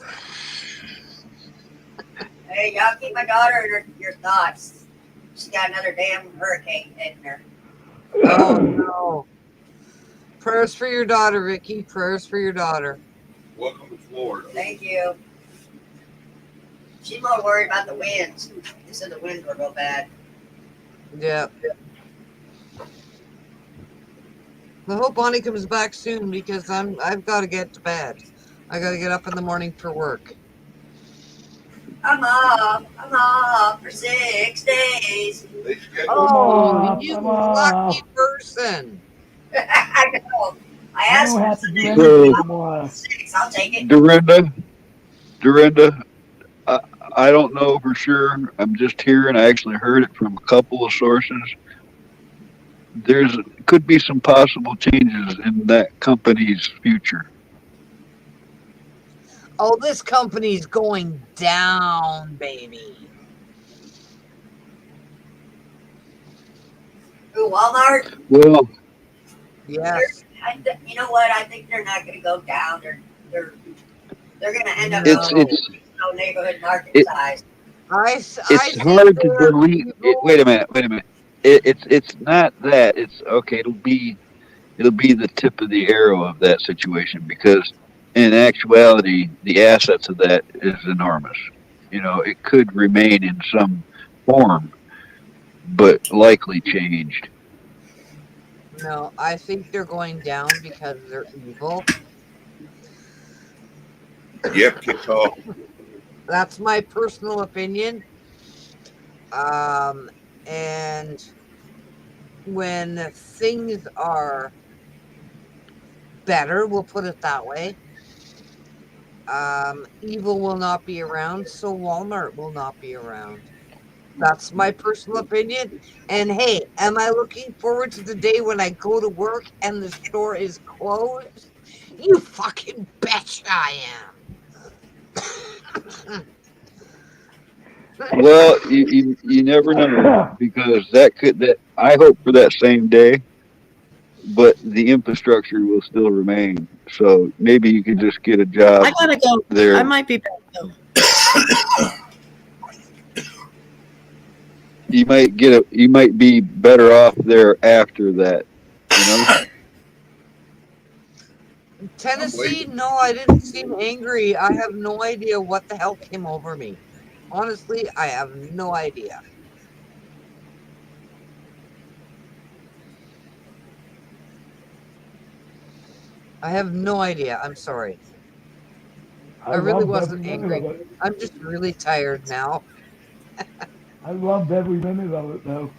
Hey, y'all keep my daughter in your thoughts. She's got another damn hurricane hitting her.
Oh no. Prayers for your daughter, Vicky. Prayers for your daughter.
Welcome to Florida.
Thank you. She's more worried about the winds. They said the winds were real bad.
Yeah. I hope Bonnie comes back soon because I've got to get to bed. I got to get up in the morning for work.
I'm off for 6 days.
They scheduled
Oh, you
I'm
lucky
off.
person.
I know. I
I
asked
don't
for
have to do
6.
anything
So,
tomorrow.
6. I'll take it.
Dorinda, I, I don't know for sure. I'm just hearing. I actually heard it from a couple of sources. There's could be some possible changes in that company's future.
Oh, this company's going down, baby.
Ooh, Walmart.
Well,
Yes.
You know what? I think they're not going to go down. They're going to end up
it's
going
No.
it's
no neighborhood market
it,
size.
I
it's
think
hard to
they're
delete.
evil.
Wait a minute. Wait a minute. It's not that. It's okay. It'll be the tip of the arrow of that situation because in actuality, the assets of that is enormous. It could remain in some form, but likely changed.
No, I think they're going down because they're evil.
Yep, kicked off.
That's my personal opinion. Um, and when things are better, we'll put it that way, evil will not be around, so Walmart will not be around. That's my personal opinion. And hey, am I looking forward to the day when I go to work and the store is closed? You fucking betcha I am.
Well, you never know because that I hope for that same day, but the infrastructure will still remain. So maybe you could just get a
I
job
gotta go. I
there.
might be back though.
You might be better off there after that. You know.
I'm
Tennessee,
waiting.
no, I didn't seem angry. I have no idea what the hell came over me. Honestly, I have no idea. I have no idea. I'm sorry. I
I
really
loved every
wasn't
minute
angry.
of it.
I'm just really tired now.
I loved every minute of it, though.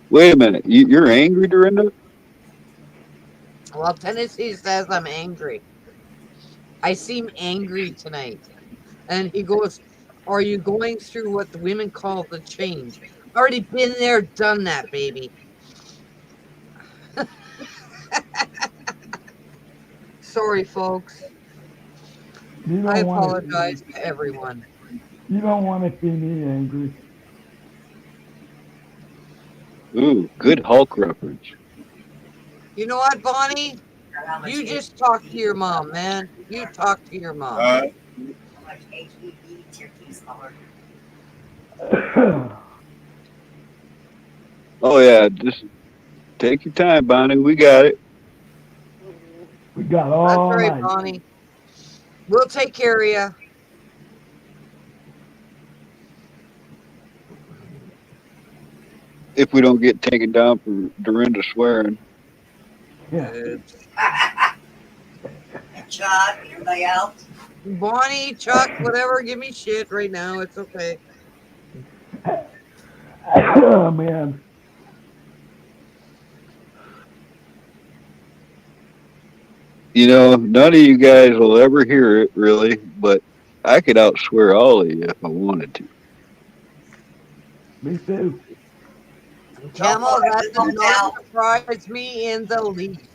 Wait a minute. You're angry, Dorinda?
Well, Tennessee says I'm angry. I seem angry tonight. And he goes, are you going through what the women call the change? Already been there, done that, baby. Sorry, folks.
You
I
don't want
apologize
to.
to everyone.
You don't want to see me angry.
Ooh, good Hulk reference.
You know what, Bonnie?
How much
You just talk to your mom, man. You talk to your mom.
Uh,
how much HEB turkeys are.
Oh yeah, just take your time, Bonnie. We got it.
We got
That's
all
right,
night.
Bonnie. We'll take care of you.
If we don't get taken down for Dorinda swearing.
Yeah.
Chuck, everybody else.
Bonnie, Chuck, whatever, give me shit right now. It's okay.
Oh man,
None of you guys will ever hear it really, but I could outswear all of you if I wanted to.
me too.
Go for
Camel,
it.
that
Just
does
don't
not
tell.
surprise me in the least.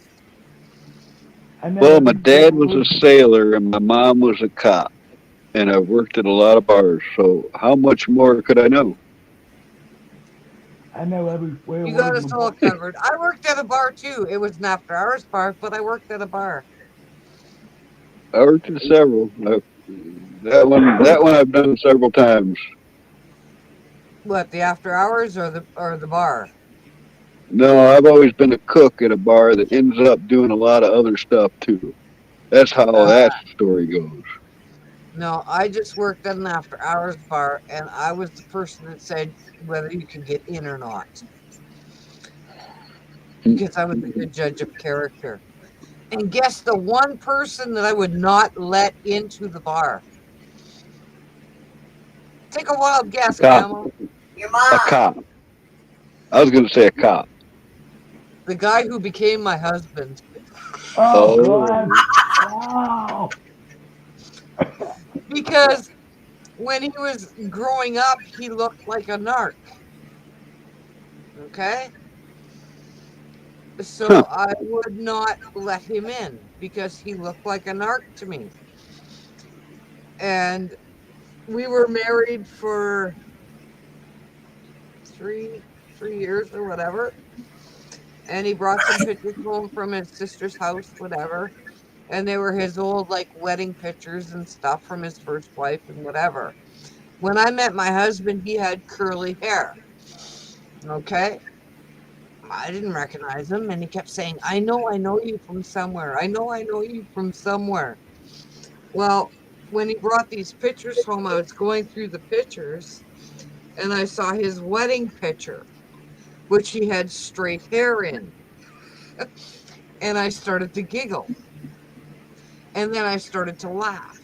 I know
Well, my
every
dad was a
word.
sailor and my mom was a cop, and I've worked at a lot of bars, so how much more could I know?
I know every swear
You
word
got
in the
us all
book.
covered. I worked at a bar too. It was an after hours bar, but I worked at a bar.
I worked at several. That one I've done several times.
What, the after hours or the bar?
No, I've always been a cook at a bar that ends up doing a lot of other stuff too. That's how
Uh,
that story goes.
no, I just worked at an after hours bar, and I was the person that said whether you could get in or not, because I was a good judge of character. And guess the one person that I would not let into the bar. Take a wild
A
guess,
cop.
Camel.
Your
A
mom.
cop. I was going to say a cop.
The guy who became my husband.
Oh God!
Oh,
Wow!
Because when he was growing up, he looked like a narc. Okay?
huh.
So I would not let him in because he looked like a narc to me. And we were married for three years or whatever. And he brought some pictures home from his sister's house, whatever. And they were his old like wedding pictures and stuff from his first wife and whatever. When I met my husband, he had curly hair. Okay. I didn't recognize him, and he kept saying, I know you from somewhere. I know you from somewhere. Well, when he brought these pictures home, I was going through the pictures and I saw his wedding picture, which he had straight hair in. And I started to giggle. And then I started to laugh.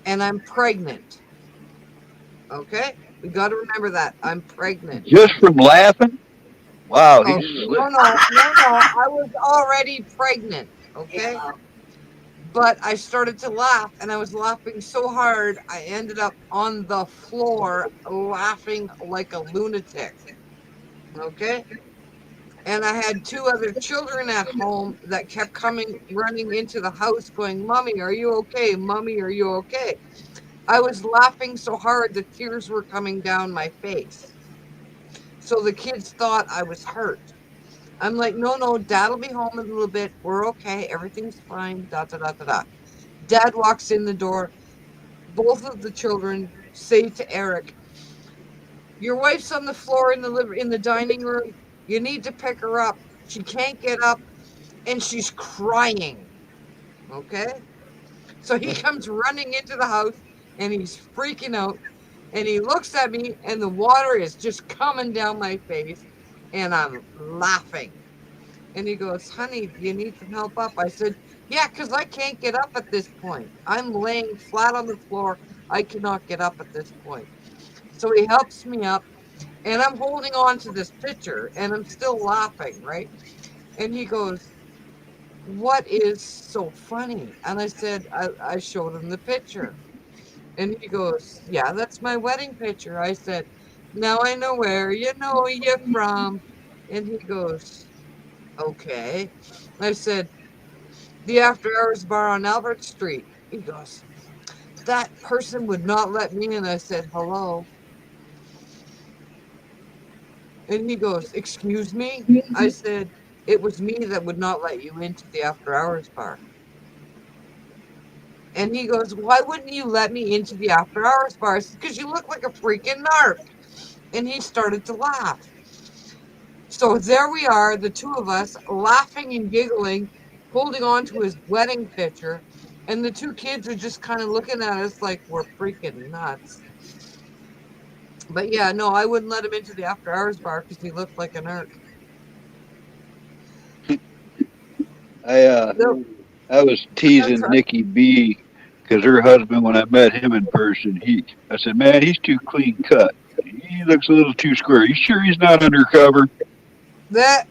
And I'm pregnant. Okay? We got to remember that. I'm pregnant.
Just from laughing? Wow,
Oh,
he's
no,
slick.
no, no, no. I was already pregnant. Okay?
Yeah.
But I started to laugh and I was laughing so hard, I ended up on the floor laughing like a lunatic. Okay. And I had two other children at home that kept coming running into the house going, Mommy, are you okay? Mommy, are you okay? I was laughing so hard the tears were coming down my face. So the kids thought I was hurt. I'm like, no, no, dad'll be home in a little bit. We're okay. Everything's fine. Da da da da da. Dad walks in the door. Both of the children say to Eric, "Your wife's on the floor in the dining room. You need to pick her up. She can't get up and she's crying." Okay? So he comes running into the house and he's freaking out and he looks at me and the water is just coming down my face and I'm laughing. And he goes, "Honey, do you need some help up?" I said, "Yeah, because I can't get up at this point. I'm laying flat on the floor. I cannot get up at this point." So he helps me up, and I'm holding on to this picture, and I'm still laughing, right? And he goes, "What is so funny?" And I said, I showed him the picture. And he goes, "Yeah, that's my wedding picture." I said, "Now I know where you know you from." And he goes, "Okay." I said, "The after hours bar on Albert Street." He goes, "That person would not let me in." I said, "Hello." And he goes, "Excuse me?" I said, "It was me that would not let you into the after hours bar." And he goes, "Why wouldn't you let me into the after hours bar?" I said, "Because you look like a freaking narc." And he started to laugh. So there we are, the two of us, laughing and giggling, holding on to his wedding picture. And the two kids are just kind of looking at us like we're freaking nuts. But yeah, no, I wouldn't let him into the after hours bar because he looked like an narc.
I uh,
No,
I was
that's
teasing
right.
Nikki B because her husband, when I met him in person, I said, man, he's too clean cut. he looks a little too square. You sure he's not undercover?
That.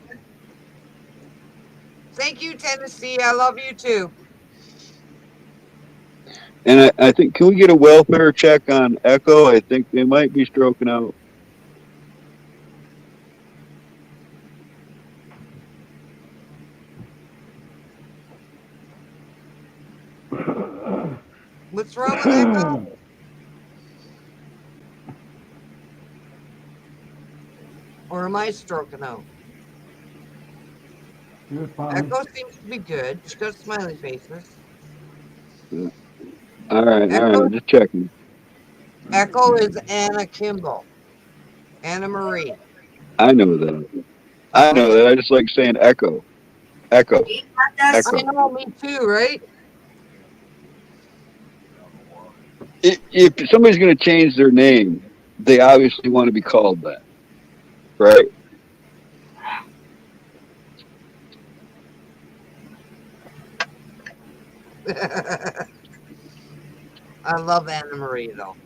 Thank you, Tennessee. I love you too.
And I think, can we get a welfare check on Echo? I think they might be stroking out.
What's wrong with Echo? Or am I stroking out?
You're fine.
Echo seems to be good. She got smiley faces.
All right, just checking.
Echo is Anna Kimball. Anna Marie.
I know that. I
Oh,
know
okay.
that. I just like saying Echo. Echo.
I
Echo.
know, me too, right?
If somebody's going to change their name, they obviously want to be called that, right?
I love Anna Marie though.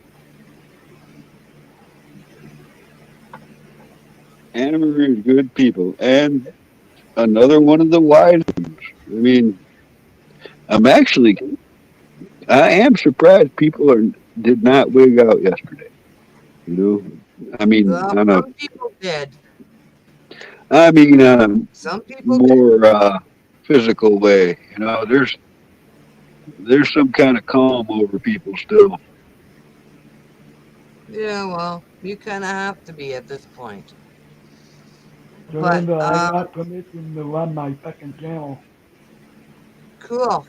Anna Marie is good people, and another one of the wise ones. I mean, I'm actually, I am surprised people did not wig out yesterday. You know, I mean,
Some people did.
on a
Some people did.
more physical way. You know, there's some kind of calm over people still.
Yeah, well, you kind of have to be at this point.
So
But
Linda, I got permission to run my second channel.
cool.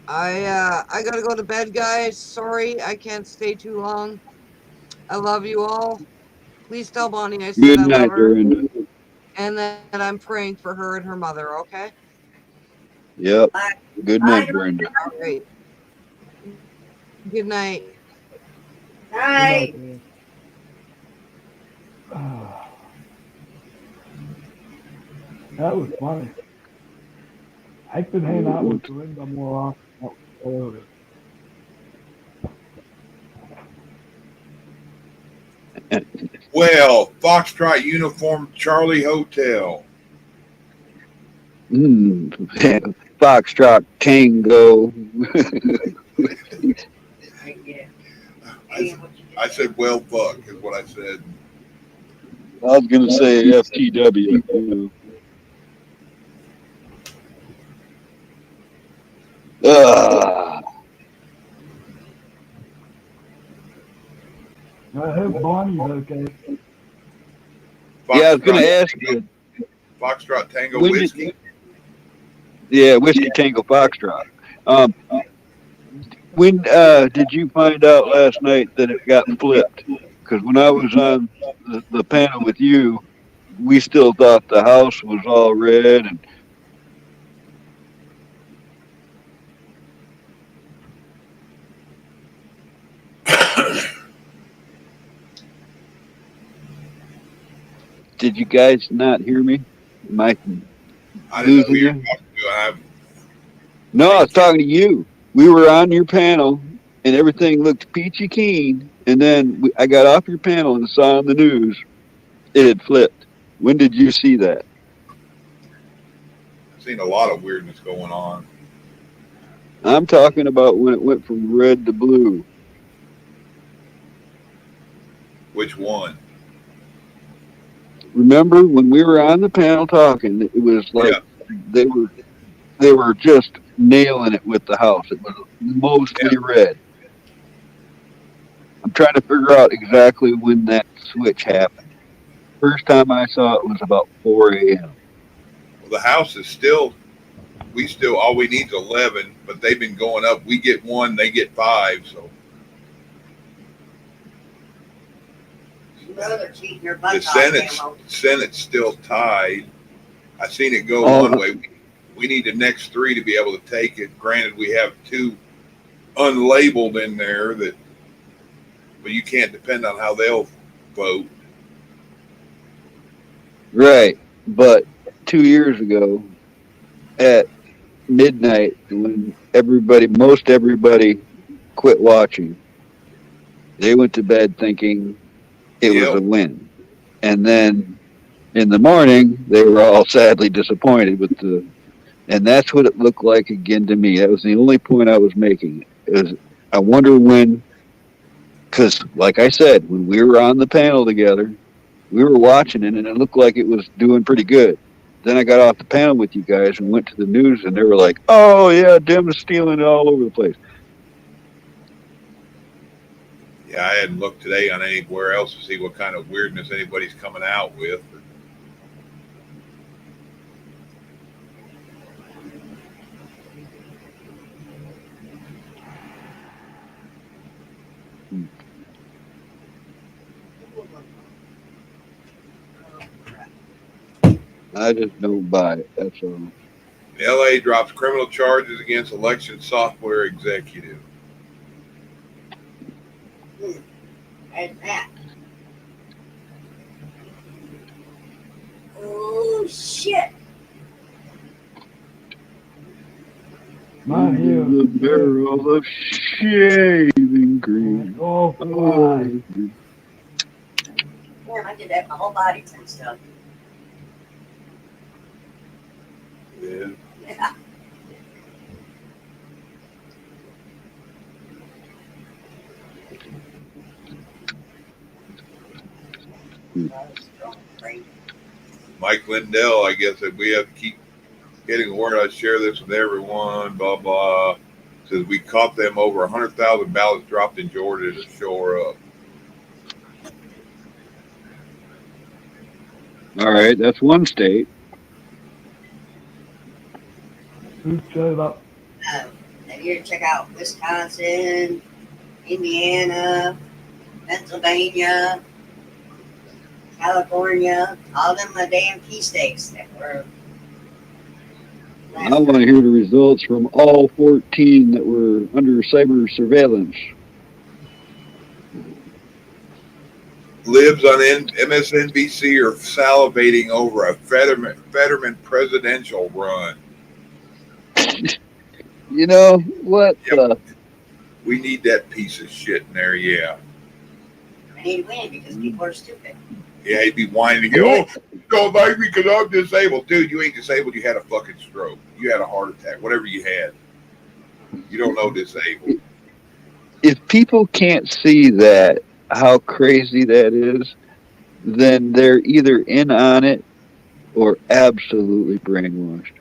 I gotta go to bed, guys. Sorry, I can't stay too long. I love you all. Please tell Bonnie I said
Good
I love
night,
her
Dorinda.
and that I'm praying for her and her mother. Okay.
Yep.
Bye.
Good
Bye.
night, Dorinda.
All right. Good night.
Good
Bye.
night, man. That was funny. I could hang out with Linda more often.
Well, Foxtrot Uniform Charlie Hotel.
Foxtrot Tango.
I said, well, fuck, is what I said.
I was gonna say FTW. You know.
I hope Bonnie's okay.
Yeah, I was gonna
Foxtrot,
ask you.
Foxtrot Tango
When did?
Whiskey.
Yeah, Whiskey Tango Foxtrot. Um, when did you find out last night that it got flipped? Because when I was on the panel with you, we still thought the house was all red, and did you guys not hear me? Am I
I didn't know who
losing
you're
you?
talking to.
No, I was talking to you. We were on your panel, and everything looked peachy keen. And then I got off your panel and saw on the news it had flipped. When did you see that?
I've seen a lot of weirdness going on.
I'm talking about when it went from red to blue.
Which one?
Remember when we were on the panel talking? It was like
Yeah,
they were just nailing it with the house. It was
yeah.
mostly red. I'm trying to figure out exactly when that switch happened. First time I saw it was about 4 a.m.
Well, the house is still. We still all we need is 11, but they've been going up. We get one, they get 5. So
You know they're cheating their
the
butts off,
Senate's still tied. I seen it go
Oh,
one way. We need the next 3 to be able to take it. Granted, we have 2 unlabeled in there that, but you can't depend on how they'll vote.
right. But 2 years ago at midnight, when most everybody quit watching, They went to bed thinking it was a
Yep.
win. And then in the morning, they were all sadly disappointed with the. And that's what it looked like again to me. That was the only point I was making. It was, I wonder when, because like I said, when we were on the panel together, we were watching it and it looked like it was doing pretty good. Then I got off the panel with you guys and went to the news and they were like, "Oh yeah, Dim is stealing it all over the place."
Yeah, I hadn't looked today on anywhere else to see what kind of weirdness anybody's coming out with.
I just don't buy it. That's all.
LA drops criminal charges against election software executive.
And that. Oh, shit.
My
Into
hero.
the barrel of shaving cream.
Oh,
Oh,
fly.
Damn, I did that. My whole body tensed up.
Yeah.
Yeah. I was going crazy.
Mike Lindell, I guess that we have to keep getting word. I share this with everyone. Blah blah. Says we caught them over 100,000 ballots dropped in Georgia to shore up.
all right, that's one state.
Who showed up?
Then you check out Wisconsin, Indiana, Pennsylvania, California, all them damn key states that were
I
last
want to
time.
hear the results from all 14 that were under cyber surveillance.
Libs on MSNBC are salivating over a Fetterman presidential run.
You know what?
Yep, we need that piece of shit in there. Yeah,
I need to win because people are stupid.
yeah. He'd be whining again.
What?
Oh, don't like me because I'm disabled, dude. You ain't disabled. You had a fucking stroke. You had a heart attack. Whatever you had, you don't know disabled.
If people can't see that, how crazy that is, then they're either in on it or absolutely brainwashed.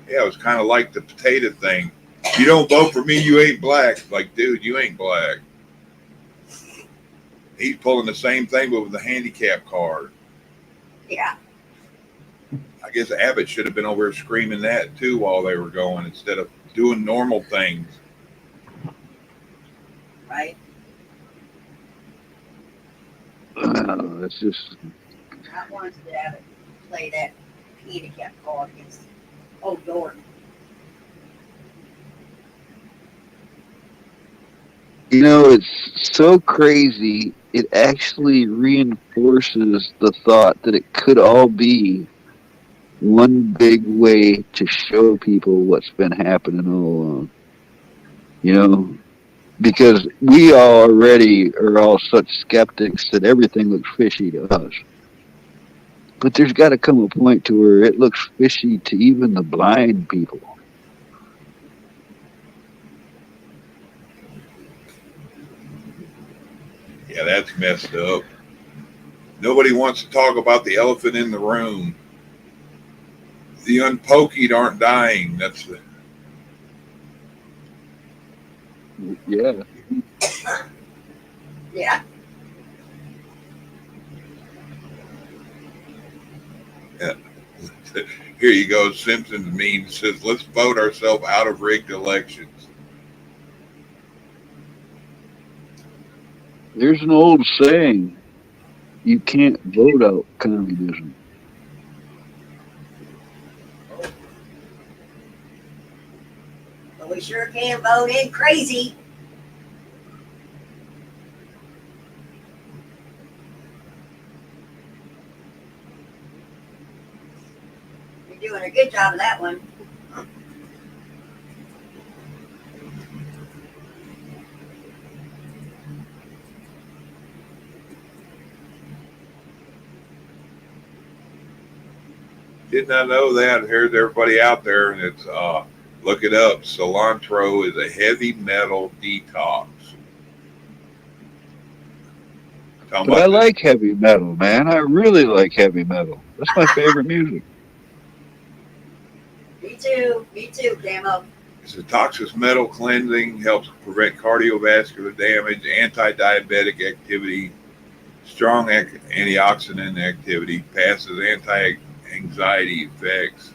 Yeah, it was kind of like the potato thing. You don't vote for me, you ain't black. Like, dude, you ain't black. He's pulling the same thing, but with the handicap card.
Yeah,
I guess Abbott should have been over there screaming that too while they were going instead of doing normal things.
right?
It's just,
Not once did Abbott play that handicap card against old Gordon.
it's so crazy. It actually reinforces the thought that it could all be one big way to show people what's been happening all along. You know, because we already are all such skeptics that everything looks fishy to us. But there's got to come a point to where it looks fishy to even the blind people.
Yeah, that's messed up. Nobody wants to talk about the elephant in the room. The unpokied aren't dying. That's the.
Yeah.
Yeah,
Yeah. Here you go. Simpsons meme says, "Let's vote ourselves out of rigged elections."
There's an old saying, you can't vote out communism.
but we sure can vote in crazy. You're doing a good job of that one.
did not know that. Here's everybody out there, and it's look it up. Cilantro is a heavy metal detox. Talking
But I
about this,
like heavy metal, man. I really like heavy metal. That's my favorite music.
Me too. Me too, Camo.
it's a toxic metal cleansing, helps prevent cardiovascular damage, anti-diabetic activity, strong antioxidant activity, passes anti-anxiety effects,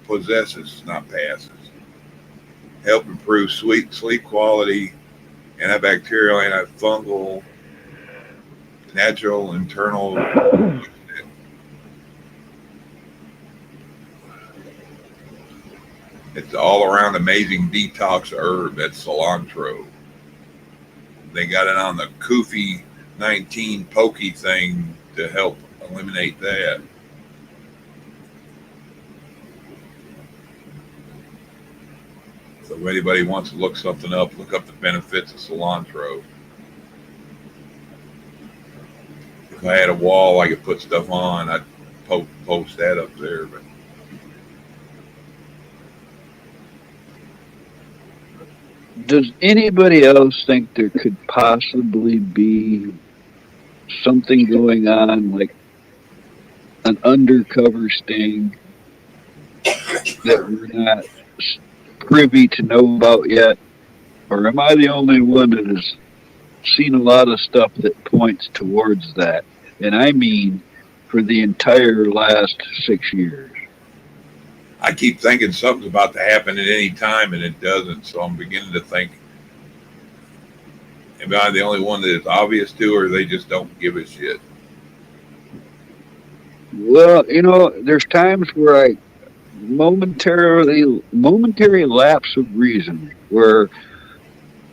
possesses, not passes, help improve sleep quality, antibacterial, antifungal, natural internal. It's all around amazing detox herb. That's cilantro. They got it on the Kofi 19 pokey thing to help eliminate that. So if anybody wants to look something up, look up the benefits of cilantro. If I had a wall I could put stuff on, I'd post that up there. But
Does anybody else think there could possibly be something going on, like an undercover sting that we're not privy to know about yet? Or am I the only one that has seen a lot of stuff that points towards that? And I mean for the entire last 6 years.
I keep thinking something's about to happen at any time, and it doesn't. So I'm beginning to think, am I the only one that it's obvious to, or they just don't give a shit?
Well, there's times where I momentary lapse of reason where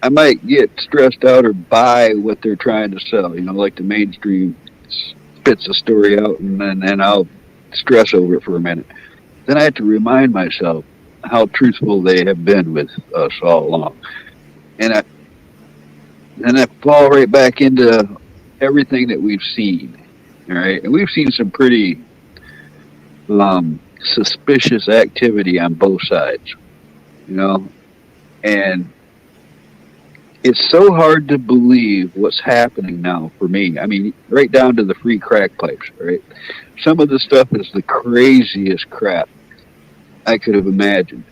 I might get stressed out or buy what they're trying to sell. Like the mainstream spits a story out, and I'll stress over it for a minute. Then I have to remind myself how truthful they have been with us all along, and I fall right back into everything that we've seen. All right, and we've seen some pretty suspicious activity on both sides. You know, and it's so hard to believe what's happening now for me. I mean, right down to the free crack pipes, right? Some of the stuff is the craziest crap I could have imagined,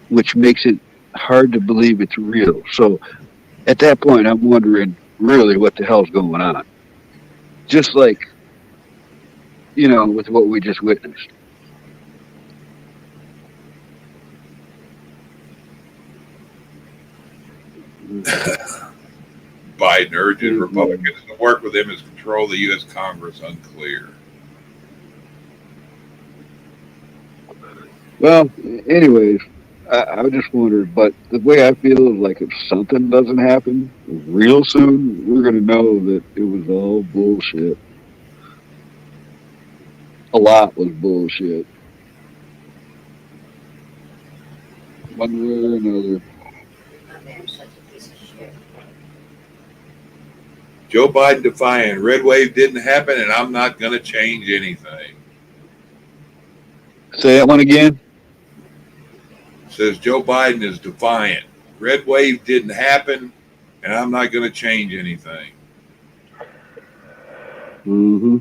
which makes it hard to believe it's real. So at that point, I'm wondering really what the hell's going on. Just like, with what we just witnessed.
Biden urges Republicans to work with him as control the U.S. Congress unclear.
Well, anyways, I just wondered, but the way I feel is like if something doesn't happen real soon, we're going to know that it was all bullshit. A lot was bullshit, one way or another.
That man's such a piece of shit.
Joe Biden defiant. Red wave didn't happen, and I'm not going to change anything.
Say that one again.
Says Joe Biden is defiant. Red wave didn't happen, and I'm not going to change anything.
Mm-hmm.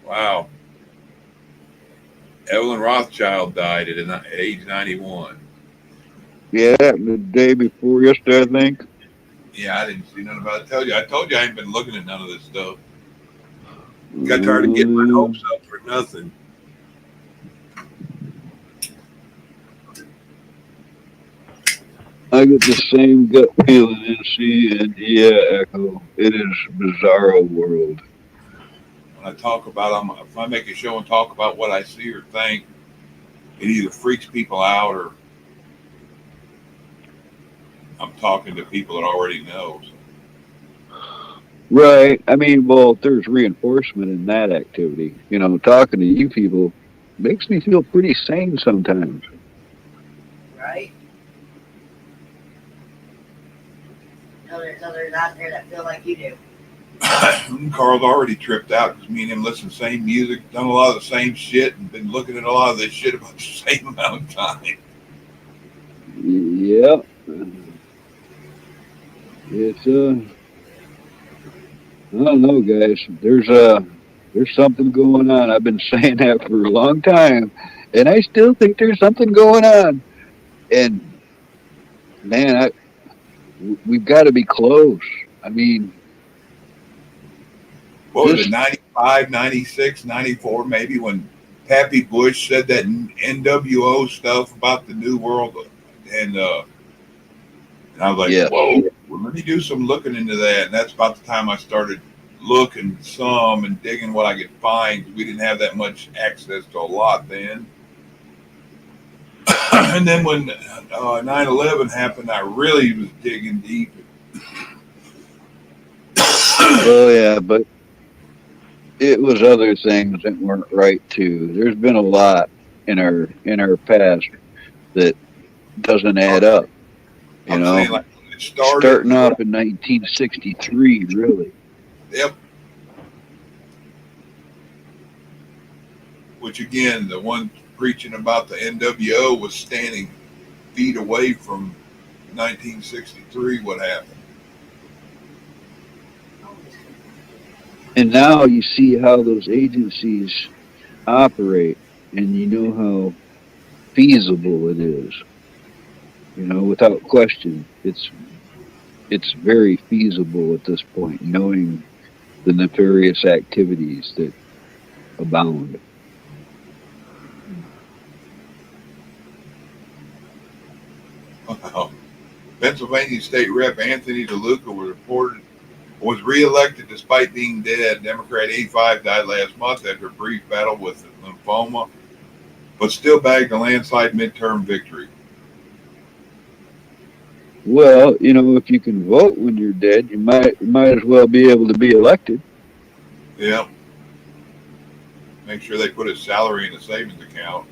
Wow. Evelyn Rothschild died at age 91.
Yeah, the day before yesterday, I think.
Yeah, I didn't see nothing about it. I told you I ain't been looking at none of this stuff. Got tired of getting my
Mm,
hopes up for nothing.
I get the same gut feeling, NC, and yeah, Echo. It is bizarro world.
When I talk about if I make a show and talk about what I see or think, it either freaks people out or I'm talking to people that already know.
Right. I mean, well, there's reinforcement in that activity. Talking to you people makes me feel pretty sane sometimes.
right? There's others out there that feel like you do.
Carl's already tripped out because me and him listen to the same music, done a lot of the same shit, and been looking at a lot of this shit about the same amount of time.
Yeah. It's I don't know, guys. There's something going on. I've been saying that for a long time, and I still think there's something going on. And man, we've got to be close. I mean,
What was
this
it, 95, 96, 94, maybe, when Pappy Bush said that NWO stuff about the New World? And I was like,
yes.
whoa, well, let me do some looking into that. And that's about the time I started looking some and digging what I could find. We didn't have that much access to a lot then. And then when 9/11 happened, I really was digging deep.
Well, yeah, but it was other things that weren't right too. There's been a lot in our past that doesn't add up. You
I'm
know,
saying, like, when it started,
starting off in 1963, really.
yep. Which again, the one preaching about the NWO was standing feet away from 1963. What happened?
And now you see how those agencies operate, and you know how feasible it is. Without question, it's very feasible at this point, knowing the nefarious activities that abound.
Pennsylvania State Rep Anthony DeLuca was reelected despite being dead. Democrat 85 died last month after a brief battle with lymphoma, but still bagged a landslide midterm victory.
Well, if you can vote when you're dead, you might as well be able to be elected.
Yeah. Make sure they put his salary in a savings account.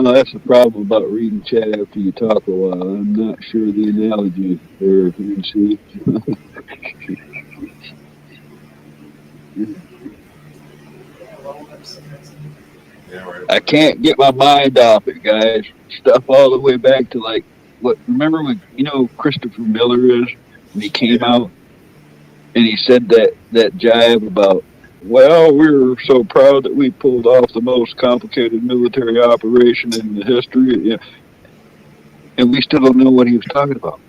That's the problem about reading chat after you talk a while. I'm not sure the analogy there, see.
Yeah, right.
I can't get my mind off it, guys. Stuff all the way back to like what? Remember when Christopher Miller is when he came
Yeah.
out and he said that jive about, well, we're so proud that we pulled off the most complicated military operation in the history, yeah, and we still don't know what he was talking about.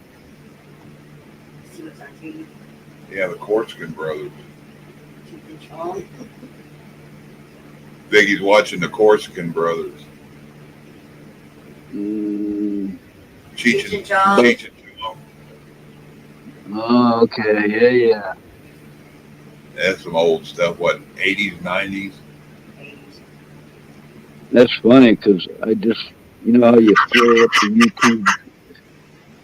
See what's on TV.
Yeah, the Corsican brothers.
Keep it on.
Biggie's watching the Corsican brothers.
Mm,
Cheech and
Chong.
Cheech and Chong.
oh, okay, yeah.
That's some old stuff. What, 80s, 90s?
That's funny because I just, how you scroll up the YouTube,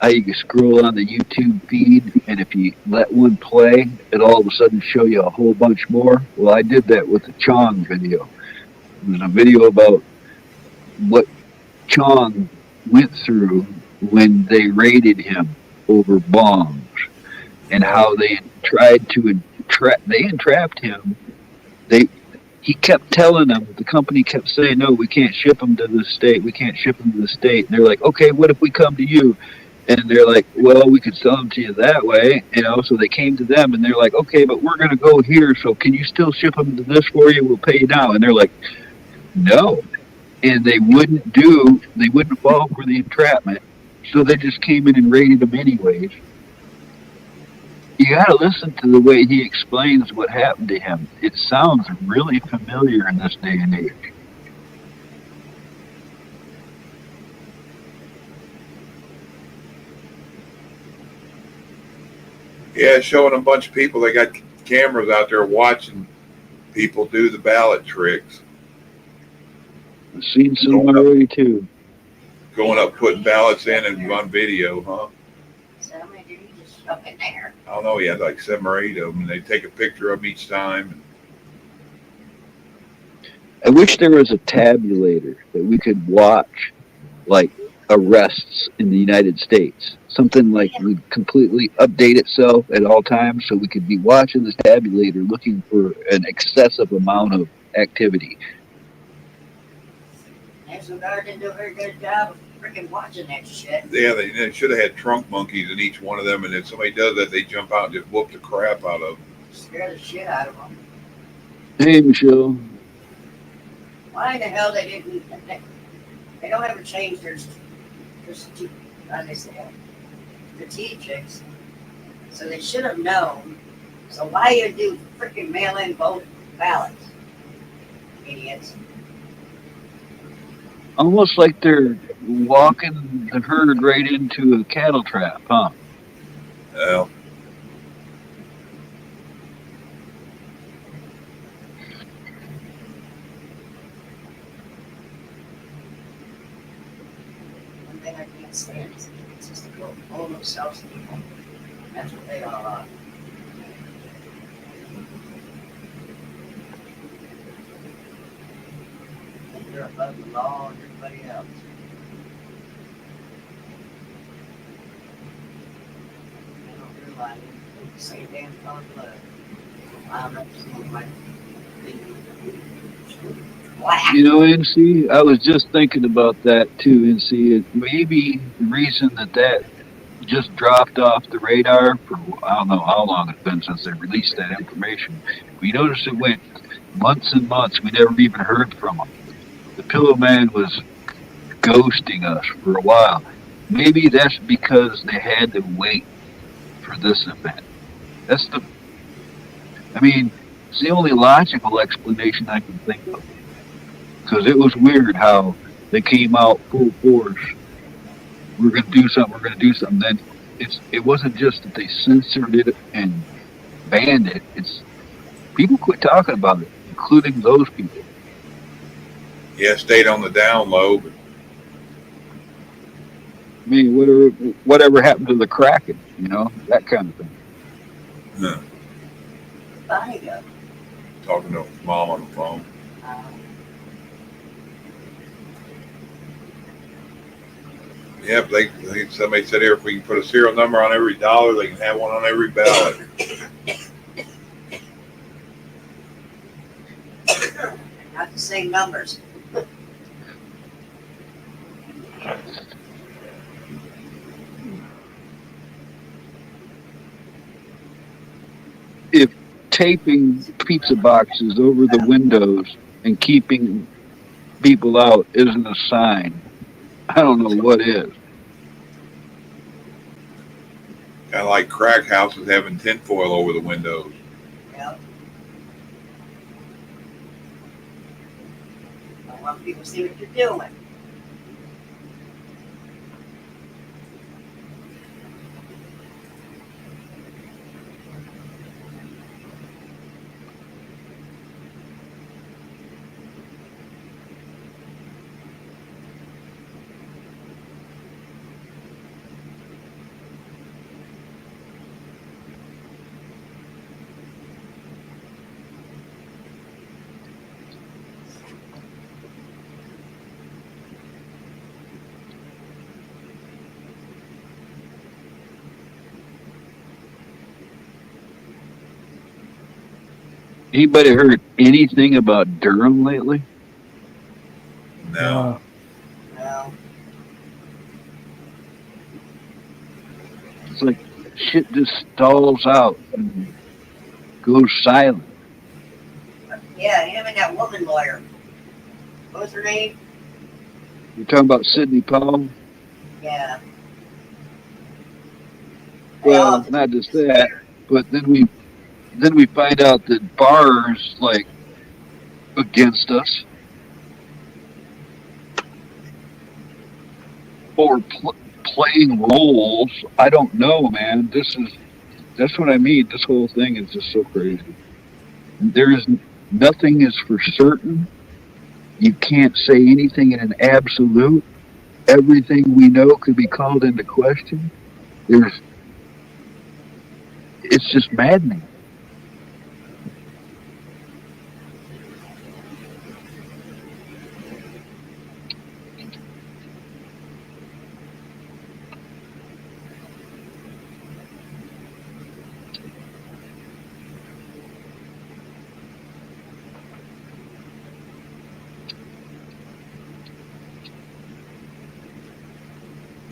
how you can scroll on the YouTube feed, and if you let one play, it all of a sudden show you a whole bunch more. Well, I did that with the Chong video. It was a video about what Chong went through when they raided him over bombs, and how they tried to entrapped him. They He kept telling them, the company kept saying, no, we can't ship them to the state. We can't ship them to the state. And they're like, okay, what if we come to you? And they're like, well, we could sell them to you that way. So they came to them and they're like, okay, but we're going to go here. So can you still ship them to this for you? We'll pay you now. And they're like, no. And they wouldn't fall for the entrapment. So they just came in and raided them anyways. You got to listen to the way he explains what happened to him. It sounds really familiar in this day and age.
Yeah, showing a bunch of people. They got cameras out there watching people do the ballot tricks.
I've seen some
Going up,
already too.
going up, putting ballots in and on video, huh?
So how many did he just shove in there?
I don't know. He had like 7 or 8 of them, and they take a picture of 'em each time.
I wish there was a tabulator that we could watch, like arrests in the United States. Something like would completely update itself at all times, so we could be watching this tabulator looking for an excessive amount of activity.
National Guard didn't do a very good job of freaking watching that shit.
Yeah, they should have had trunk monkeys in each one of them, and if somebody does that, they jump out and just whoop the crap out of them.
Scare the shit out of them.
Hey, Michelle.
Why the hell they didn't? They don't ever change their strategics. So they should have known. So why you do freaking mail-in vote ballots, idiots?
Almost like they're walking the herd right into a cattle trap, huh?
Well,
One thing I can't stand is just to go pull themselves to people. That's what they all are. And they're above the law and everybody else. They don't realize it's the same damn color blood. I'm not seeing my black.
You know, NC, I was just thinking about that too, NC. Maybe the reason that just dropped off the radar for I don't know how long it's been since they released that information. We noticed it went months and months. We never even heard from him. The Pillow Man was ghosting us for a while. Maybe that's because they had to wait for this event. That's the, I mean, it's the only logical explanation I can think of. Because it was weird how they came out full force. We're going to do something. We're going to do something. Then it wasn't just that they censored it and banned it. It's people quit talking about it, including those people.
yeah, stayed on the down low, but
I mean, whatever happened to the Kraken? You know, that kind of thing.
huh,
Bye, go.
talking to mom on the phone. Yeah, somebody said here if we can put a serial number on every dollar, they can have one on every ballot.
Not the same numbers.
If taping pizza boxes over the windows and keeping people out isn't a sign, I don't know what is.
Kind of like crack houses having tinfoil over the windows.
Yep. I want people to see what you're doing.
Anybody heard anything about Durham lately?
No.
Well,
It's like shit just stalls out and goes silent.
yeah, him and that woman lawyer. What was her name?
You're talking about Sidney Powell?
Yeah.
Well, not just that, but then we find out that Barr's like against us or playing roles. I don't know, man. That's what I mean. This whole thing is just so crazy. There is nothing is for certain, You can't say anything in an absolute. Everything we know could be called into question. There's, it's just maddening.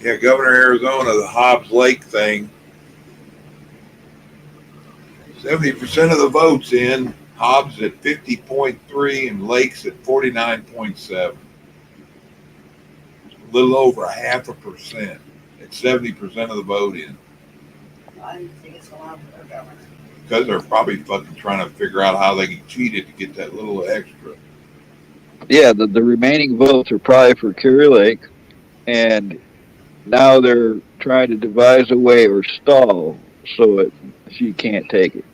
Yeah, Governor Arizona, the Hobbs Lake thing. 70% of the votes in. Hobbs at 50.3 and Lakes at 49.7. A little over a half a percent. At 70% of the vote in.
I didn't think it's allowed for their government.
Because they're probably fucking trying to figure out how they can cheat it to get that little extra.
Yeah, the remaining votes are probably for Kerry Lake, and now they're trying to devise a way or stall so she can't take it.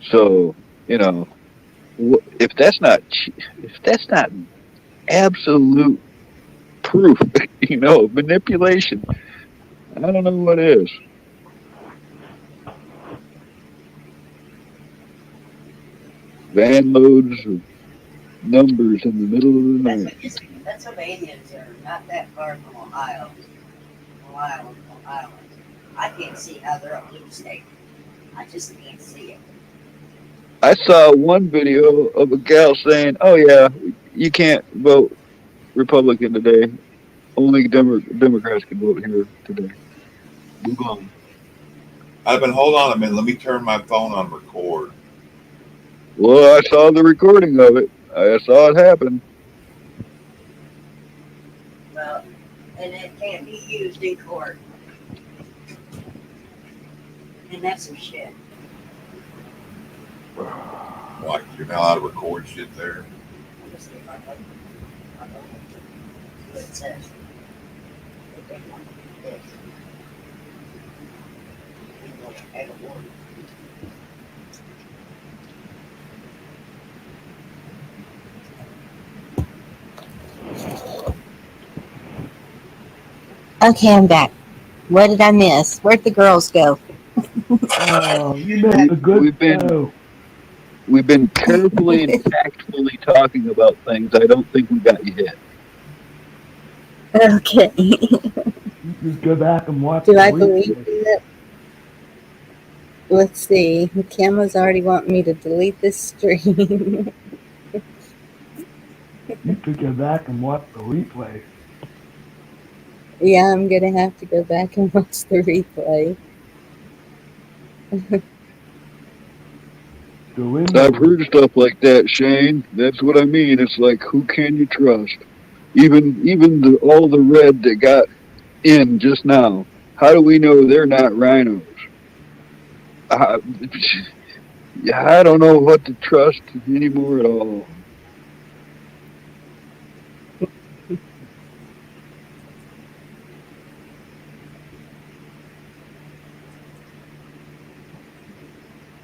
So if that's not absolute proof, manipulation, I don't know what is. Van loads of numbers in the middle of the night.
Pennsylvanians are not that far from Ohio. Ohio. I can't see how they're a blue state. I just can't see it.
I saw one video of a gal saying, "Oh yeah, you can't vote Republican today. Only Democrats can vote here today." Move on.
I've been, hold on a minute. Let me turn my phone on record.
Well, I saw the recording of it. I saw it happen.
Well, and it can't be used in court. And that's some shit.
Like, you're not allowed to record shit there.
Let's see if I can. What it says. This.
Okay, I'm back. What did I miss? Where'd the girls go?
Oh, you missed a good
We've been
show.
we've been carefully and tactfully talking about things. I don't think we got you hit.
Okay.
You just go back and watch
Do
the
I believe
replay.
it? Let's see. The camera's already wanting me to delete this stream.
You could go back and watch the replay.
Yeah, I'm gonna have to go back and watch the replay.
I've heard stuff like that, Shane. That's what I mean. It's like, who can you trust? Even all the red that got in just now. How do we know they're not rhinos? I, I don't know what to trust anymore at all.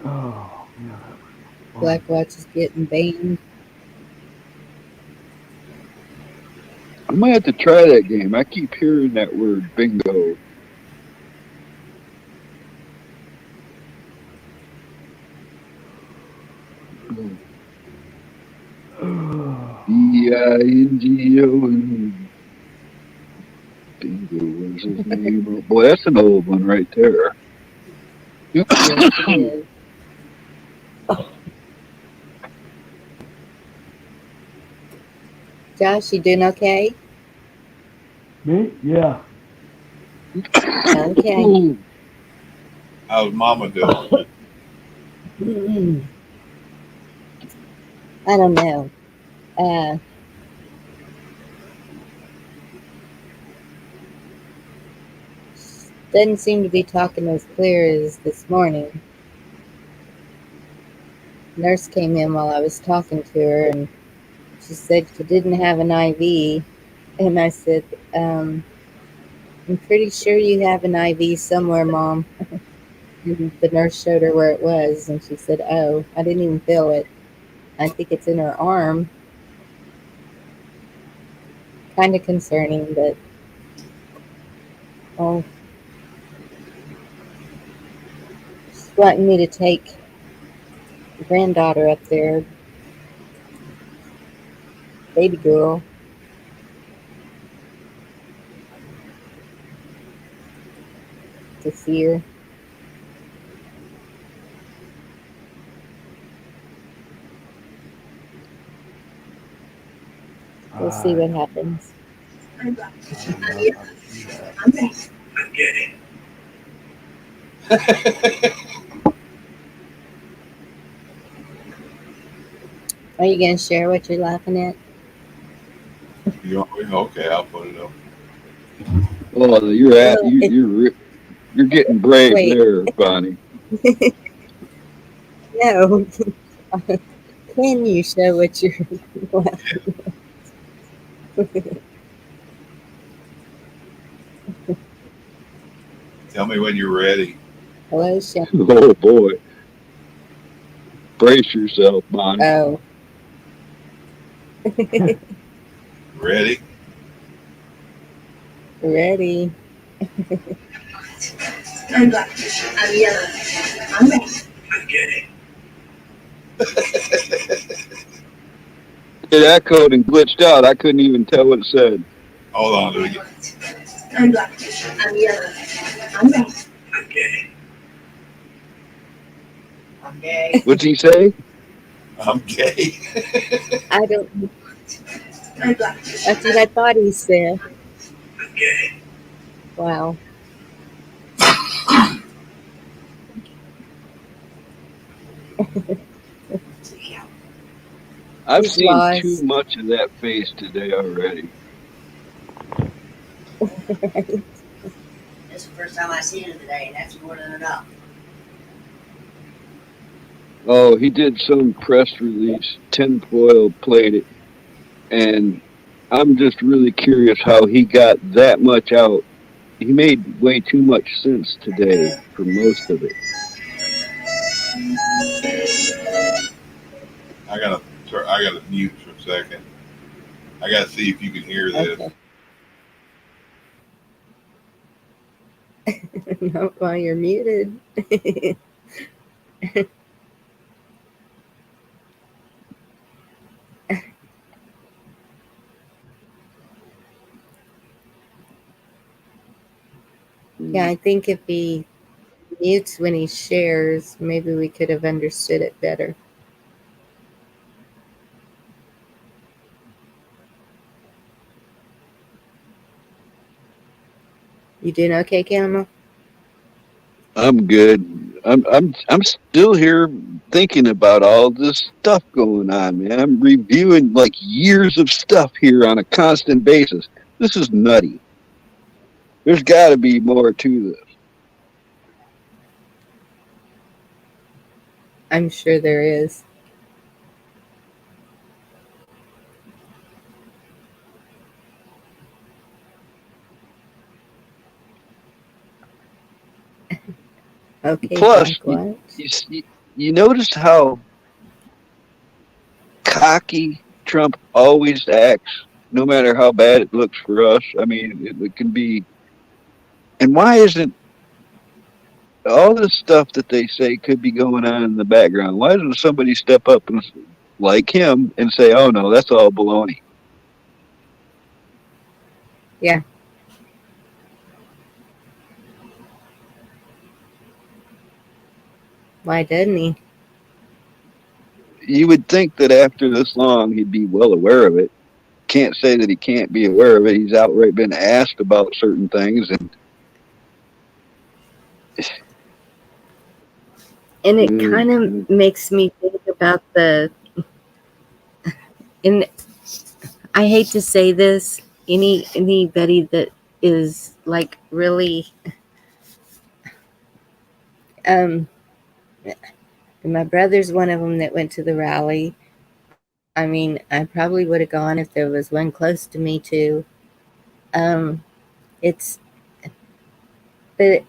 Oh, yeah.
Black Watch is getting banned.
I might have to try that game. I keep hearing that word, bingo. BINGO. Bingo was his name. Boy, that's an old one right there.
Yes, it is. Josh, you doing okay?
Me? Yeah.
Okay.
How's Mama doing?
I don't know. Doesn't seem to be talking as clear as this morning. Nurse came in while I was talking to her, and she said she didn't have an IV. And I said, I'm pretty sure you have an IV somewhere, Mom. And the nurse showed her where it was, and she said, oh, I didn't even feel it. I think it's in her arm. Kind of concerning, but oh, she's wanting me to take granddaughter up there, baby girl, to see her. We'll see
I
what
don't know.
happens.
I don't know if I could do that.
Are you gonna share what you're laughing at?
You want me? Okay, I'll put it up.
Well,
Well,
you're getting brave
wait,
there, Bonnie.
no. Can you show what you're laughing at?
Tell me when you're ready.
Hello, Shan.
Oh boy, brace yourself, Bonnie.
Oh,
Ready?
ready.
I'm black. I'm yellow. I'm red. I'm gay.
It echoed and glitched out. I couldn't even tell what it said.
Hold on, let me get.
I'm black. I'm yellow. I'm red. I'm gay.
I'm gay.
What's he say?
I'm gay.
I don't.
I'm black.
That's what I thought he said.
I'm gay.
Wow.
I've
He's
seen too
lost.
much of that face today already.
Right?
This is the first time I've seen him today, and that's more than enough.
Oh, he did some press release, tinfoil played it, and I'm just really curious how he got that much out. He made way too much sense today for most of it.
I gotta mute for a second. I gotta see if you can hear this.
Okay. Not while you're muted. Yeah, I think if he mutes when he shares, maybe we could have understood it better. You doing okay, Camel?
I'm good. I'm still here thinking about all this stuff going on, man. I'm reviewing like years of stuff here on a constant basis. This is nutty. There's got to be more to this.
I'm sure there is. Okay,
Plus,
Black what?
you, you notice how cocky Trump always acts, no matter how bad it looks for us. I mean, it can be. And why isn't all this stuff that they say could be going on in the background? Why doesn't somebody step up and like him and say, "Oh no, that's all baloney"?
Yeah. Why doesn't he?
You would think that after this long, he'd be well aware of it. Can't say that he can't be aware of it. He's outright been asked about certain things, and
And it kind of
uh,
makes me think about the. And I hate to say this. Anybody that is like really. Um, my brother's one of them that went to the rally. I mean, I probably would have gone if there was one close to me too. Um, it's, but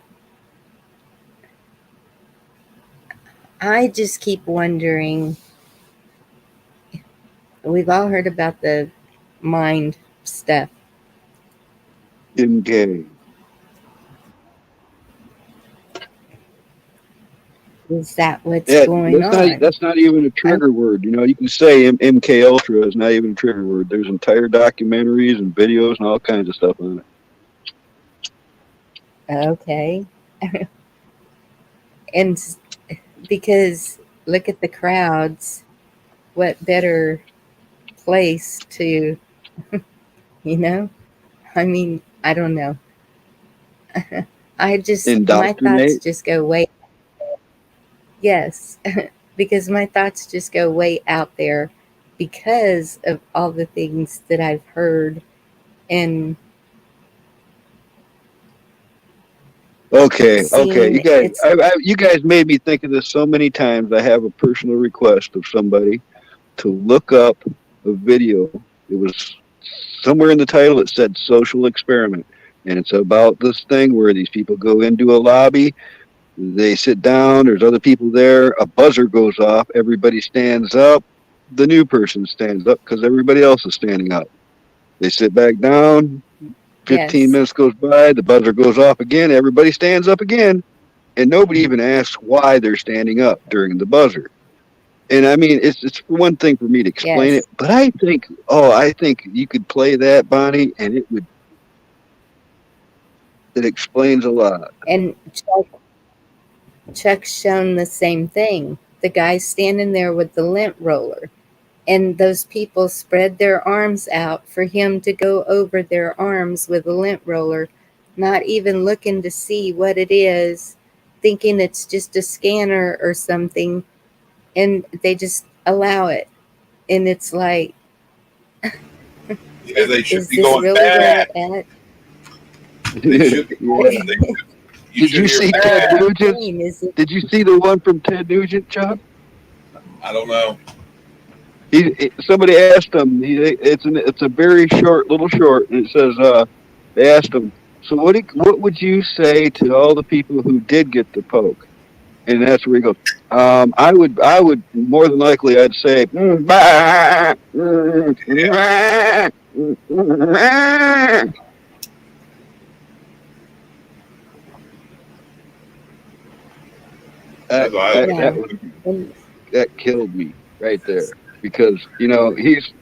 I just keep wondering We've all heard about the mind stuff.
MK.
Is that what's
Yeah,
going on?
that's not even a
I'm
trigger word. You know, you can say MK Ultra is not even a trigger word. There's entire documentaries and videos and all kinds of stuff on it.
okay. And because look at the crowds, what better place to, you know? I mean, I don't know. My thoughts
Indoctrinate.
just go way, yes, because my thoughts just go way out there because of all the things that I've heard and
Okay.
seen. It's,
You guys made me think of this so many times. I have a personal request of somebody to look up a video. It was somewhere in the title. It said social experiment, and it's about this thing where these people go into a lobby. They sit down. There's other people there. A buzzer goes off. Everybody stands up. The new person stands up because everybody else is standing up. They sit back down. 15
yes,
minutes goes by. The buzzer goes off again. Everybody stands up again. And nobody even asks why they're standing up during the buzzer. And I mean, it's one thing for me to explain
yes.
it, but I think you could play that, Bonnie, and it explains a lot.
And Chuck's shown the same thing. The guy standing there with the lint roller, and those people spread their arms out for him to go over their arms with a lint roller, not even looking to see what it is, thinking it's just a scanner or something, and they just allow it. And it's like,
Yeah, they should
is
be
this
going
really where we're
back.
at?
They should be going.
Yeah.
You
Did
should
you
hear
see
That's
Ted
what
back.
I'm
Nugent?
saying. Is it,
Did you see the one from Ted Nugent, Chuck?
I don't know.
Somebody asked him. It's a very short, little short, and it says they asked him. So what would you say to all the people who did get the poke? And that's where he goes. I would more than likely I'd say "Bah,
Yeah,
bah, bah."
that's what I would.
That
yeah.
was
And
that killed me right there because he's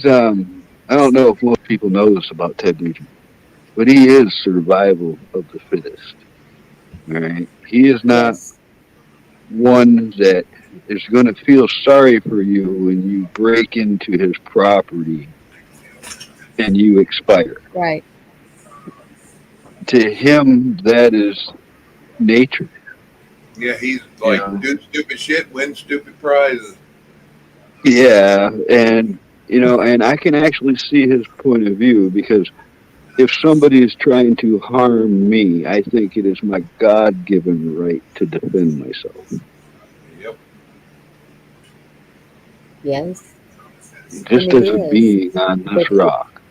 I don't know if most people know this about Ted Nugent, but he is survival of the fittest. All right, he is not
yes,
one that is going to feel sorry for you when you break into his property and you expire.
right.
To him, that is nature.
Yeah, he's
You
like
know.
do stupid shit, win stupid prizes.
Yeah, and and I can actually see his point of view because if somebody is trying to harm me, I think it is my God given right to defend myself,
Yep.
Yes. And
just
it
as a
is.
being on
But
this rock.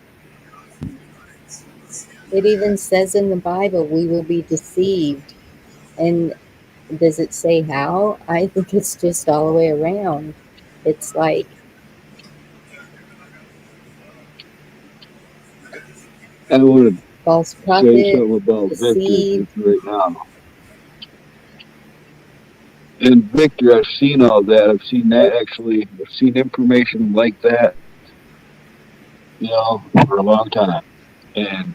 it even says in the Bible we will be deceived. And does it say how? I think it's just all the way around. It's like
I want to
false
say
prophet,
something about Victor
deceive.
just right now. And Victor, I've seen all that. I've seen that actually. I've seen information like that, for a long time. And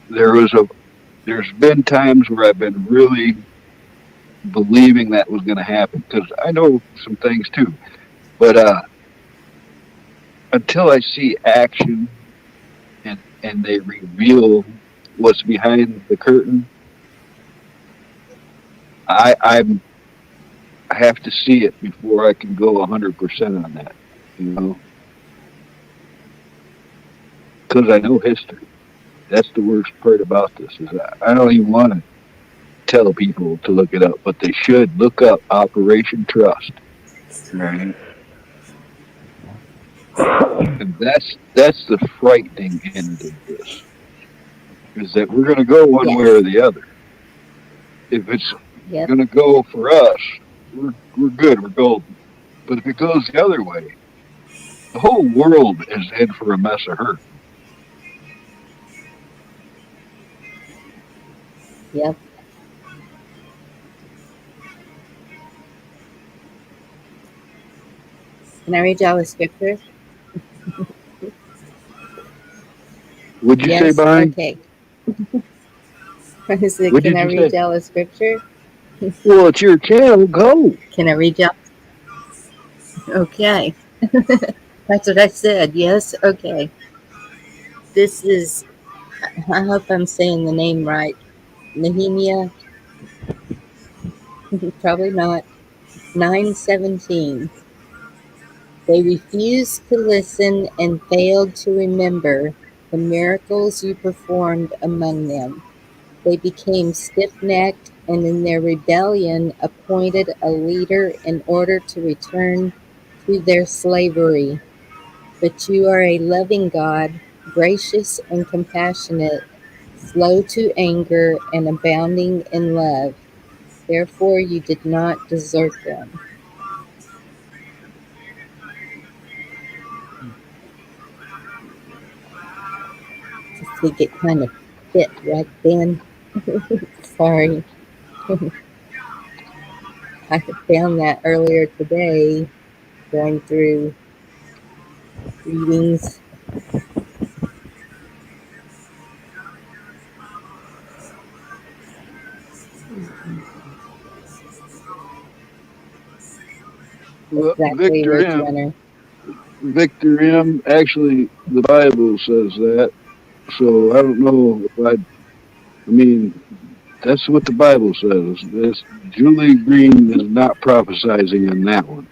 there was a there's been times where I've been really believing that was going to happen because I know some things too. But until I see action and they reveal what's behind the curtain, I'm I have to see it before I can go 100% on that. You know, because I know history. That's the worst part about this is I don't even want to tell people to look it up, but they should look up Operation Trust. Right. And that's the frightening end of this is that we're going to go one way or
Yes.
the other. If it's
Yep.
going to go for us, we're good, we're golden. But if it goes the other way, The whole world is in for a mess of hurt.
Yep. Can I read y'all a scripture?
Would you say,
Yes?
Bonnie?
Okay. I said,
What
can I
did you
read
say?
y'all a scripture?
Well, it's your channel. Go.
Can I read y'all? Okay. That's what I said. Yes? Okay. This is, I hope I'm saying the name right. Nehemiah, probably not. 9:17. They refused to listen and failed to remember the miracles you performed among them. They became stiff-necked and in their rebellion appointed a leader in order to return to their slavery. But you are a loving God, gracious and compassionate, slow to anger and abounding in love. Therefore you did not desert them. I think it kind of fit right then. Sorry. I found that earlier today going through readings.
Well,
Exactly which runner.
Victor M. Actually, the Bible says that. So I don't know if I. I mean, that's what the Bible says. This Julie Green is not prophesizing on that one.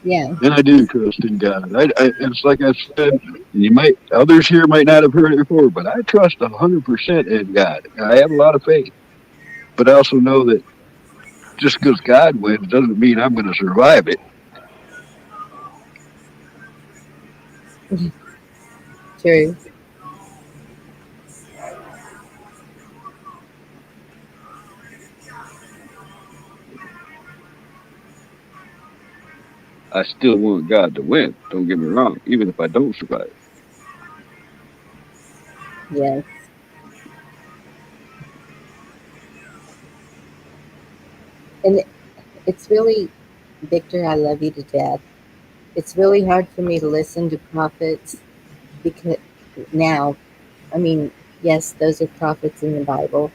Yeah,
And I do trust in God. It's like I said. You might others here might not have heard it before, but I trust 100% in God. I have a lot of faith, but I also know that just because God wins doesn't mean I'm going to survive it.
true.
I still want God to win. Don't get me wrong, even if I don't survive.
Yes. And it's really, Victor, I love you to death. It's really hard for me to listen to prophets because now, I mean, yes, those are prophets in the Bible,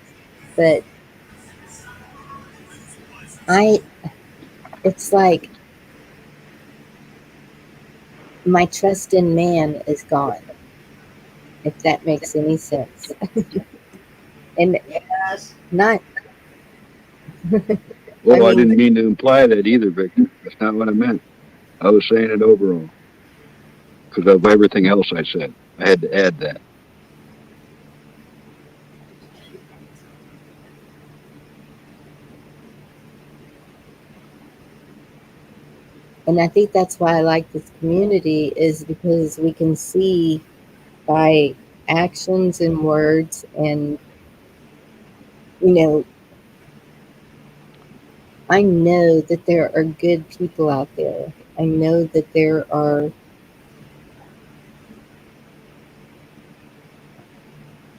but I, it's like my trust in man is gone, if that makes any sense. And
Yes.
not, I
Oh, I
mean,
didn't mean to imply that either, Victor. That's not what I meant. I was saying it overall because of everything else I said. I had to add that.
and I think that's why I like this community is because we can see by actions and words and, you know, I know that there are good people out there. I know that there are,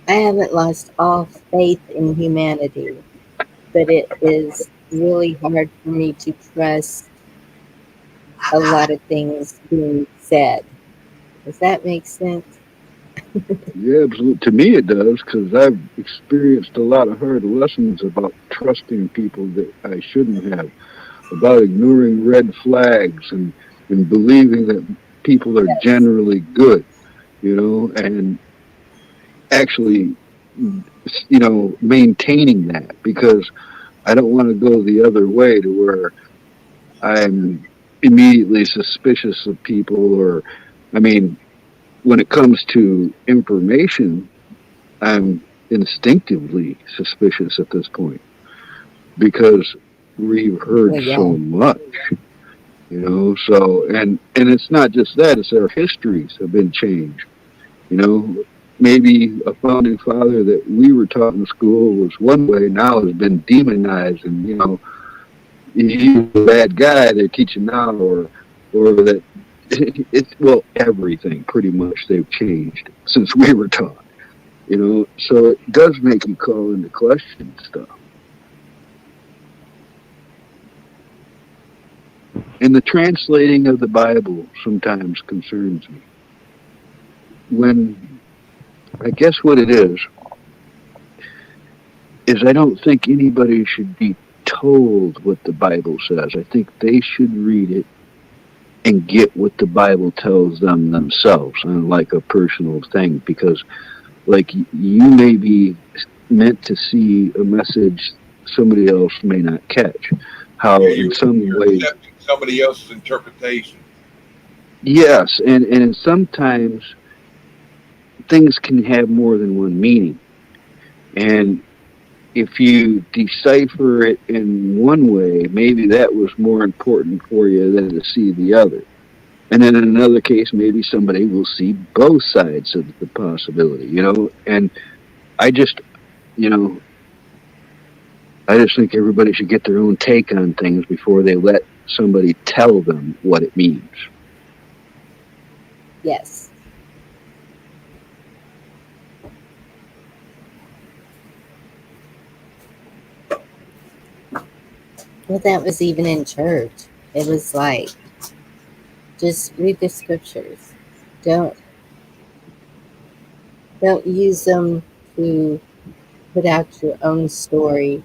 I haven't lost all faith in humanity, but it is really hard for me to trust a lot of things being said. Does that make sense?
Yeah, absolutely. To me, it does because I've experienced a lot of hard lessons about trusting people that I shouldn't have, about ignoring red flags and believing that people are
Yes.
generally good, and actually, maintaining that because I don't want to go the other way to where I'm immediately suspicious of people or, I mean, when it comes to information, I'm instinctively suspicious at this point because we've heard
Well,
so
yeah.
much, so and it's not just that, it's our histories have been changed, you know. Maybe a founding father that we were taught in school was one way now has been demonized and he was a bad guy they're teaching now, or that it's well everything pretty much they've changed since we were taught. So it does make you call into question stuff. And the translating of the Bible sometimes concerns me. When I guess what it is I don't think anybody should be told what the Bible says. I think they should read it and get what the Bible tells them themselves on like a personal thing, because like you may be meant to see a message somebody else may not catch. How in some
You're
ways,
accepting somebody else's interpretation.
yes, and sometimes things can have more than one meaning. And if you decipher it in one way, maybe that was more important for you than to see the other. And then in another case, maybe somebody will see both sides of the possibility. And I just, you know, I just think everybody should get their own take on things before they let somebody tell them what it means.
Yes. Well, that was even in church. It was like, just read the scriptures. Don't don't use them to put out your own story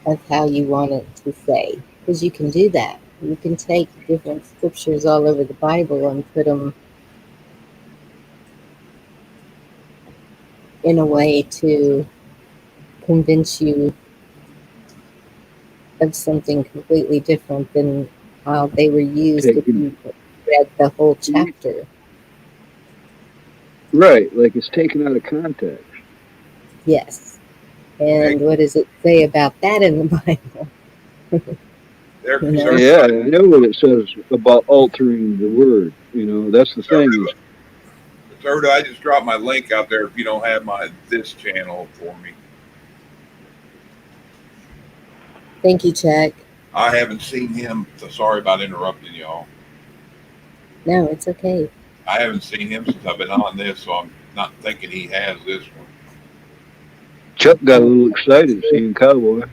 of how you want it to say, because you can do that. You can take different scriptures all over the Bible and put them in a way to convince you of something completely different than how they were used if
Taken
you read the whole chapter.
right, like it's taken out of context.
Yes. And what does it say about that in the Bible?
They're
You know?
concerned
Yeah, I
about
know what it says about altering the word. That's the thing is,
Third, I just dropped my link out there if you don't have this channel for me.
Thank you, Chuck.
I haven't seen him, so sorry about interrupting y'all.
No, it's okay.
I haven't seen him since I've been on this, so I'm not thinking he has this one.
Chuck got a little excited seeing Cowboy.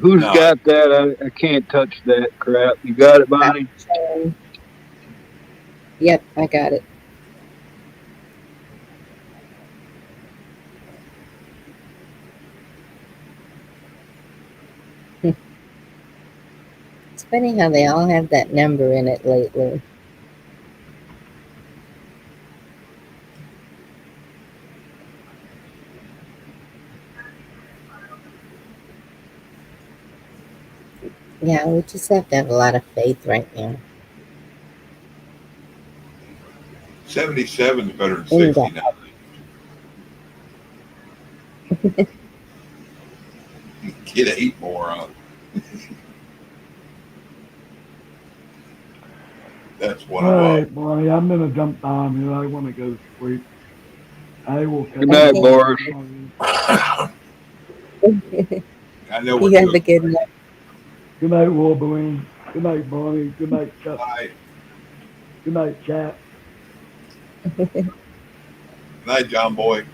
Who's
No,
got that? I can't touch that crap. You got it, Bonnie?
Yep, I got it. It's funny how they all have that number in it lately. Yeah, we just have to have a lot of faith right now.
77 is better than
In God.
69. Get 8 more on. That's what
All
I love.
right, Bonnie, I'm gonna jump down here. I want to go to sleep. I will catch
Good night,
you
Boris.
on.
I know
You
we're
have
good.
a good night.
Good night, Wolverine. Good night, Bonnie. Good night, Chuck.
Night,
Good night, chat.
night, John Boy.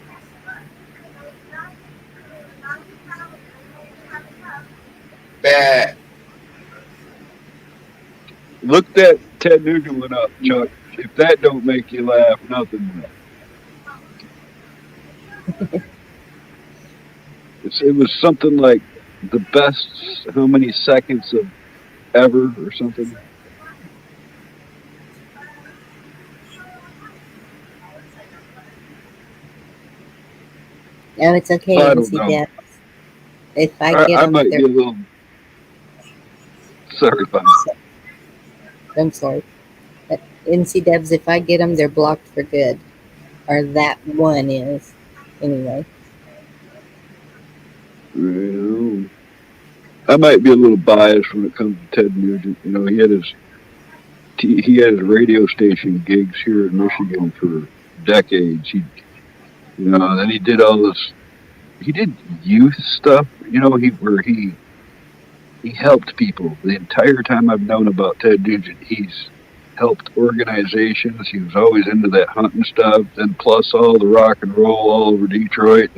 Bad.
Look that Ted Nugent one up, Chuck. If that don't make you laugh, nothing will. It was something like the best how many seconds of ever or something.
No, it's okay,
I don't
MC
know.
Dad. If I get
I
them,
might
they're.
be a little sorry, Bonnie.
I'm sorry. But NC Debs, if I get them, they're blocked for good. Or that one is. Anyway.
I might be a little biased when it comes to Ted Nugent. He had his radio station gigs here in Michigan for decades. Then he did all this he did youth stuff, he helped people the entire time I've known about Ted Nugent. He's helped organizations. He was always into that hunting stuff, and plus all the rock and roll all over Detroit.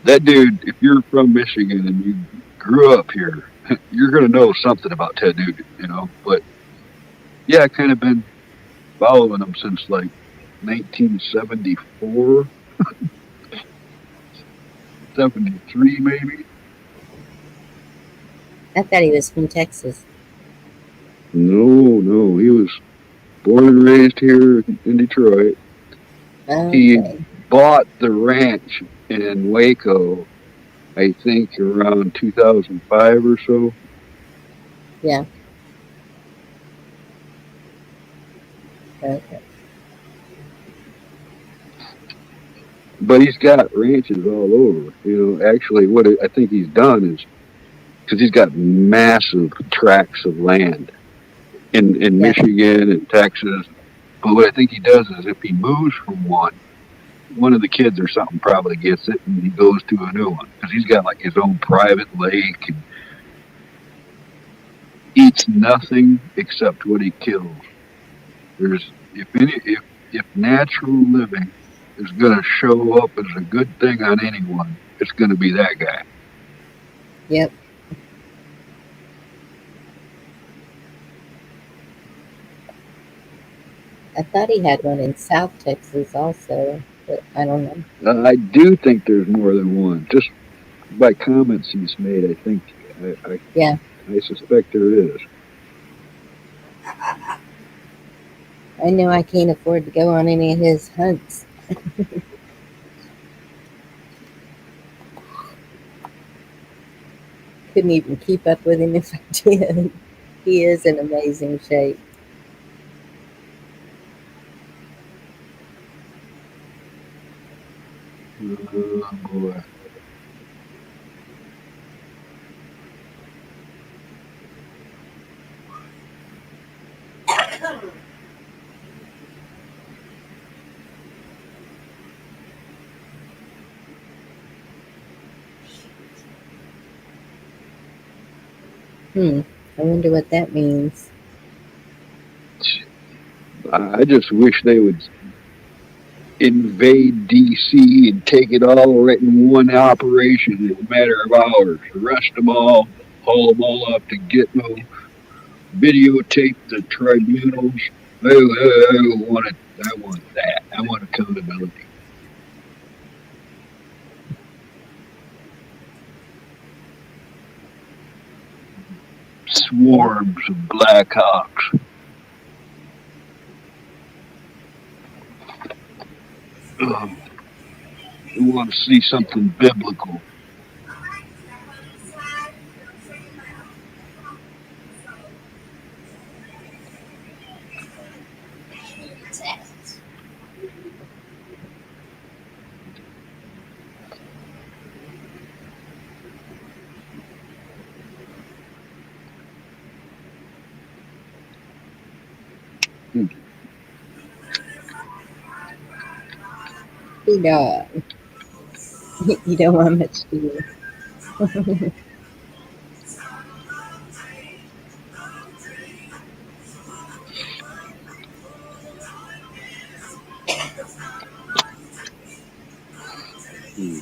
That dude, if you're from Michigan and you grew up here, you're gonna know something about Ted Nugent. But yeah, I kind of been following him since like 1974, 73 maybe.
I thought he was from Texas.
No, no, he was born and raised here in Detroit. He
Okay.
bought the ranch in Waco, I think around 2005 or so.
Yeah. Okay.
But he's got ranches all over. Actually, what I think he's done is because he's got massive tracts of land in
Yeah.
Michigan and Texas. But what I think he does is if he moves from one of the kids or something probably gets it and he goes to a new one because he's got like his own private lake and eats nothing except what he kills. There's if natural living is going to show up as a good thing on anyone, it's going to be that guy.
Yep. I thought he had one in South Texas also, but I don't know.
I do think there's more than one. Just by comments he's made, I think
Yeah.
I suspect there is.
I know I can't afford to go on any of his hunts. Couldn't even keep up with him if I did. He is in amazing shape.
Oh boy.
I wonder what that means.
I just wish they would invade DC and take it all right in one operation in a matter of hours. Arrest them all, haul them all up to Gitmo, videotape the tribunals. I want it. I want that. I want accountability.
Yeah.
Swarms of Blackhawks. Ugh, I want to see something biblical. Hmm.
He dog. You don't want much, do you?
Hmm.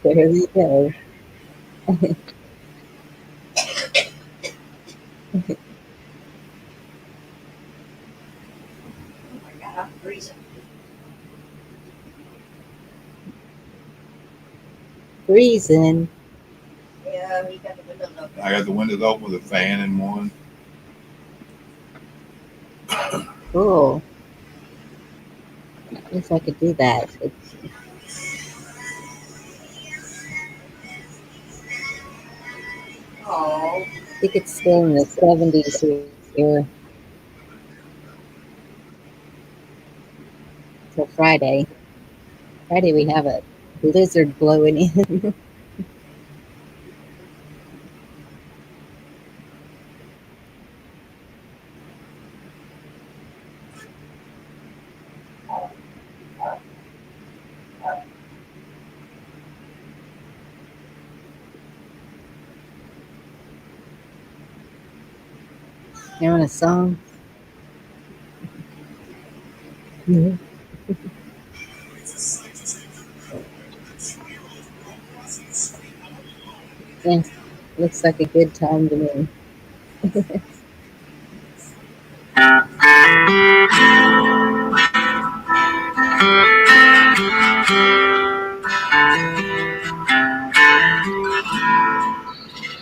There we go.
Oh my God, I'm freezing.
Freezing.
Yeah, he got the windows open.
I got the windows open with a fan in one.
Cool. Wish I could do that.
Oh,
I think it's still in the 70s here till Friday. Friday we have a blizzard blowing in. You want a song? Mhm. Yeah, looks like a good time to me.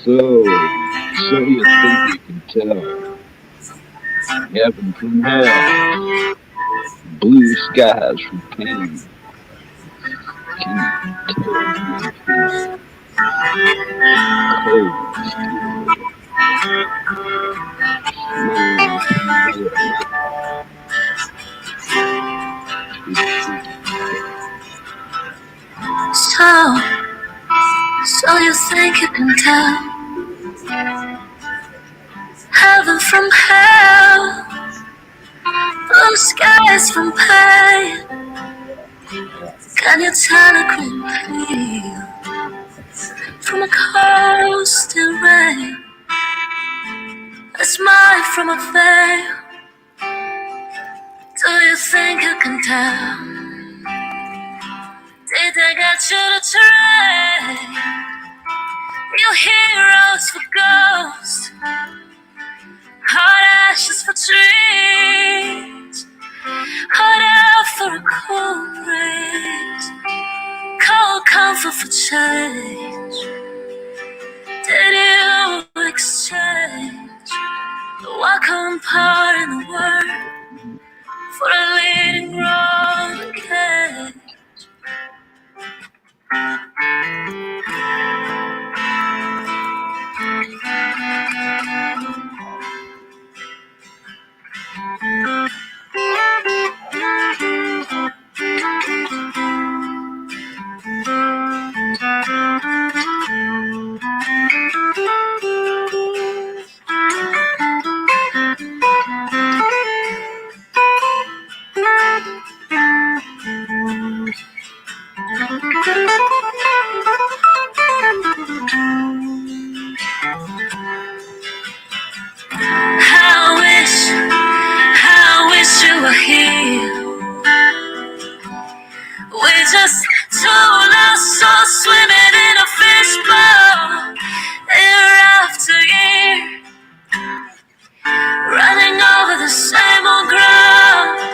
So you think you can tell heaven from hell, blue skies from pain? Can you tell you feel cold steel, snow from hell? You think you can tell?
So, so you think you can tell heaven from hell, blue skies from pain? Can you tell a green field from a coastal rain? A smile from a veil. Do you think you can tell? Did they get you to trade your heroes for ghosts, hot ashes for trees, hot air for a cool breeze, cold comfort for change? Did you exchange the welcome part in the word for a leading role again? I wish you were here. We're just two lost souls swimming in a fishbowl, year after year, running over the same old ground.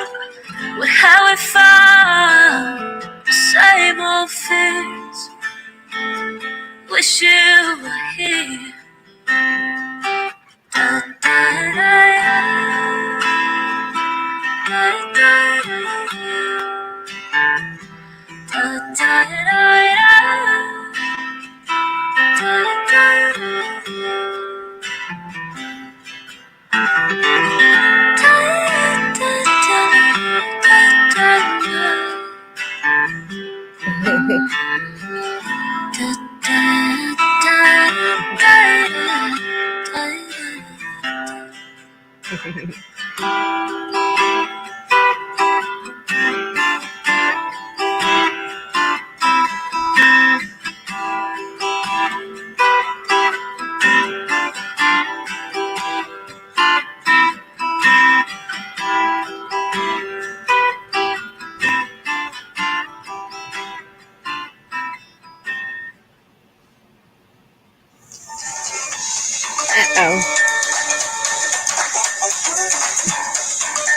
With how we found the same old fears. Wish you were here. Da, da, da, da, da, da, da, da, da,
Oh,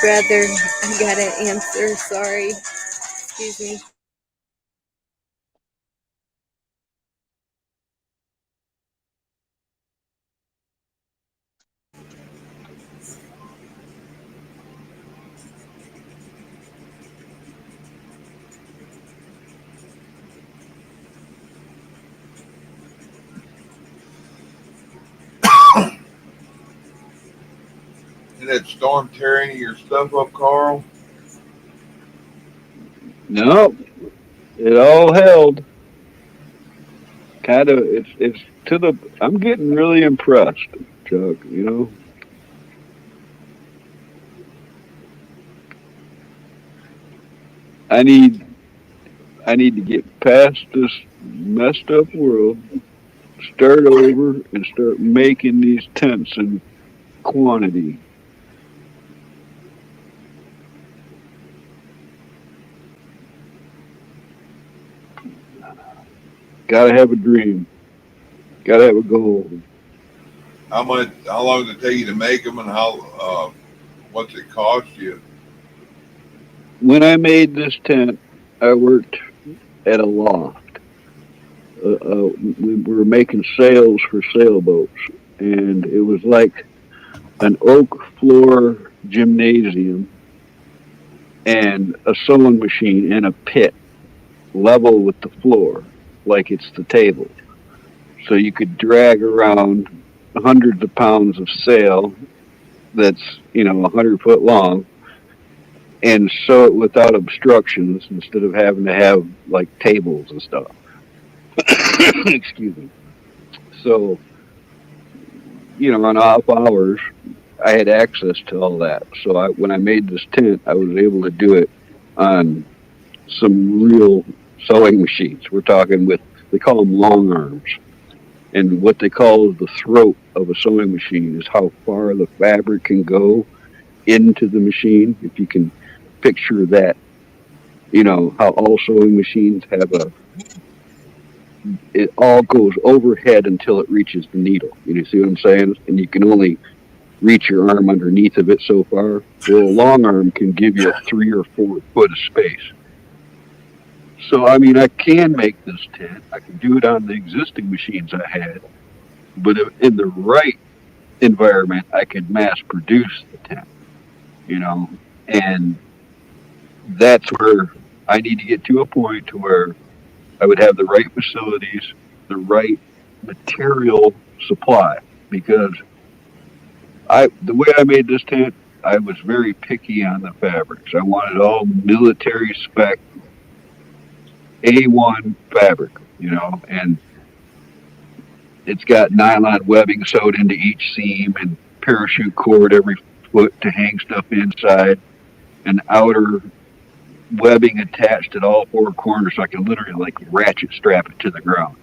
brother, I gotta answer. Sorry. Excuse me.
Did that storm tear any of your stuff up, Carl?
No, it all held. Kind of, it's to the. I'm getting really impressed, Chuck. You know, I need I need to get past this messed up world, start over, and start making these tents and quantity. Gotta have a dream. Gotta have a goal.
How much? How long does it take you to make them, and what's it cost you?
When I made this tent, I worked at a loft. We were making sails for sailboats, and it was like an oak floor gymnasium and a sewing machine in a pit level with the floor, like it's the table. So you could drag around hundreds of pounds of sail that's 100 foot long and sew it without obstructions instead of having to have like tables and stuff. Excuse me. So on off hours, I had access to all that. So when I made this tent, I was able to do it on some real sewing machines. We're talking with, they call them long arms. And what they call the throat of a sewing machine is how far the fabric can go into the machine. If you can picture that, how all sewing machines have it all goes overhead until it reaches the needle. You see what I'm saying? And you can only reach your arm underneath of it so far. Well, a long arm can give you 3 or 4 foot of space. So, I mean, I can make this tent. I can do it on the existing machines I had. But in the right environment, I could mass produce the tent, and that's where I need to get to a point to where I would have the right facilities, the right material supply, because the way I made this tent, I was very picky on the fabrics. I wanted all military spec A1 fabric, and it's got nylon webbing sewed into each seam and parachute cord every foot to hang stuff inside, and outer webbing attached at all 4 corners so I can literally like ratchet strap it to the ground.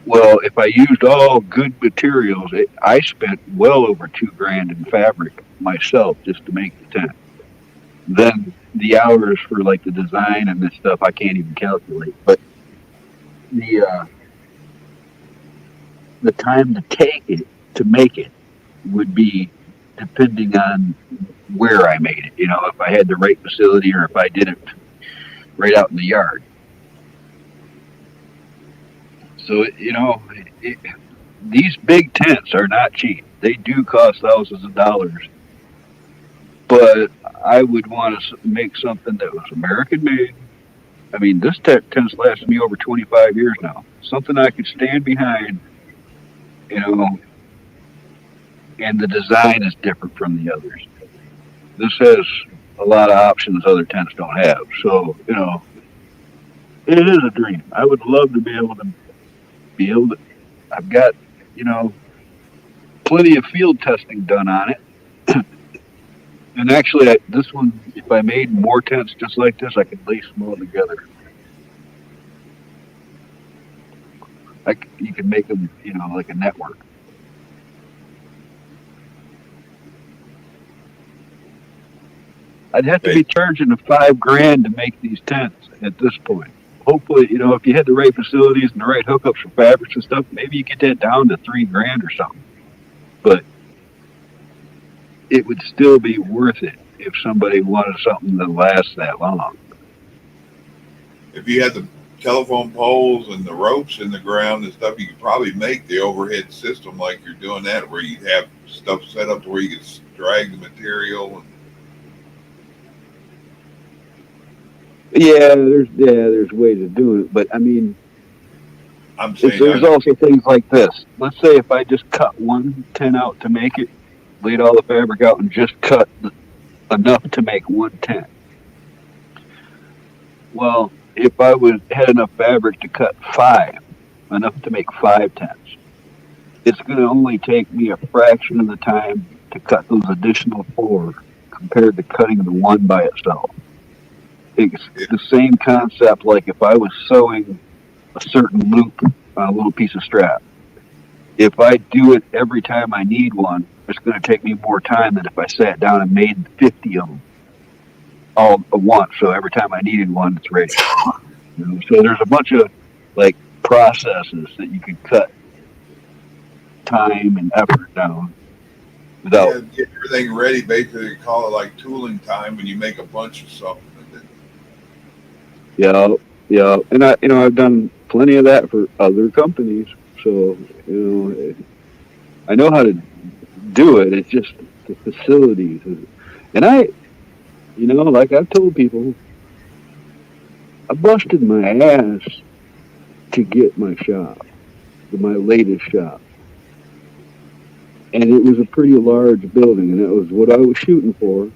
Well, if I used all good materials, I spent well over $2,000 in fabric myself just to make the tent. Then the hours for like the design and this stuff I can't even calculate. But the the time to take it to make it would be depending on where I made it. If I had the right facility or if I did it right out in the yard. So these big tents are not cheap. They do cost thousands of dollars. But I would want to make something that was American made. I mean, this tent's lasted me over 25 years now. Something I could stand behind, you know, and the design is different from the others. This has a lot of options other tents don't have. So, it is a dream. I would love to be able to. I've got, you know, plenty of field testing done on it. And actually, this one, if I made more tents just like this, I could lace them all together. You can make them, like a network. I'd have to be charging $5,000 to make these tents at this point. Hopefully, if you had the right facilities and the right hookups for fabrics and stuff, maybe you get that down to $3,000 or something. But it would still be worth it if somebody wanted something that lasts that long.
If you had the telephone poles and the ropes in the ground and stuff, you could probably make the overhead system like you're doing that, where you'd have stuff set up to where you could drag the material.
There's ways of doing it, but I mean,
I'm saying
there's also things like this. Let's say if I just cut one tent out to make it, laid all the fabric out, and just cut enough to make one tent. Well, if I had enough fabric to cut enough to make 5 tents, it's going to only take me a fraction of the time to cut those additional 4 compared to cutting the one by itself. It's the same concept like if I was sewing a certain loop on a little piece of strap. if I do it every time I need one, it's going to take me more time than if I sat down and made 50 of them all at once. So every time I needed one, it's ready. So there's a bunch of like processes that you could cut time and effort down without.
Yeah, get everything ready. Basically, call it like tooling time when you make a bunch of something. And then,
Yeah, yeah, and I've done plenty of that for other companies. So I know how to do it. It's just the facilities, and like I've told people, I busted my ass to get my shop, my latest shop, and it was a pretty large building, and that was what I was shooting for.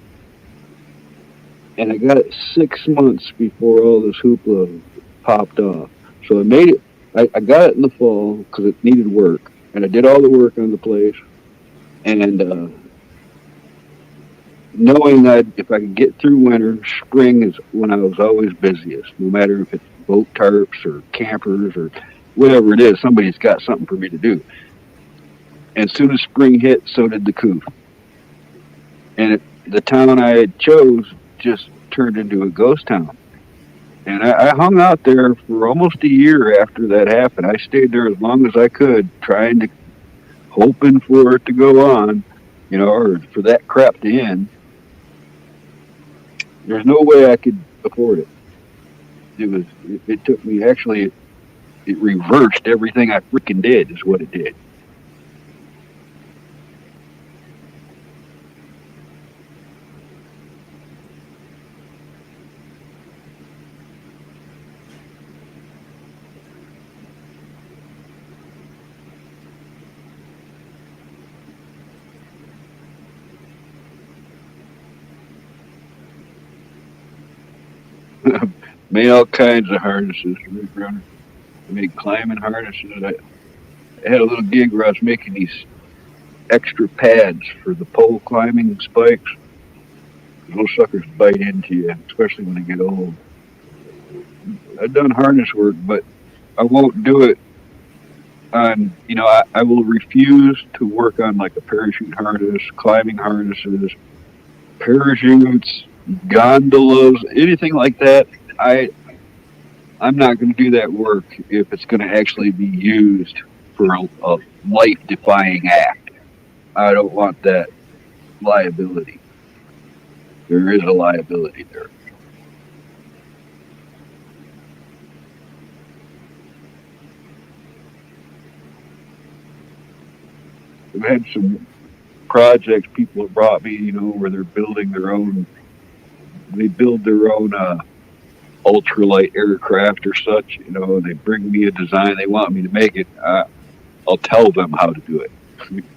And I got it 6 months before all this hoopla popped off. So I made it. I got it in the fall because it needed work, and I did all the work on the place. And knowing that if I could get through winter, spring is when I was always busiest. No matter if it's boat tarps or campers or whatever it is, somebody's got something for me to do. And as soon as spring hit, so did the coup. And the town I had chose just turned into a ghost town. And I hung out there for almost a year after that happened. I stayed there as long as I could, trying to, hoping for it to go on, or for that crap to end. There's no way I could afford it. It took me, actually, it reversed everything I freaking did, is what it did. Made all kinds of harnesses. I made climbing harnesses. I had a little gig where I was making these extra pads for the pole climbing spikes. Those suckers bite into you, especially when they get old. I've done harness work, but I won't do it on, I will refuse to work on like a parachute harness, climbing harnesses, parachutes, gondolas, anything like that. I, I'm not going to do that work if it's going to actually be used for a life defying act. I don't want that liability. There is a liability there. I've had some projects people have brought me, where they're building their own, they build their own ultralight aircraft or such. They bring me a design, they want me to make it. I'll tell them how to do it.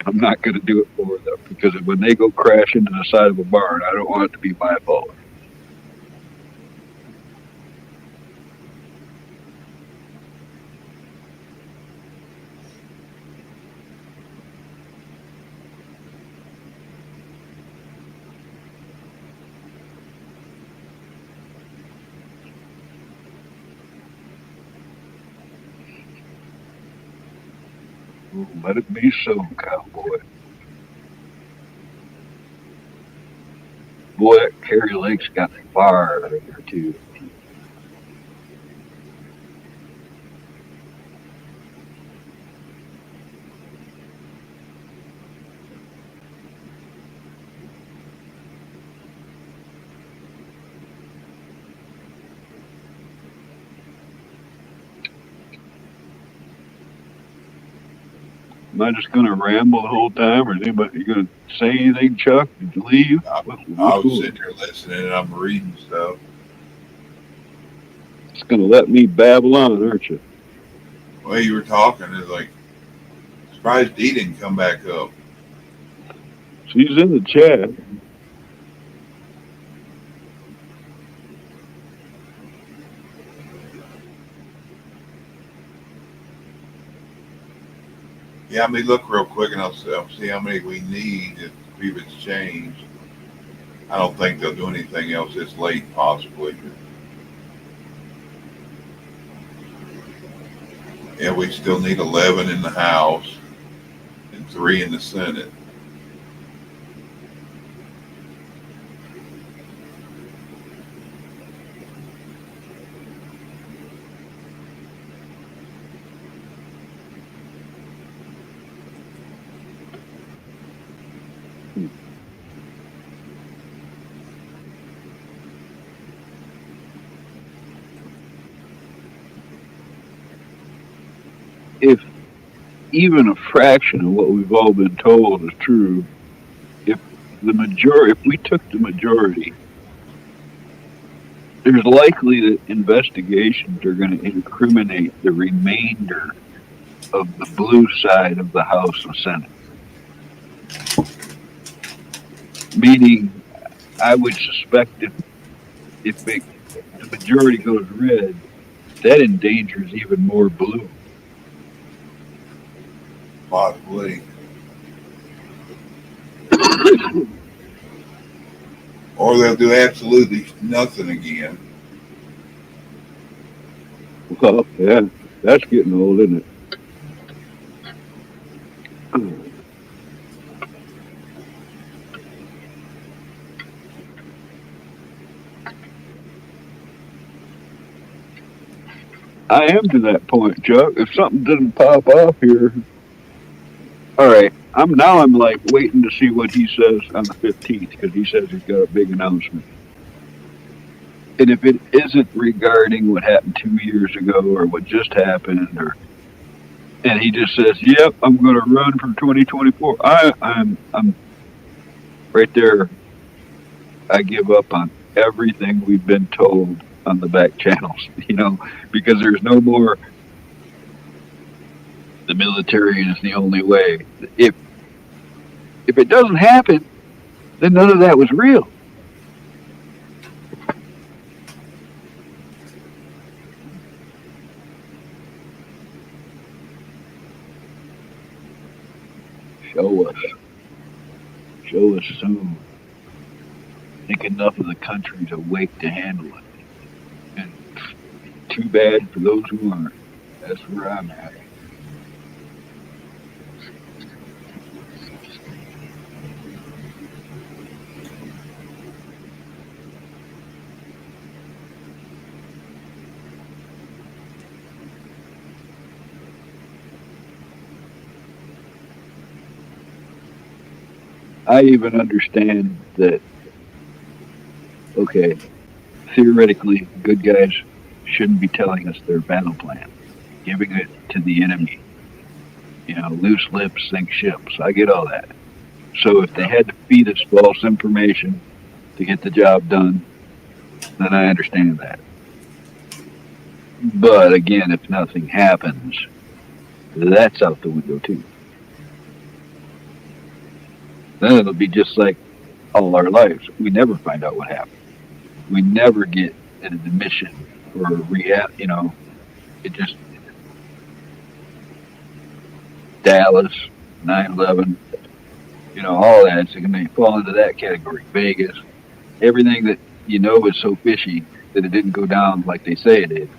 I'm not going to do it for them because when they go crash into the side of a barn, I don't want it to be my fault. Let it be so, cowboy. Boy, that Carrie Lake's got fire there too. Am I just going to ramble the whole time, or is anybody you going to say anything, Chuck? Did you leave?
I, I
What's
was
going?
sitting here listening and I'm reading stuff.
Just going to let me babble on, aren't you?
The way you were talking is like, surprised Dee didn't come back up.
She's in the chat.
Yeah, I mean, look real quick and I'll see how many we need if it's changed. I don't think they'll do anything else this late, possibly. Yeah, we still need 11 in the house. 3 in the Senate.
If even a fraction of what we've all been told is true, if if we took the majority, there's likely that investigations are going to incriminate the remainder of the blue side of the House and Senate. Meaning, I would suspect if the majority goes red, that endangers even more blue.
Possibly. Or they'll do absolutely nothing again.
Well, yeah, that's getting old, isn't it? I am to that point, Chuck. If something doesn't pop off here, all right. I'm like waiting to see what he says on the 15th because he says he's got a big announcement. And if it isn't regarding what happened 2 years ago or what just happened, or and he just says, "Yep, I'm going to run for 2024," I'm right there. I give up on everything we've been told on the back channels, because there's no more. The military is the only way. If it doesn't happen, then none of that was real. Show us. Show us soon. I think enough of the country's awake to handle it. And too bad for those who aren't. That's where I'm at. I even understand that, okay, theoretically, good guys shouldn't be telling us their battle plan, giving it to the enemy. Loose lips sink ships. I get all that. So if they had to feed us false information to get the job done, then I understand that. But again, if nothing happens, that's out the window too. Then it'll be just like all our lives. We never find out what happened. We never get an admission or a react. It just Dallas, 9/11, all that. It's going to fall into that category. Vegas, everything that is so fishy that it didn't go down like they say it did,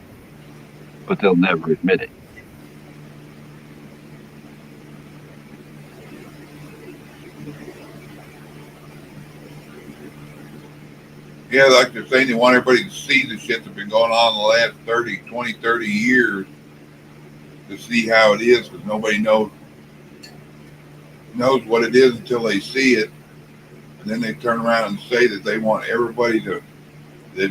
but they'll never admit it.
Yeah, like they're saying, they want everybody to see the shit that's been going on the last 30 years to see how it is, because nobody knows what it is until they see it. And then they turn around and say that they want everybody to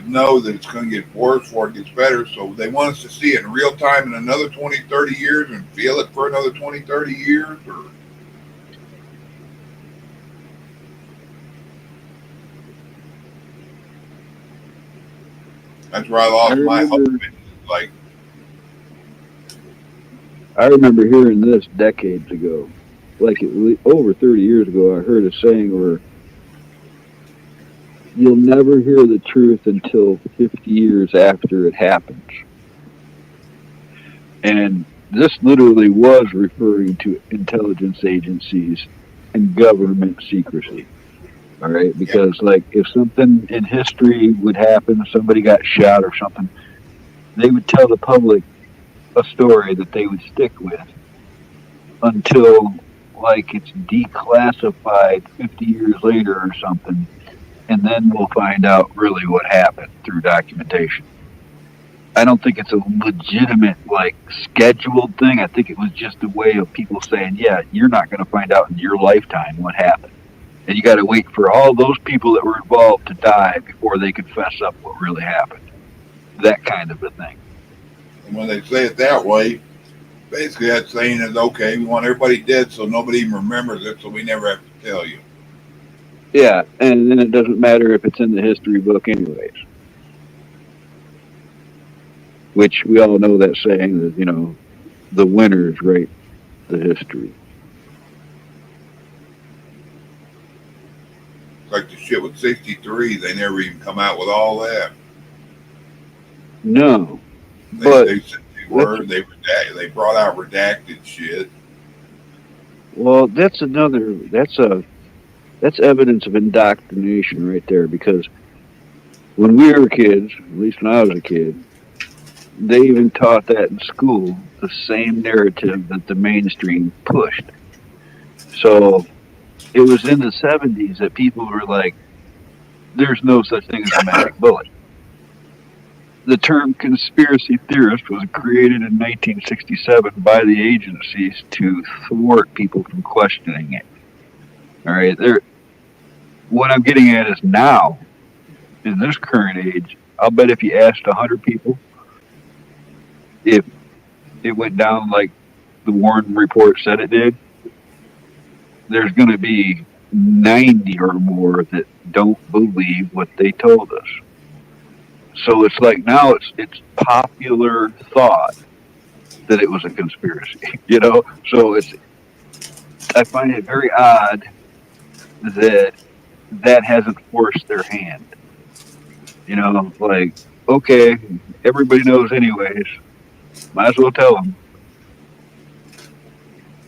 know that it's going to get worse before it gets better. So they want us to see it in real time in another 20, 30 years and feel it for another 20, 30 years. That's where I lost my hope. Like,
I remember hearing this decades ago, like over 30 years ago. I heard a saying where you'll never hear the truth until 50 years after it happens. And this literally was referring to intelligence agencies and government secrecy. All right. Because, like, if something in history would happen, somebody got shot or something, they would tell the public a story that they would stick with until like it's declassified 50 years later or something, and then we'll find out really what happened through documentation. I don't think it's a legitimate, like, scheduled thing. I think it was just a way of people saying, yeah, you're not going to find out in your lifetime what happened. And you got to wait for all those people that were involved to die before they could fess up what really happened. That kind of a thing.
And when they say it that way, basically that's saying is okay, we want everybody dead so nobody even remembers it, so we never have to tell you.
Yeah, and then it doesn't matter if it's in the history book, anyways. Which we all know that saying that, the winners write the history.
Like the shit with 63, they never even come out with all that.
No,
They
but
said they brought out redacted shit.
well, that's evidence of indoctrination right there. Because when we were kids, at least when I was a kid, they even taught that in school, the same narrative that the mainstream pushed. So it was in the 70s that people were like, "There's no such thing as a magic bullet." The term conspiracy theorist was created in 1967 by the agencies to thwart people from questioning it. All right, what I'm getting at is now, in this current age, I'll bet if you asked 100 people if it went down like the Warren report said it did, there's going to be 90 or more that don't believe what they told us. So it's like now it's popular thought that it was a conspiracy, So I find it very odd that that hasn't forced their hand. Like, okay, everybody knows anyways. Might as well tell them.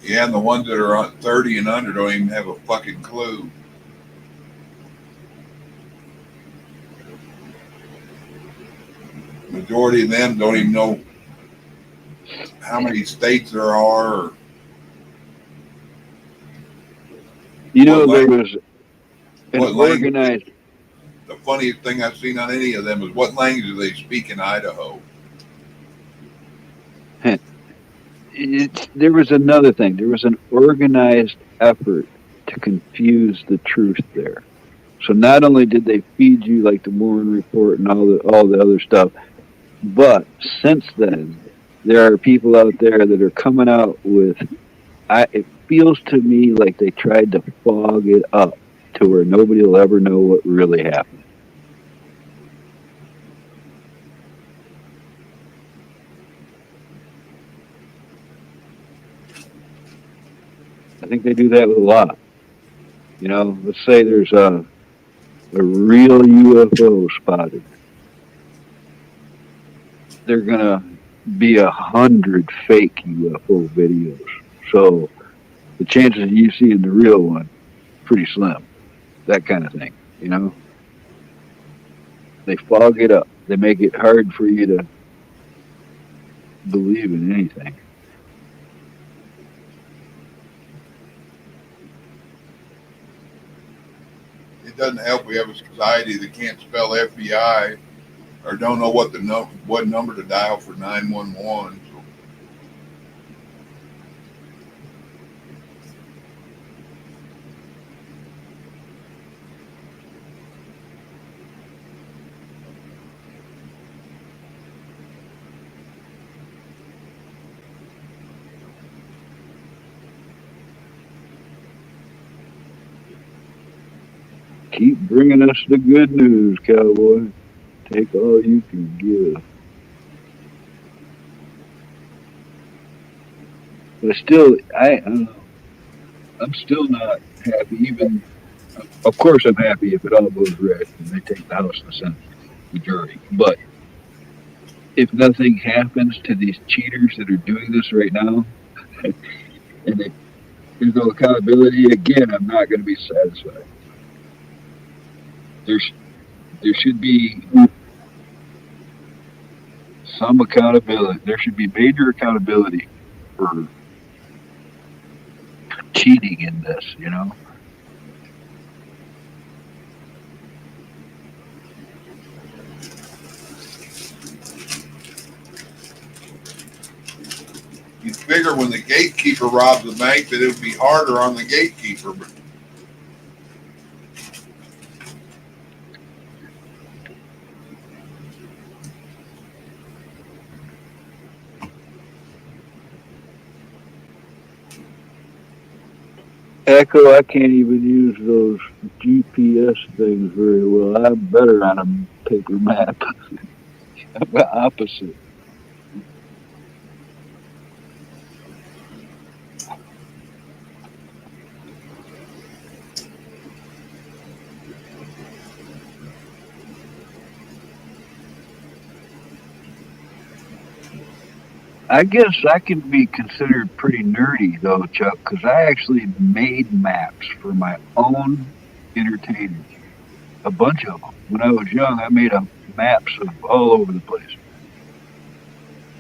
Yeah, and the ones that are on 30 and under don't even have a fucking clue. Majority of them don't even know how many states there are. Or
There was an organized.
The funniest thing I've seen on any of them is what language do they speak in Idaho?
There was another thing. There was an organized effort to confuse the truth there. So not only did they feed you like the Warren report and all the other stuff, but since then there are people out there that are coming out with. It feels to me like they tried to fog it up to where nobody will ever know what really happened. I think they do that with a lot. Let's say there's a real UFO spotted. They're gonna be 100 fake UFO videos. So the chances of you seeing the real one pretty slim. That kind of thing. They fog it up. They make it hard for you to believe in anything.
It doesn't help. We have a society that can't spell FBI or don't know what number to dial for 911. So.
Keep bringing us the good news, cowboy. Take all you can give. But still, I don't know. I'm still not happy. Even, of course, I'm happy if it all goes red and they take the House and the Senate majority. But if nothing happens to these cheaters that are doing this right now, and there's no accountability, again, I'm not going to be satisfied. There should be some accountability. There should be major accountability for cheating in this, you know.
You figure when the gatekeeper robs the bank that it would be harder on the gatekeeper, but
Echo, I can't even use those GPS things very well. I'm better on a paper map. I'm the opposite. I guess I can be considered pretty nerdy though, Chuck, because I actually made maps for my own entertainment. A bunch of them. When I was young, I made maps of all over the place.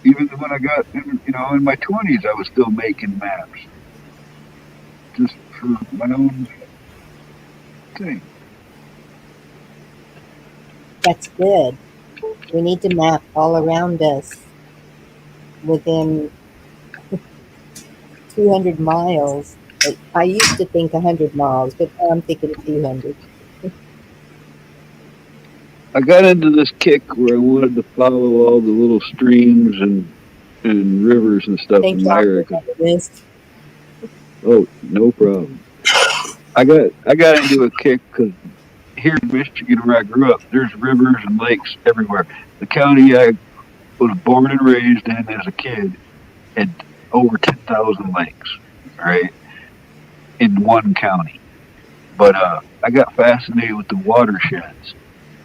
Even when I got, in my 20s, I was still making maps just for my own thing.
That's good. We need to map all around us within 200 miles. I used to think 100 miles, but now I'm thinking 200.
I got into this kick where I wanted to follow all the little streams and rivers and stuff
Thank
in my
y'all
area.
for that list.
Oh, no problem. I got into a kick because here in Michigan, where I grew up, there's rivers and lakes everywhere. The county I was born and raised in as a kid had over 10,000 lakes, right, in one county. But I got fascinated with the watersheds,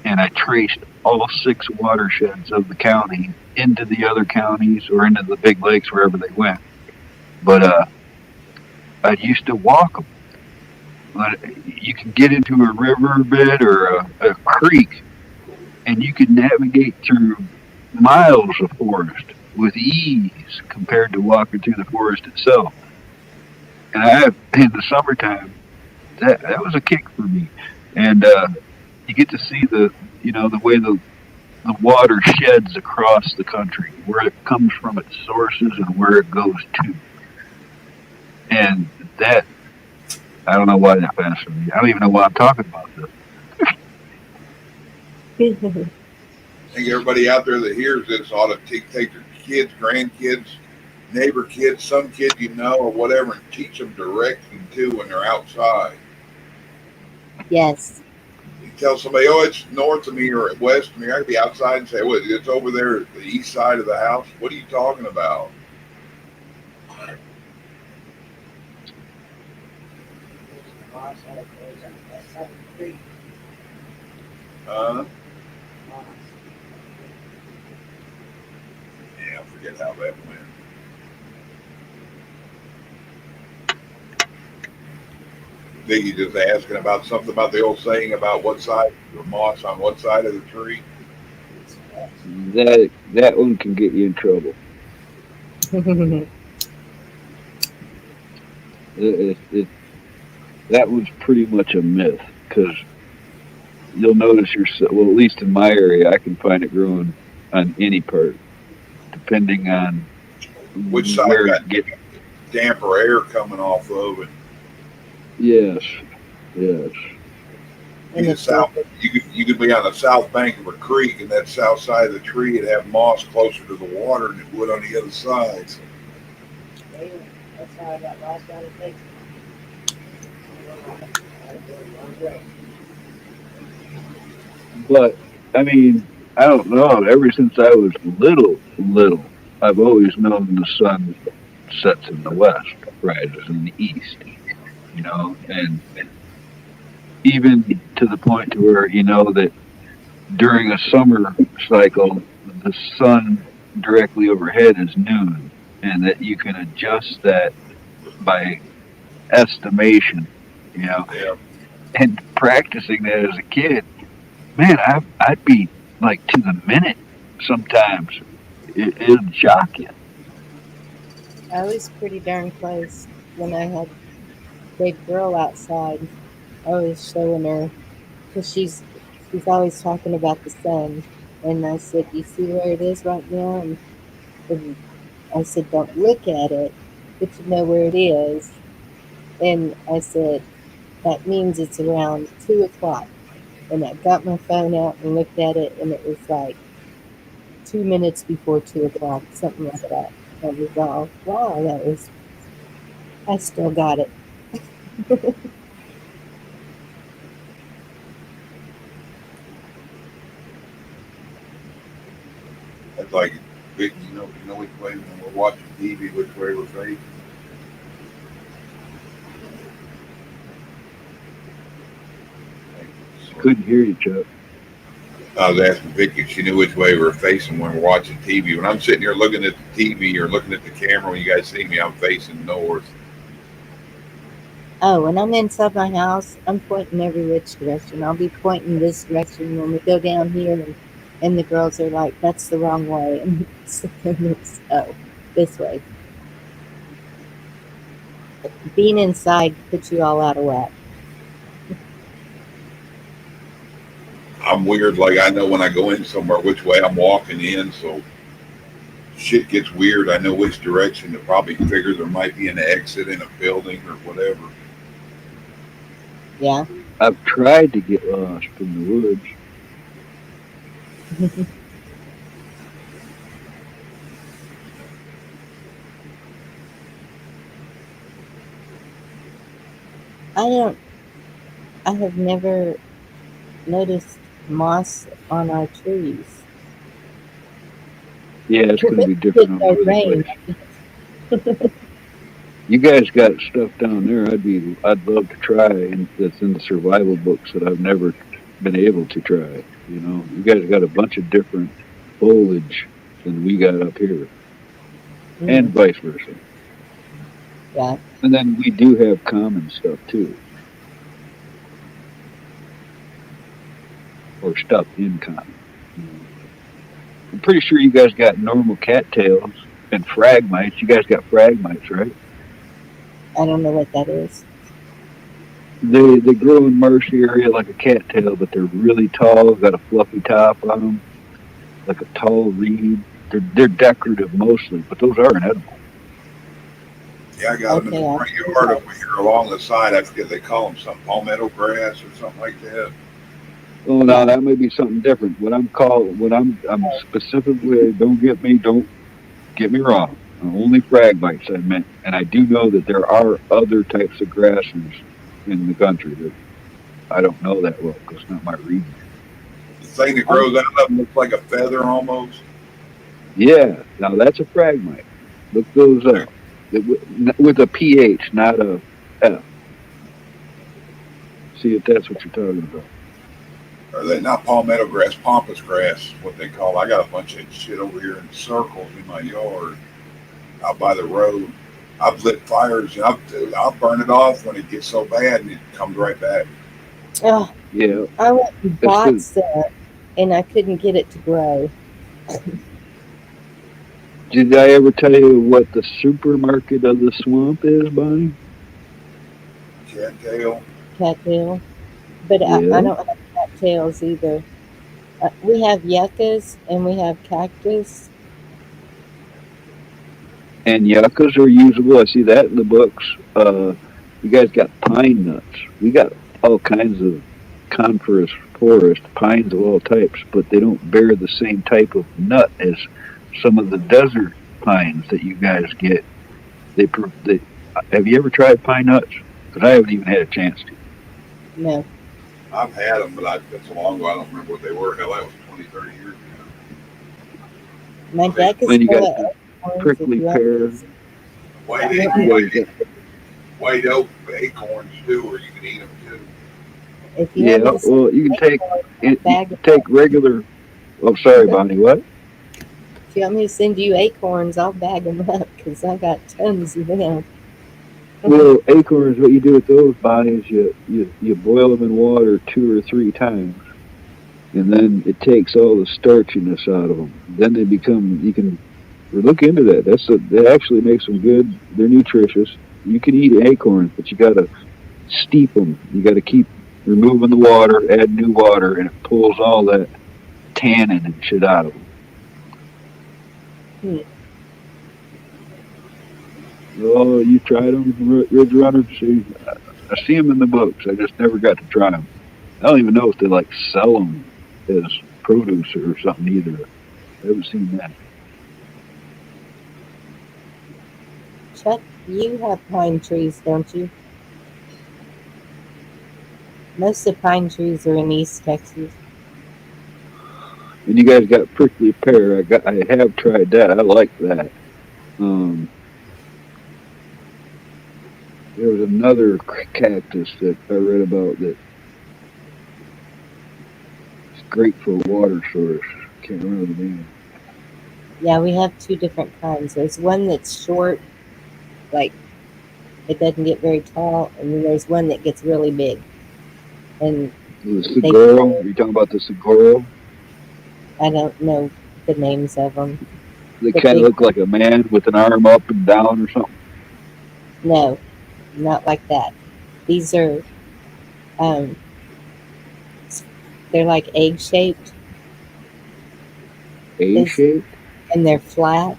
and I traced all six watersheds of the county into the other counties or into the big lakes wherever they went. But I used to walk them. But you can get into a river bed or a creek, and you can navigate through miles of forest with ease compared to walking through the forest itself. And in the summertime, that was a kick for me. And you get to see the way the water sheds across the country, where it comes from its sources and where it goes to. And that, I don't know why that fascinates me. I don't even know why I'm talking about this.
I think everybody out there that hears this ought to take their kids, grandkids, neighbor kids, some kid you know, or whatever, and teach them direction too when they're outside.
Yes.
You tell somebody, oh, it's north of me or west of me. I could be outside and say, well, it's over there at the east side of the house. What are you talking about? Uh, yeah, I forget how that went. Think you just asking about something about the old saying about what side the moss on what side of the tree.
That one can get you in trouble. That was pretty much a myth because you'll notice well, at least in my area, I can find it growing on any part, depending on
Which side
where
got
it gets.
damper air coming off of it?
Yes, yes.
And
The
it's
south, you could be on the south bank of a creek, and that south side of the tree would have moss closer to the water than it would on the other side.
That's how I got lost out of place.
But I mean, I don't know. Ever since I was little, I've always known the sun sets in the west, rises in the east. And even to the point to where that during a summer cycle, the sun directly overhead is noon, and that you can adjust that by estimation. You know,
Yeah.
and practicing that as a kid, man, I'd be like to the minute sometimes. It'd shock you.
I was pretty darn close when I had baby girl outside. I was showing her because she's always talking about the sun, and I said, "You see where it is right now?" And I said, "Don't look at it, but you know where it is." And I said, "That means it's around 2 o'clock." And I got my phone out and looked at it, and it was like 2 minutes before 2 o'clock, something like that. I was all, wow, that was, I still got it.
That's like big, you know which way when we're watching TV, which way we're facing.
Couldn't hear you, Chuck.
I was asking Vicky if she knew which way we were facing when we're watching TV. When I'm sitting here looking at the TV or looking at the camera, when you guys see me, I'm facing north.
Oh, when I'm inside my house, I'm pointing every which direction. I'll be pointing this direction when we go down here, and the girls are like, that's the wrong way. And it's, oh, this way. Being inside puts you all out of whack.
I'm weird. Like I know when I go in somewhere which way I'm walking in, so shit gets weird. I know which direction to probably figure there might be an exit in a building or whatever.
Yeah.
I've tried to get lost in the woods.
I don't, I have never noticed moss on our trees.
Yeah, it's going to be
Get
different all
no
over the
rain.
place. You guys got stuff down there. I'd love to try, and that's in the survival books that I've never been able to try. You know, you guys got a bunch of different foliage than we got up here, and
Mm,
vice versa.
yeah.
And then we do have common stuff too, or stuff in common. You know, I'm pretty sure you guys got normal cattails and phragmites. You guys got phragmites, right?
I don't know what that is.
They grow in marshy area like a cattail, but they're really tall, got a fluffy top on them, like a tall reed. They're decorative mostly, but those aren't edible.
Yeah, I got them in the
Okay, I
front
see
yard over
those.
here along the side. I forget they call them some palmetto grass or something like that.
Oh no,
Yeah.
that may be something different. I'm specifically, don't get me wrong. Only phragmites I meant, and I do know that there are other types of grasses in the country that I don't know that well because it's not my region.
The thing that
I'm,
grows out of them looks like a feather almost.
Yeah, now that's a phragmite. Look those up. With a ph, not a f. See if that's what you're talking about.
Or they not palmetto grass, pampas grass, what they call. I got a bunch of shit over here in circles in my yard, out by the road. I've lit fires and I'll burn it off when it gets so bad and it comes right back.
oh,
Yeah,
I went and
that's
bought
because.
some, and I couldn't get it to grow.
Did I ever tell you what the supermarket of the swamp is, Bonnie?
Cattail.
Cattail. But I
Yeah,
don't have cattails either. We have yuccas and we have cactus.
and yuccas are usable. I see that in the books. You guys got pine nuts. We got all kinds of coniferous forest, pines of all types, but they don't bear the same type of nut as some of the desert pines that you guys get. They have you ever tried pine nuts? Because I haven't even had a chance to.
No.
I've had them, but that's a long ago. I don't remember what they were. Hell, that was 20, 30 years ago.
My
They
deck is
Then you
full
got
of
the
acorns if
prickly
you want
pear.
these.
white,
You want
You
me,
guys got
white oak acorns too, or you can eat them too.
if you want me
yeah.
to send
Well, you
you
can take
acorns, I'll
it. You
bag
can
them
take
up.
regular. Oh, sorry, Bonnie. What?
If you want me to send you acorns, I'll bag them up because I got tons of them.
Well, acorns. What you do with those, Bonnie, is you boil them in water 2 or 3 times, and then it takes all the starchiness out of them. Then they become. You can look into that. That actually makes them good. They're nutritious. You can eat acorns, but you gotta steep them. You gotta keep removing the water, add new water, and it pulls all that tannin and shit out of them.
Hmm.
Oh, you tried them, Ridge Runner? See, I see them in the books. I just never got to try them. I don't even know if they like sell them as produce or something either. I haven't seen that.
Chuck, you have pine trees, don't you? Most of the pine trees are in East Texas.
And you guys got prickly pear. I have tried that. I like that. Um, there was another cactus that I read about that is great for a water source. Can't remember the name.
Yeah, we have two different kinds. There's one that's short, like it doesn't get very tall, and then there's one that gets really big. And
The
they
Sagoro. Are you talking about the Sagoro?
I don't know the names of them.
They
The
kind of
big
look like a man with an arm up and down or something.
no, not like that. These are um, they're like egg shaped,
A
is
shaped.
and they're flat,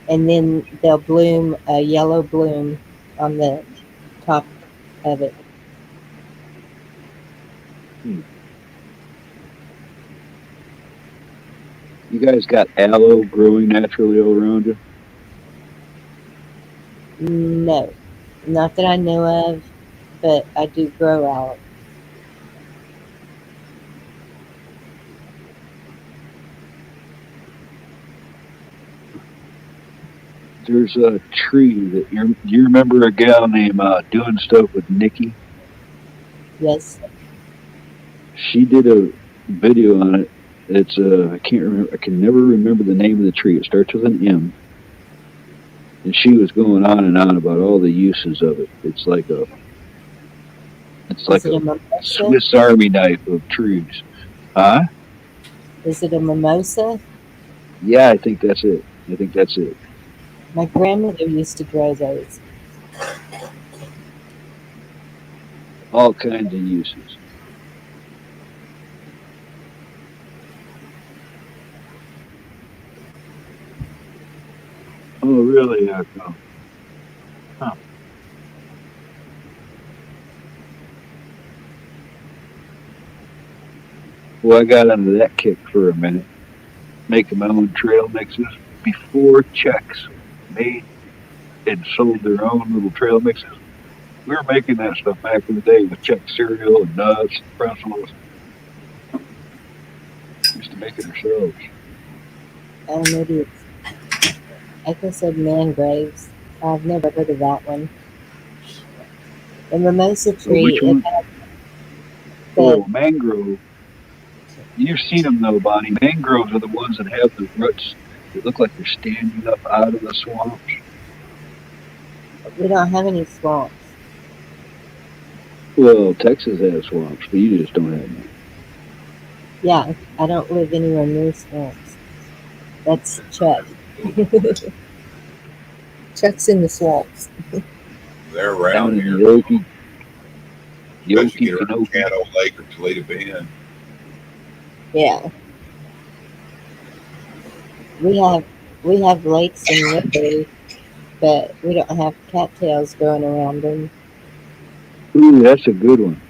and then they'll bloom a yellow bloom on the top of it.
Hmm. You guys got aloe growing naturally all around you?
No, not that I know of, but I do grow out.
There's a tree that you remember a gal named doing stuff with Nikki.
Yes,
She did a video on it. It's I can't remember. I can never remember the name of the tree. It starts with an M, and she was going on and on about all the uses of it. It's
is
like
it
a
a mimosa?
Swiss Army knife of trees. Huh?
Is it a mimosa?
Yeah, I think that's it. I think that's it.
My grandmother used to grow those.
All kinds of uses. Oh, really? Huh. Well, I got into that kick for a minute, making my own trail mixes before Chex made and sold their own little trail mixes. We were making that stuff back in the day with Chex cereal and nuts and pretzels. We used to make it ourselves.
Oh, maybe it's, I guess, said mangroves. I've never heard of that one. The mimosa
Oh, which
tree, it
one?
has the,
Oh, mangrove. You've seen them though, Bonnie. Mangroves are the ones that have the roots that look like they're standing up out of the swamps.
we don't have any swamps.
Well, Texas has swamps, but you just don't have none.
Yeah, I don't live anywhere near swamps. That's Chuck. Chuck's in the swamps.
They're
Down
around
in
here,
the
especially get around
Okefenokee.
Caddo Lake or Toledo Bend.
Yeah, we have we have lakes and rivers, but we don't have cattails growing around them.
Ooh, that's a good one.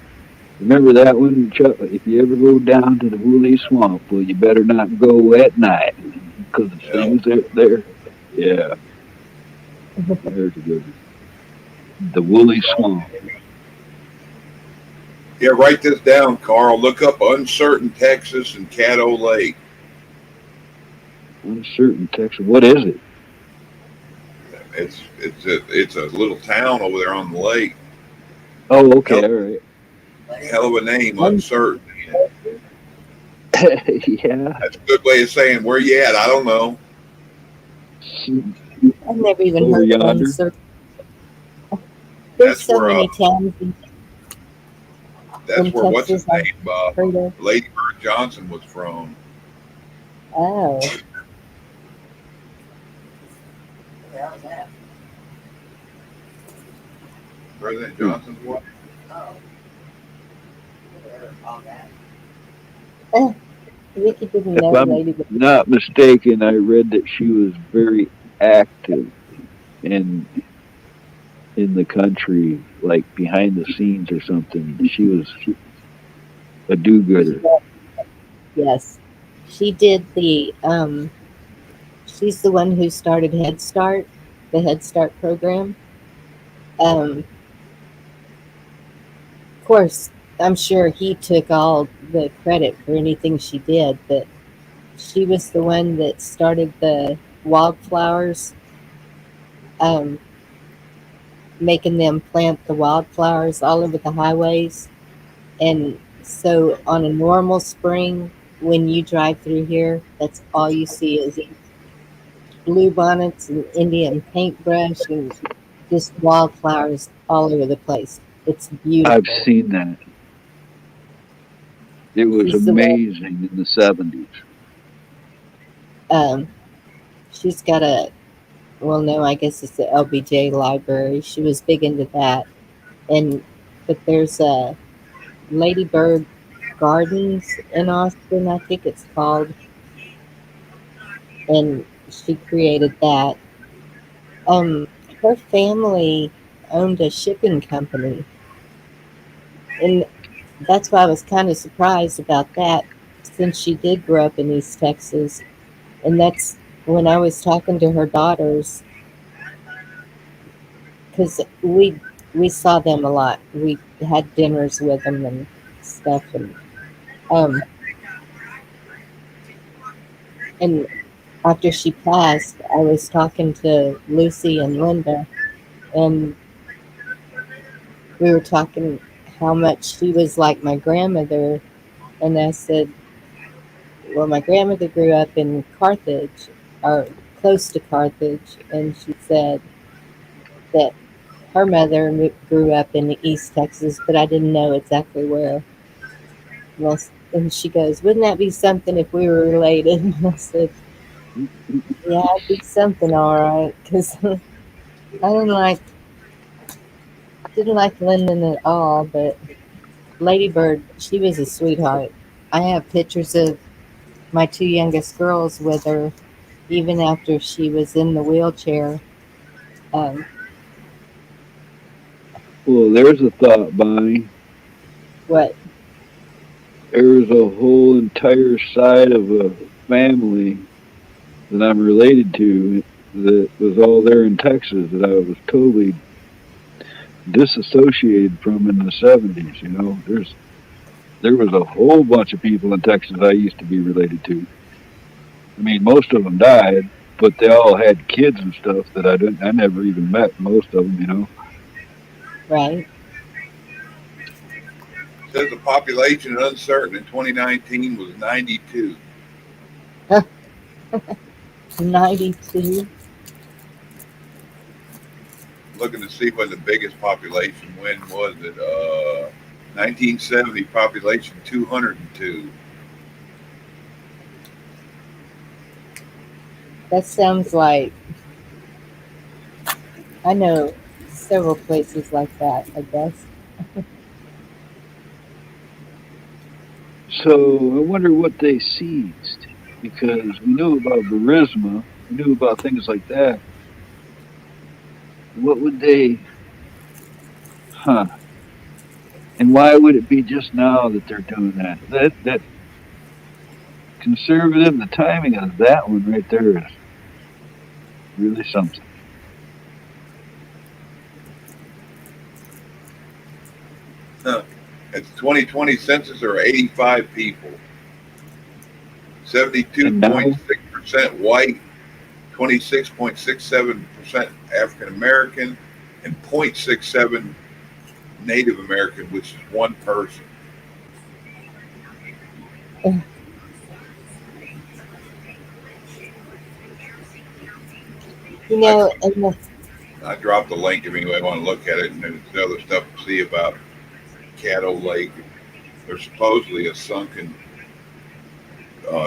Remember that one, Chuck? If you ever go down to the Woolly Swamp, well, you better not go at night because the
Yeah,
things are there. Yeah, there's a good one. The Woolly Swamp.
yeah. Write this down, Carl. Look up Uncertain Texas and Caddo Lake.
Uncertain Texas. What is it?
It's a little town over there on the lake.
Oh, okay,
Hell,
all right.
hell of a name,
Un-
Uncertain.
Yeah.
That's a good way of saying where you at. I don't know.
I've never even
Over
heard of
yonder.
uncertain. There's
That's
so
where
many towns
that's
in
where what's his
Texas I've
name,
heard of.
Lady Bird Johnson was from.
Oh,
What the hell is that?
President
Hmm.
Johnson's wife.
Oh, whatever, all that.
Vicky didn't
If
know
I'm
Ladybug.
not mistaken, I read that she was very active in the country, like behind the scenes or something. She was a do-gooder.
Yes, she did the. She's the one who started Head Start, the Head Start program. Of course, I'm sure he took all the credit for anything she did, but she was the one that started the wildflowers, um, making them plant the wildflowers all over the highways. And so on a normal spring, when you drive through here, that's all you see is blue bonnets and Indian paintbrush and just wildflowers all over the place. It's
I've
beautiful.
seen that. It was
She's the one.
amazing in the 70s.
Um, she's got a, well, no, I guess it's the LBJ library. She was big into that. And but there's a Ladybird Gardens in Austin, I think it's called, and she created that. Her family owned a shipping company, and that's why I was kind of surprised about that, since she did grow up in East Texas, and that's when I was talking to her daughters, because we saw them a lot. We had dinners with them and stuff, um, and after she passed, I was talking to Lucy and Linda, and we were talking how much she was like my grandmother, and I said, well, my grandmother grew up in Carthage, or close to Carthage, and she said that her mother grew up in East Texas, but I didn't know exactly where. And she goes, "Wouldn't that be something if we were related?" And I said, "Yeah, it'd be something, all right." Because I didn't like Lyndon at all, but Lady Bird, she was a sweetheart. I have pictures of my two youngest girls with her, even after she was in the wheelchair. Um,
Well, there's a thought, Bonnie.
what?
There's a whole entire side of a family that I'm related to that was all there in Texas that I was totally disassociated from in the 70s. There was a whole bunch of people in Texas I used to be related to. I mean, most of them died, but they all had kids and stuff that I never even met most of them.
Right?
Says the population uncertain in 2019 was 92.
92.
Looking to see when the biggest population, when was it? 1970 population 202.
That sounds like, I know several places like that, I guess.
So I wonder what they seized because we knew about Burisma, we knew about things like that. What would they, huh? And why would it be just now that they're doing that? That conservative, the timing of that one right there is really something.
Huh. At the 2020 census, there are 85 people.
And now,
72.6% white, 26.67% African American, and 0.67 Native American, which is one person.
You
I,
know, and
I dropped the link if anybody want to look at it, and there's other stuff to see about Caddo Lake. There's supposedly a sunken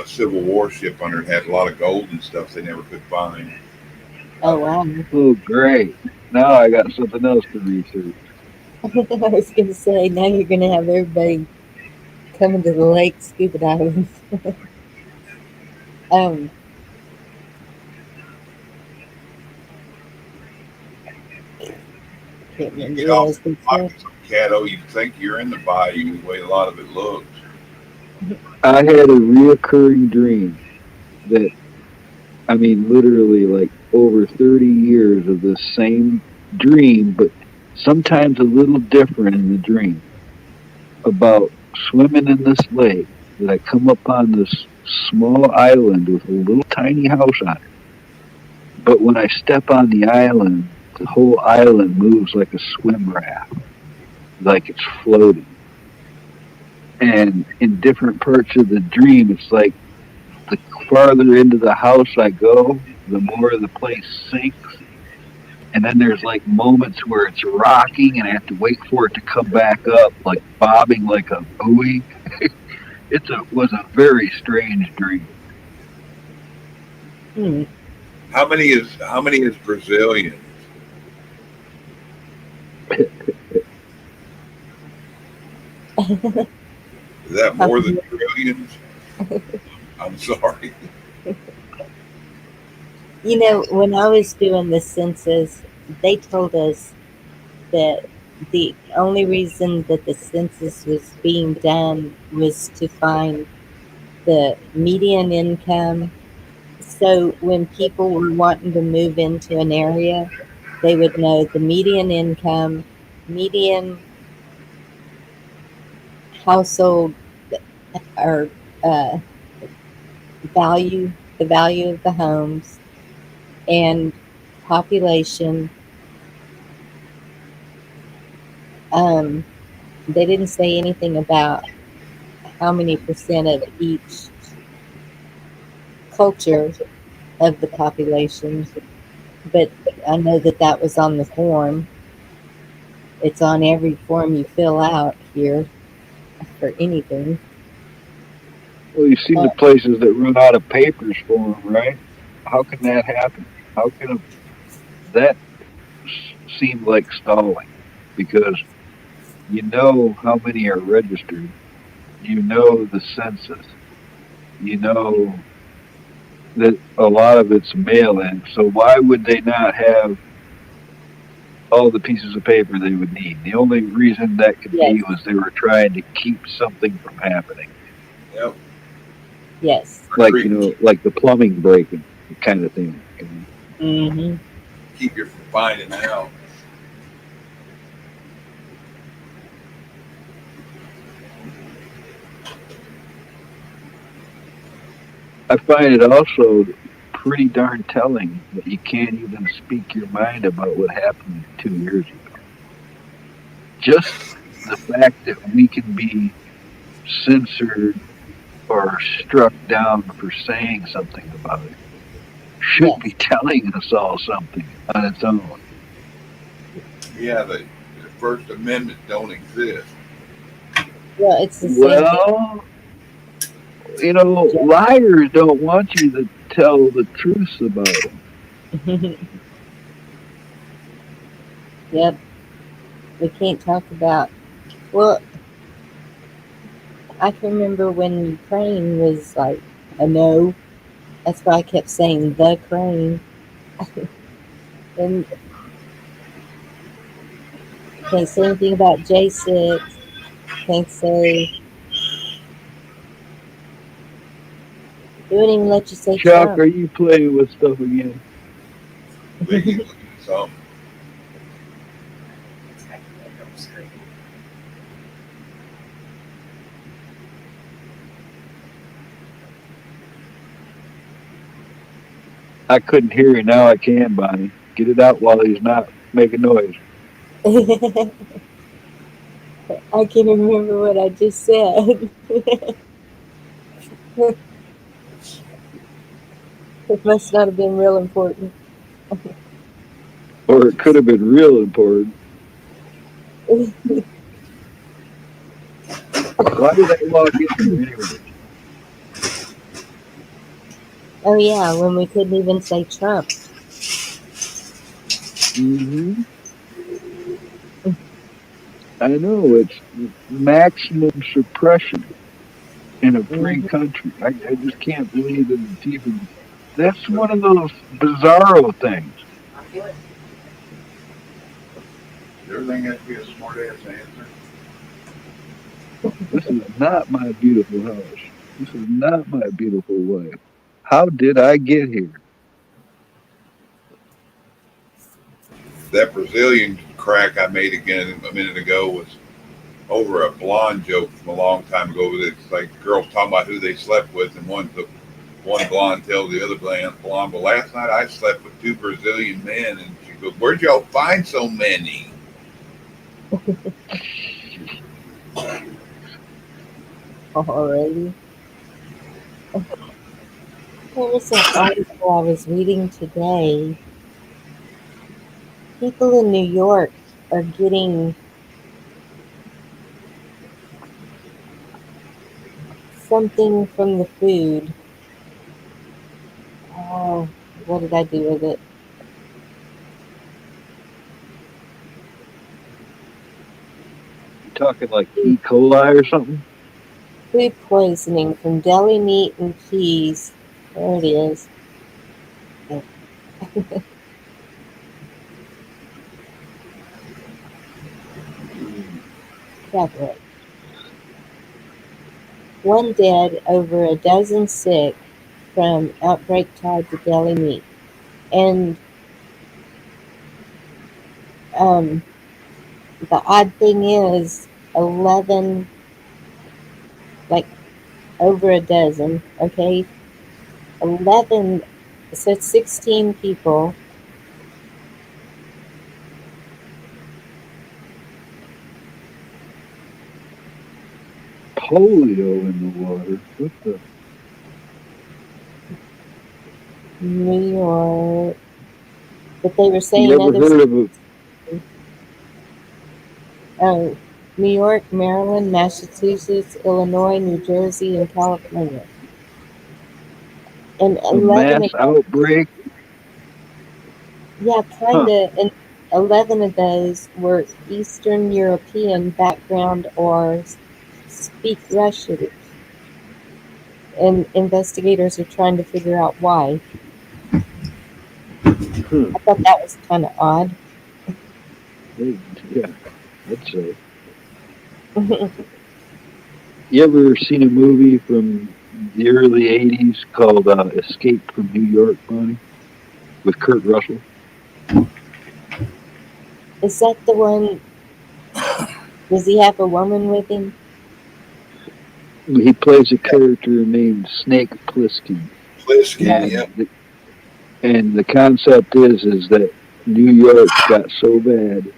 Civil War ship under it, had a lot of gold and stuff they never could find.
oh wow,
oh, great. Now I got something else to research.
I was gonna say now you're gonna have everybody coming to the lake scuba diving. um, can't
You
remember
get
what I
off
was
the
gonna
dock
say.
at some Caddo, you think you're in the bayou the way a lot of it looks.
I had a reoccurring dream that, I mean, literally like over 30 years of the same dream, but sometimes a little different in the dream about swimming in this lake that I come upon this small island with a little tiny house on it. But when I step on the island, the whole island moves like a swim raft, like it's floating. And in different parts of the dream, it's like the farther into the house I go, the more the place sinks. And then there's like moments where it's rocking and I have to wait for it to come back up, like bobbing like a buoy. Was a very strange dream.
Hmm.
How many is Brazilian? Is that more than trillions? I'm sorry.
You know, when I was doing the census, they told us that the only reason that the census was being done was to find the median income. So when people were wanting to move into an area, they would know the median income, median household or uh, value, the value of the homes, and population. Um, they didn't say anything about how many percent of each culture of the population, but I know that that was on the form. It's on every form you fill out here for anything.
Well, you've seen the
Uh,
places that run out of papers for them, right? How can that happen? How can that seem like stalling? Because you know how many are registered, you know the census, you know that a lot of it's mail in. So why would they not have all the pieces of paper they would need? The only reason that could be
yes,
was they were trying to keep something from happening.
Yep.
yes.
Like,
Agree.
like the plumbing breaking kind of thing.
Hmm.
Keep you from finding out.
I find it also pretty darn telling that you can't even speak your mind about what happened 2 years ago. Just the fact that we can be censored or struck down for saying something about it should
Yes.
be telling us all something on its own.
Yeah, the First Amendment don't exist.
Well, it's the same thing.
Well, liars don't want you to tell the truth about them.
Yep. We can't talk about. Well, I can remember when Ukraine was like a no. That's why I kept saying the crane. And can't say anything about J6. Can't say. They wouldn't even let you say
Chuck,
Trump.
are you playing with stuff again?
I think he's looking at something.
I couldn't hear you. Now I can, Bonnie. Get it out while he's not making noise.
I can't remember what I just said. It must not have been real important.
Or it could have been real important. Why did I walk in here anyway?
Oh yeah, when we couldn't even say Trump.
Hmm. I know it's maximum suppression in a free
Hmm.
country. I just can't believe that it's even. That's one of those bizarro things.
I feel it.
Everything has to be a smart ass answer.
This is not my beautiful house. This is not my beautiful wife. How did I get here?
That Brazilian crack I made again a minute ago was over a blonde joke from a long time ago. It's like girls talking about who they slept with, and one blonde tells the other blonde, "Well, last night I slept with two Brazilian men," and she goes, "Where'd y'all find so many?"
Alrighty. There was an article I was reading today. People in New York are getting something from the food. Oh, what did I do with it?
You talking like E. coli or something?
Food poisoning from deli meat and cheese. There it is. Tablet. One dead, over a dozen sick from outbreak tied to deli meat. And um, the odd thing is, 11, like over a dozen, okay? 11, so 16 people.
Polio in the water. What the?
New York, but they were
You
saying
ever
other
heard of a
oh, New York, Maryland, Massachusetts, Illinois, New Jersey, and California. And
mass
11 of those,
outbreak?
yeah, kind
Huh.
of, and 11 of those were Eastern European background or speak Russian. And investigators are trying to figure out why.
Huh.
I thought that was kind of odd.
Yeah, I'd say. You ever seen a movie from the early '80s called "Escape from New York"? Bonnie, with Kurt Russell.
Is that the one? Does he have a woman with him?
He plays a character named Snake Plissken,
Pliskin,
and
yep.
the concept is that New York got so bad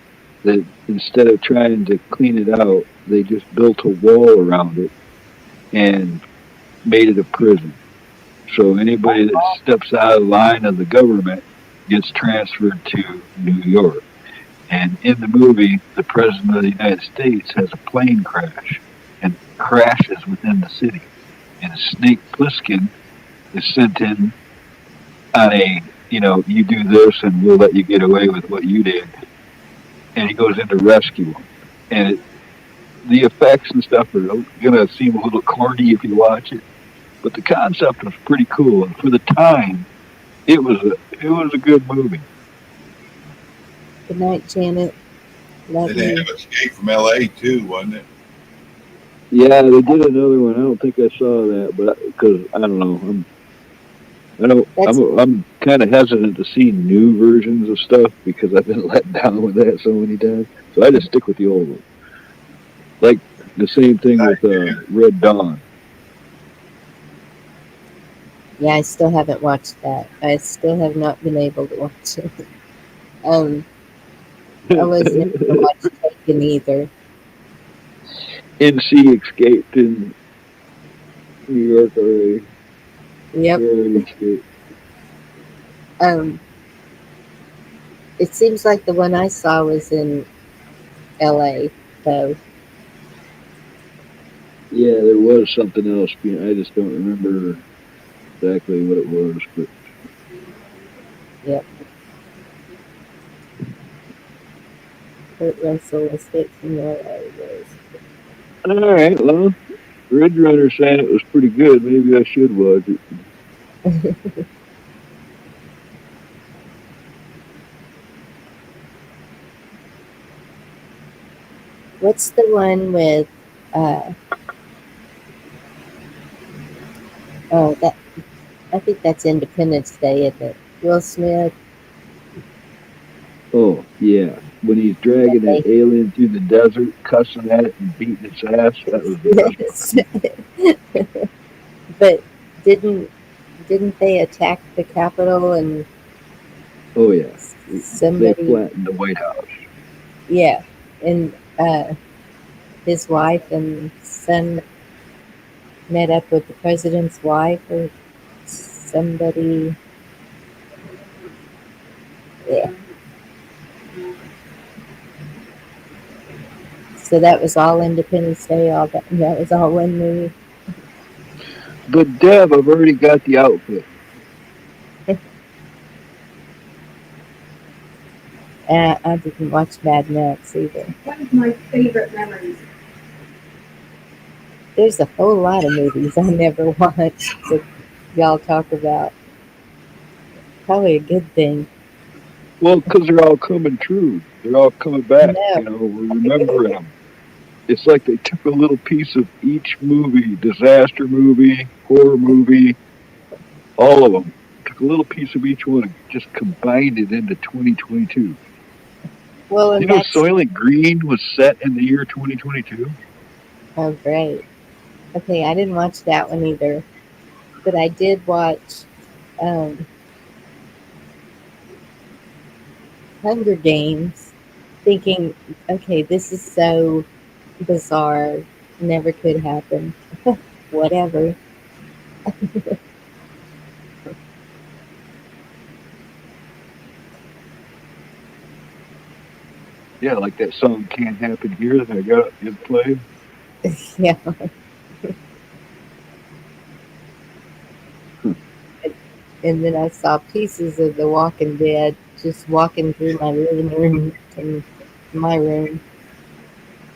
that instead of trying to clean it out, they just built a wall around it and made it a prison. So anybody that steps out of line of the government gets transferred to New York. And in the movie, the president of the United States has a plane crash and crashes within the city. And Snake Plissken is sent in on you do this and we'll let you get away with what you did. And he goes in to rescue him. And the effects and stuff are going to seem a little corny if you watch it, but the concept was pretty cool. And for the time, it was a good movie.
Good night, Janet. Love
And they
you.
have Escape from L.A. too, wasn't it?
Yeah, they did another one. I don't think I saw that, but because I don't know, I don't,
That's
I'm kind of hesitant to see new versions of stuff because I've been let down with that so many times. So I just stick with the old one. Like the same thing with Red Dawn.
yeah. I still haven't watched that. I still have not been able to watch it. Um, I wasn't able to watch Taken either.
NC escaped in New York already.
Yep.
They already escaped.
Um, it seems like the one I saw was in L.A. though.
Yeah, there was something else. I just don't remember exactly what it was, but
Yep. Kurt Russell was fixing
All right, well, Red Runner saying it was pretty good. Maybe I should watch it.
What's the one with? Uh, oh, that I think that's Independence Day, isn't it? Will Smith.
Oh, yeah. When he's
That
dragging that
they
alien through the desert, cussing at it and beating its ass, that was the best part.
yes, but didn't didn't they attack the Capitol and
Oh, yeah. They
somebody?
flattened the White House.
Yeah, and his wife and son met up with the president's wife or somebody. Yeah, so that was all Independence Day. All that was all one movie.
But Deb, I've already got the outfit.
I didn't watch Mad Max either.
One of my favorite memories.
There's a whole lot of movies I never watched that y'all talk about. Probably a good thing.
Well, because they're all coming true. They're all coming
I
back.
know.
We're remembering them. It's like they took a little piece of each movie, disaster movie, horror movie, all of them. Took a little piece of each one and just combined it into 2022.
Well, and that's
Soylent Green was set in the year 2022.
oh great. Okay, I didn't watch that one either, but I did watch um, Hunger Games, thinking, okay, this is so bizarre, never could happen. Whatever.
Yeah, like that song "Can't Happen Here" that I got you play.
Yeah, and then I saw pieces of The Walking Dead just walking through my living room and my room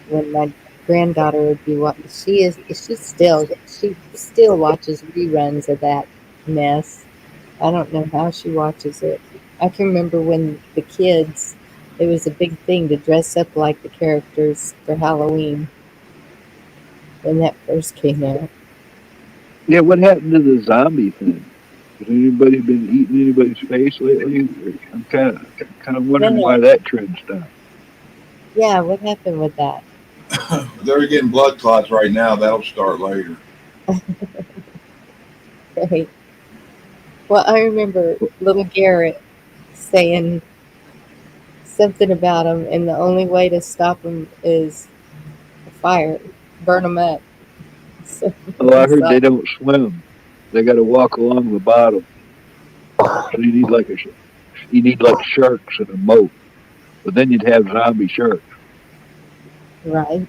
when my granddaughter would be watching. She still watches reruns of that mess. I don't know how she watches it. I can remember when the kids, it was a big thing to dress up like the characters for Halloween when that first came out.
Yeah, what happened to the zombie thing? Has anybody been eating anybody's face lately? I'm kind of wondering
No,
why that trend stopped.
yeah, what happened with that?
They're getting blood clots right now. That'll start later.
Right. Well, I remember little Garrett saying something about them, and the only way to stop them is fire, burn them up. So
Oh, I
we
heard
saw,
they don't swim. They got to walk along the bottom. So you need like sharks in a moat. But then you'd have zombie sharks.
right?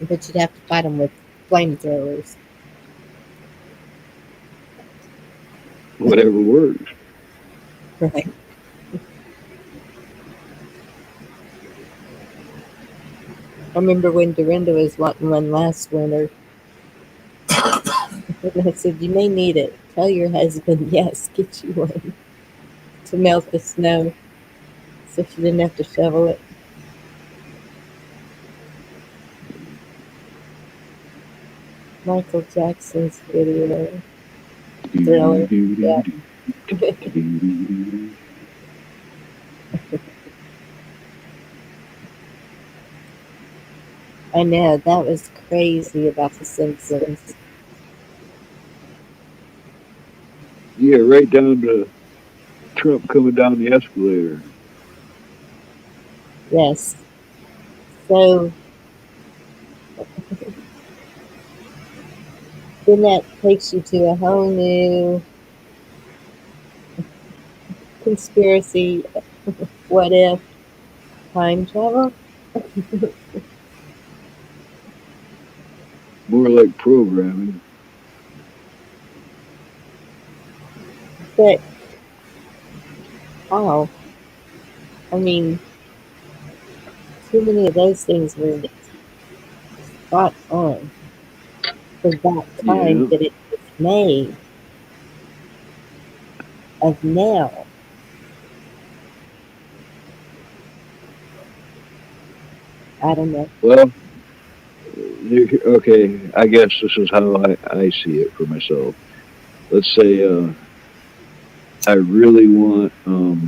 But you'd have to fight them with flamethrowers.
Whatever works.
Right. I remember when Dorinda was wanting one last winter, and I said, "You may need it. Tell your husband, yes, get you one to melt the snow so she didn't have to shovel it." Michael Jackson's video, Thriller. Yeah. I know, that was crazy about The Simpsons.
Yeah, right down to Trump coming down the escalator.
Yes. So then that takes you to a whole new conspiracy. What if time travel?
More like programming.
But how? I mean, too many of those things were spot on for that time
Yeah.
that it was made of now. I don't know.
Well, okay. I guess this is how I see it for myself. Let's say I really want I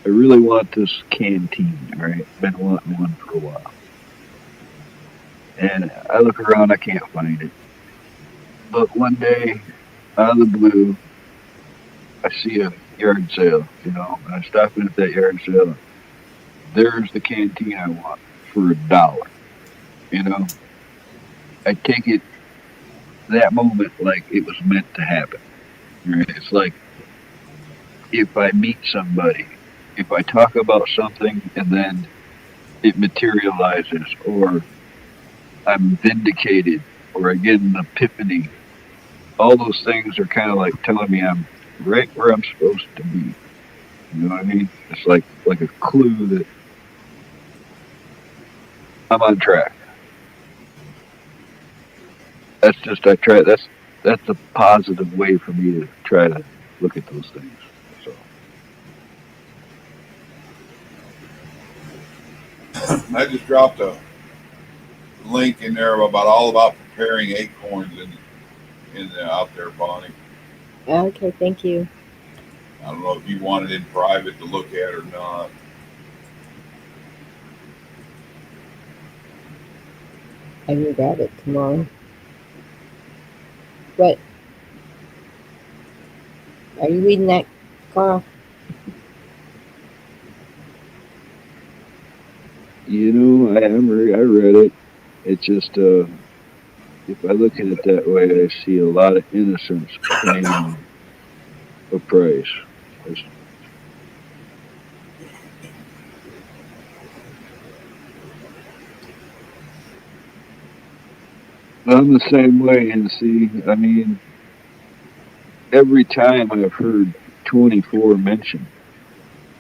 really want this canteen. All right, been wanting one for a while, and I look around, I can't find it. But one day, out of the blue, I see a yard sale. And I stop in at that yard sale. There's the canteen I want for $1. You know, I take it that moment like it was meant to happen. Right? It's like if I meet somebody, if I talk about something and then it materializes, or I'm vindicated, or I get an epiphany, all those things are kind of like telling me I'm right where I'm supposed to be. You know what I mean? It's like a clue that I'm on track. That's just I try. That's a positive way for me to try to look at those things. So
I just dropped a link in there about all about preparing acorns out there, Bonnie.
Okay, thank you.
I don't know if you want it in private to look at or not.
I can grab it tomorrow. What? Are you reading that, Carl?
I read it. It's just if I look at it that way, I see a lot of innocence paying a price. It's, I'm the same way, and see, I mean, every time I've heard 24 mentioned,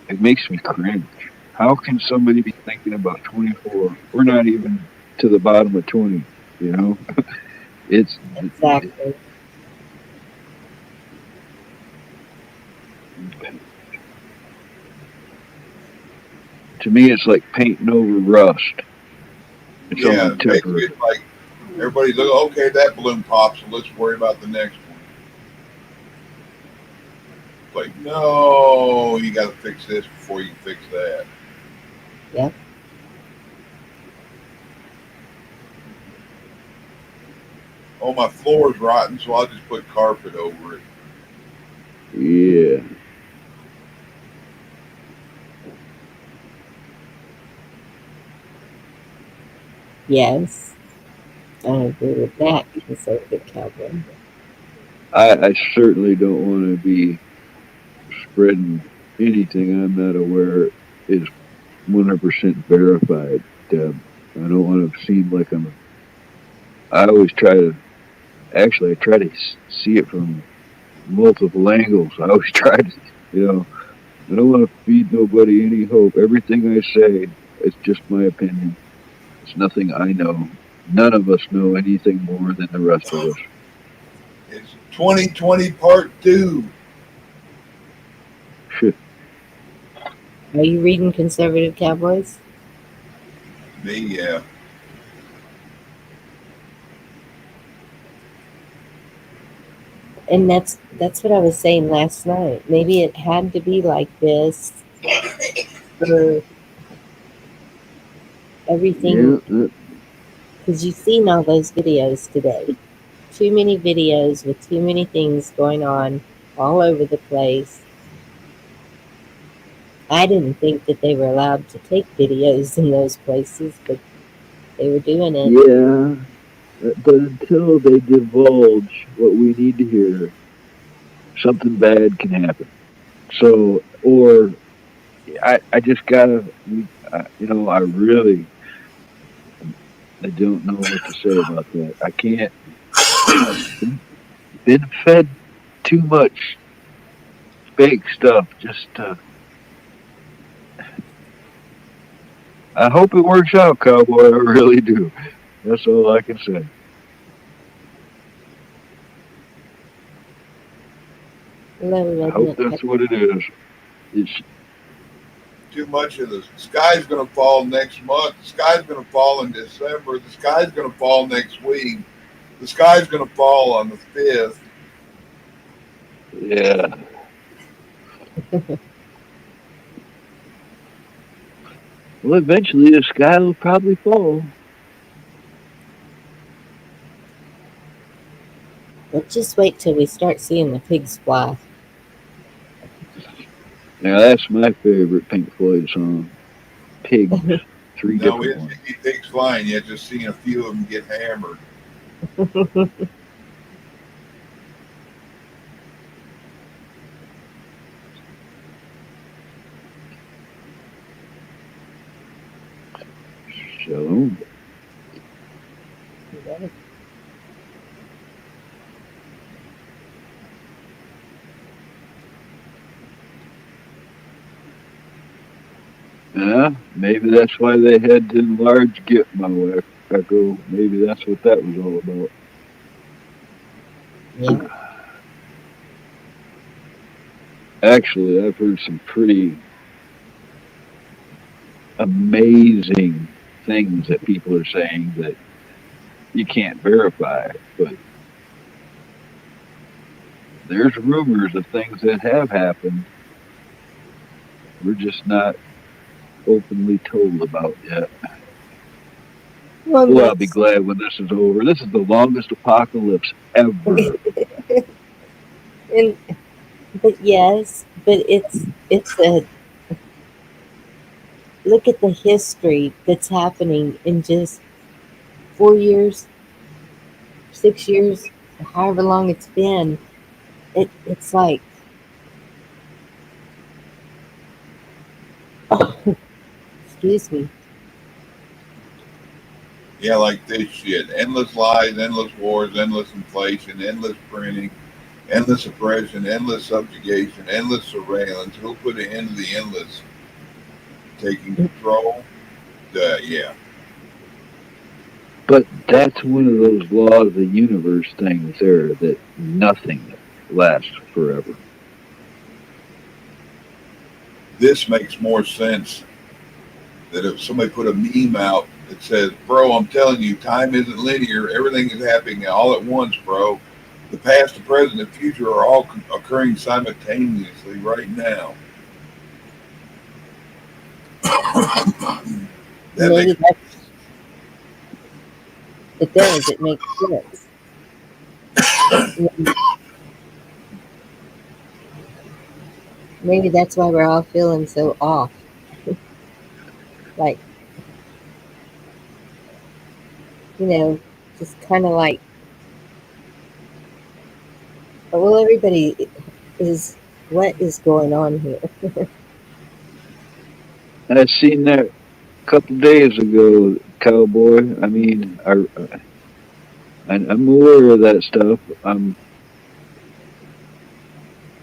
it makes me cringe. How can somebody be thinking about 24? We're not even to the bottom of 20. You know, it's
Exactly.
to me, it's like painting over rust. It's
Yeah,
only
basically
temporary.
it's like everybody's like, okay, that balloon pops, so let's worry about the next one. It's like, no, you got to fix this before you can fix that.
Yep.
Oh, my floor is rotten, so I'll just put carpet over it.
Yeah,
Yes. I agree with that, conservative cowboy.
I certainly don't want to be spreading anything I'm not aware is 100% verified. I don't want to seem like I always try to. Actually, I try to see it from multiple angles. I always try to, you know, I don't want to feed nobody any hope. Everything I say is just my opinion. It's nothing I know. None of us know anything more than the rest of us.
It's 2020 Part 2.
Are you reading conservative cowboys?
Me, yeah.
And that's what I was saying last night. Maybe it had to be like this for everything,
Yeah,
because you've seen all those videos today. Too many videos with too many things going on all over the place. I didn't think that they were allowed to take videos in those places, but they were doing it.
yeah. But until they divulge what we need to hear, something bad can happen. So, or I just gotta, I really, I don't know what to say about that. I can't. Been fed too much fake stuff. Just I hope it works out, cowboy. I really do. That's all I can say.
Little
I hope
redneck
that's what it is. It's
Too much of the sky's going to fall next month. The sky's going to fall in December. The sky's going to fall next week. The sky's going to fall on the 5th.
yeah. Well, eventually the sky will probably fall.
But just wait till we start seeing the pigs fly.
Now that's my favorite Pink Floyd song. Pigs. Three
No, we
different
didn't
ones.
see any pigs flying yet, just seeing a few of them get hammered.
So yeah, maybe that's why they had to enlarge Get My Wife Echo. Maybe that's what that was all about.
Yeah.
Actually, I've heard some pretty amazing things that people are saying that you can't verify, but there's rumors of things that have happened. We're just not openly told about yet.
Well,
Well, I'll be
that's
glad when this is over. This is the longest apocalypse ever.
and but yes, but it's a look at the history that's happening in just 4 years, 6 years, however long it's been. It's like excuse me.
Yeah, like this shit. Endless lies, endless wars, endless inflation, endless printing, endless oppression, endless subjugation, endless surveillance. Who'll put an end to the endless taking control? Yeah.
But that's one of those laws of the universe things there that nothing lasts forever.
This makes more sense that if somebody put a meme out that says, "Bro, I'm telling you, time isn't linear. Everything is happening all at once, bro. The past, the present, the future are all occurring simultaneously right now." That
Maybe
makes
that it does. It makes sense. Maybe that's why we're all feeling so off. Like, you know, just kind of like, well, everybody is, what is going on here?
And I seen that a couple days ago, cowboy. I mean, I'm aware of that stuff.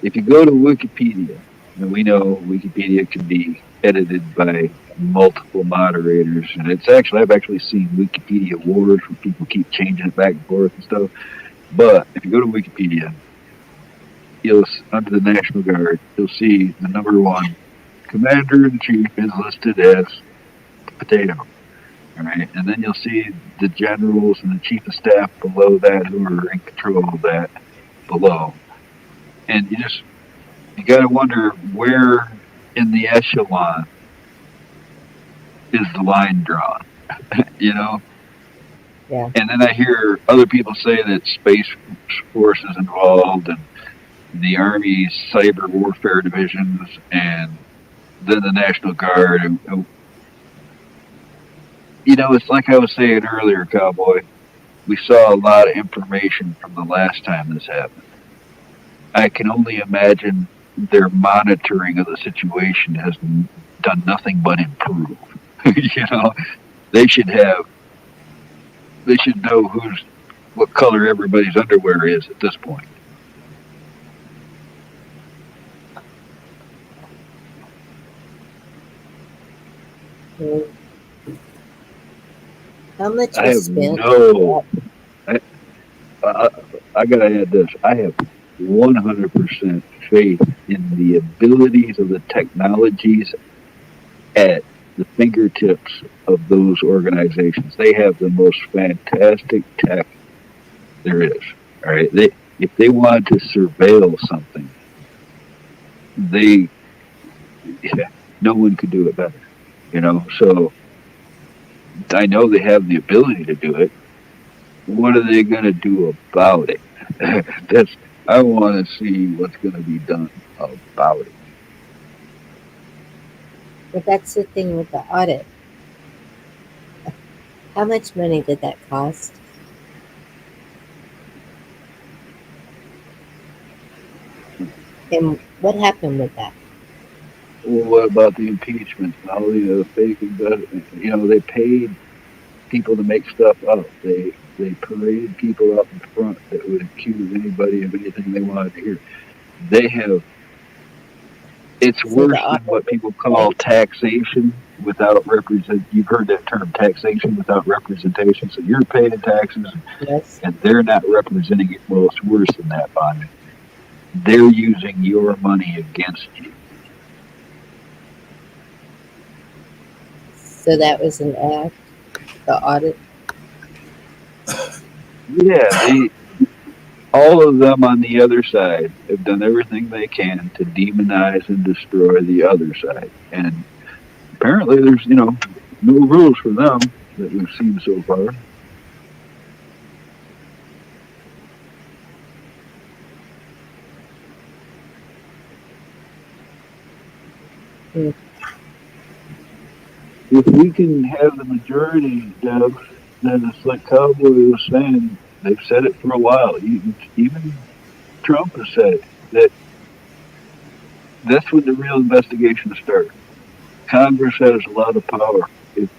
If you go to Wikipedia, and we know Wikipedia can be edited by multiple moderators, and I've actually seen Wikipedia wars where people keep changing it back and forth and stuff. But if you go to Wikipedia, under the National Guard, you'll see the number one commander in chief is listed as potato. All right, and then you'll see the generals and the chief of staff below that who are in control of that below, and you got to wonder where in the echelon is the line drawn, you know?
Yeah.
And then I hear other people say that Space Force is involved and the Army's cyber warfare divisions and then the National Guard. It's like I was saying earlier, Cowboy. We saw a lot of information from the last time this happened. I can only imagine their monitoring of the situation has done nothing but improve. you know, they should have They should know what color everybody's underwear is at this point.
Mm. How much
I
was
have
spent
no.
on
I, I, I gotta add this. I have 100% faith in the abilities of the technologies at the fingertips of those organizations. They have the most fantastic tech there is. All right. If they wanted to surveil something, they no one could do it better. So I know they have the ability to do it. What are they going to do about it? That's I want to see what's going to be done about it.
But that's the thing with the audit. How much money did that cost? And what happened with that?
Well, what about the impeachments and all the fake investment? They paid people to make stuff up. They paraded people out in front that would accuse anybody of anything they wanted to hear. They have. It's
So the
worse than
audit
what
was
people call
spent?
taxation without represent. You've heard that term, taxation without representation. So you're paying taxes,
Yes.
and they're not representing it. Well, it's worse than that, Bonnie. They're using your money against you.
So that was an act, the audit.
Yeah, all of them on the other side have done everything they can to demonize and destroy the other side. And apparently there's, no rules for them that we've seen so far.
Hmm.
If we can have the majority, Deb, then it's like Cowboy was saying, they've said it for a while. Even Trump has said it, that that's when the real investigation starts. Congress has a lot of power. If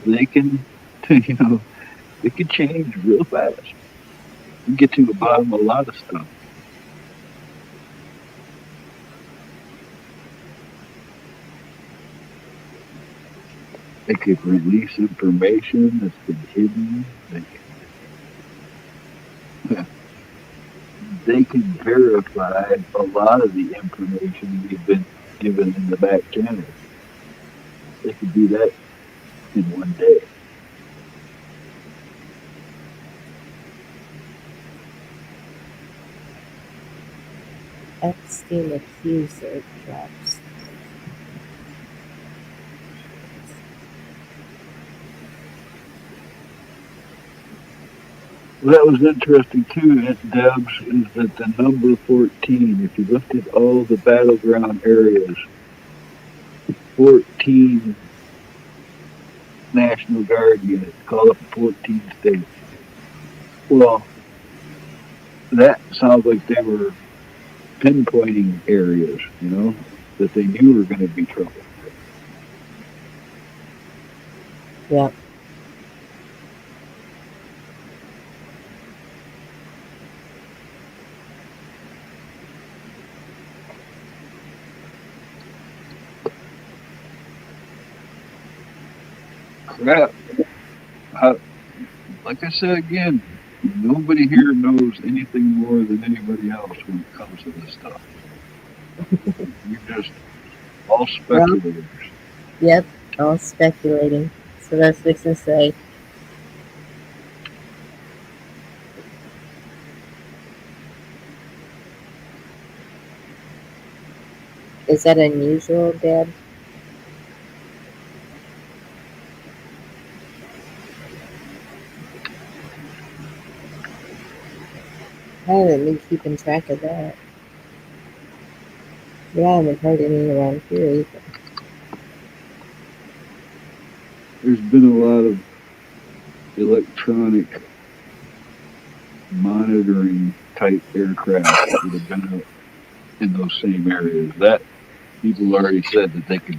they can, it could change real fast. You get to the bottom of a lot of stuff. They could release information that's been hidden. They can verify a lot of the information we've been given in the back channel. They could do that in one day.
Epstein accuser drops.
Well, that was interesting too, Debs, is that the number 14, if you looked at all the battleground areas, 14 National Guard units call up 14 states. Well, that sounds like they were pinpointing areas, that they knew were going to be trouble.
Yep.
Crap. I, like I said again, nobody here knows anything more than anybody else when it comes to this stuff. You're just all
Well,
speculators.
yep. All speculating. So that's fixing to say. Is that unusual, Dad? I haven't been keeping track of that. Yeah, I haven't heard any around here either.
There's been a lot of electronic monitoring type aircraft that have been out in those same areas. That people already said that they could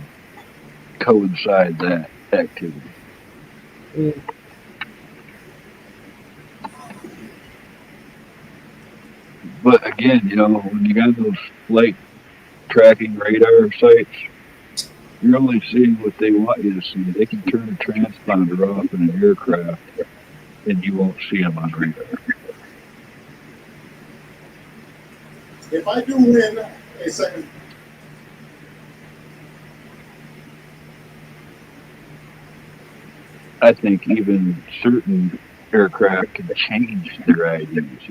coincide that activity.
Mm.
But again, when you got those flight tracking radar sites, you're only seeing what they want you to see. They can turn a transponder off in an aircraft, and you won't see them on radar.
If I do win a second.
I think even certain aircraft can change their IDs.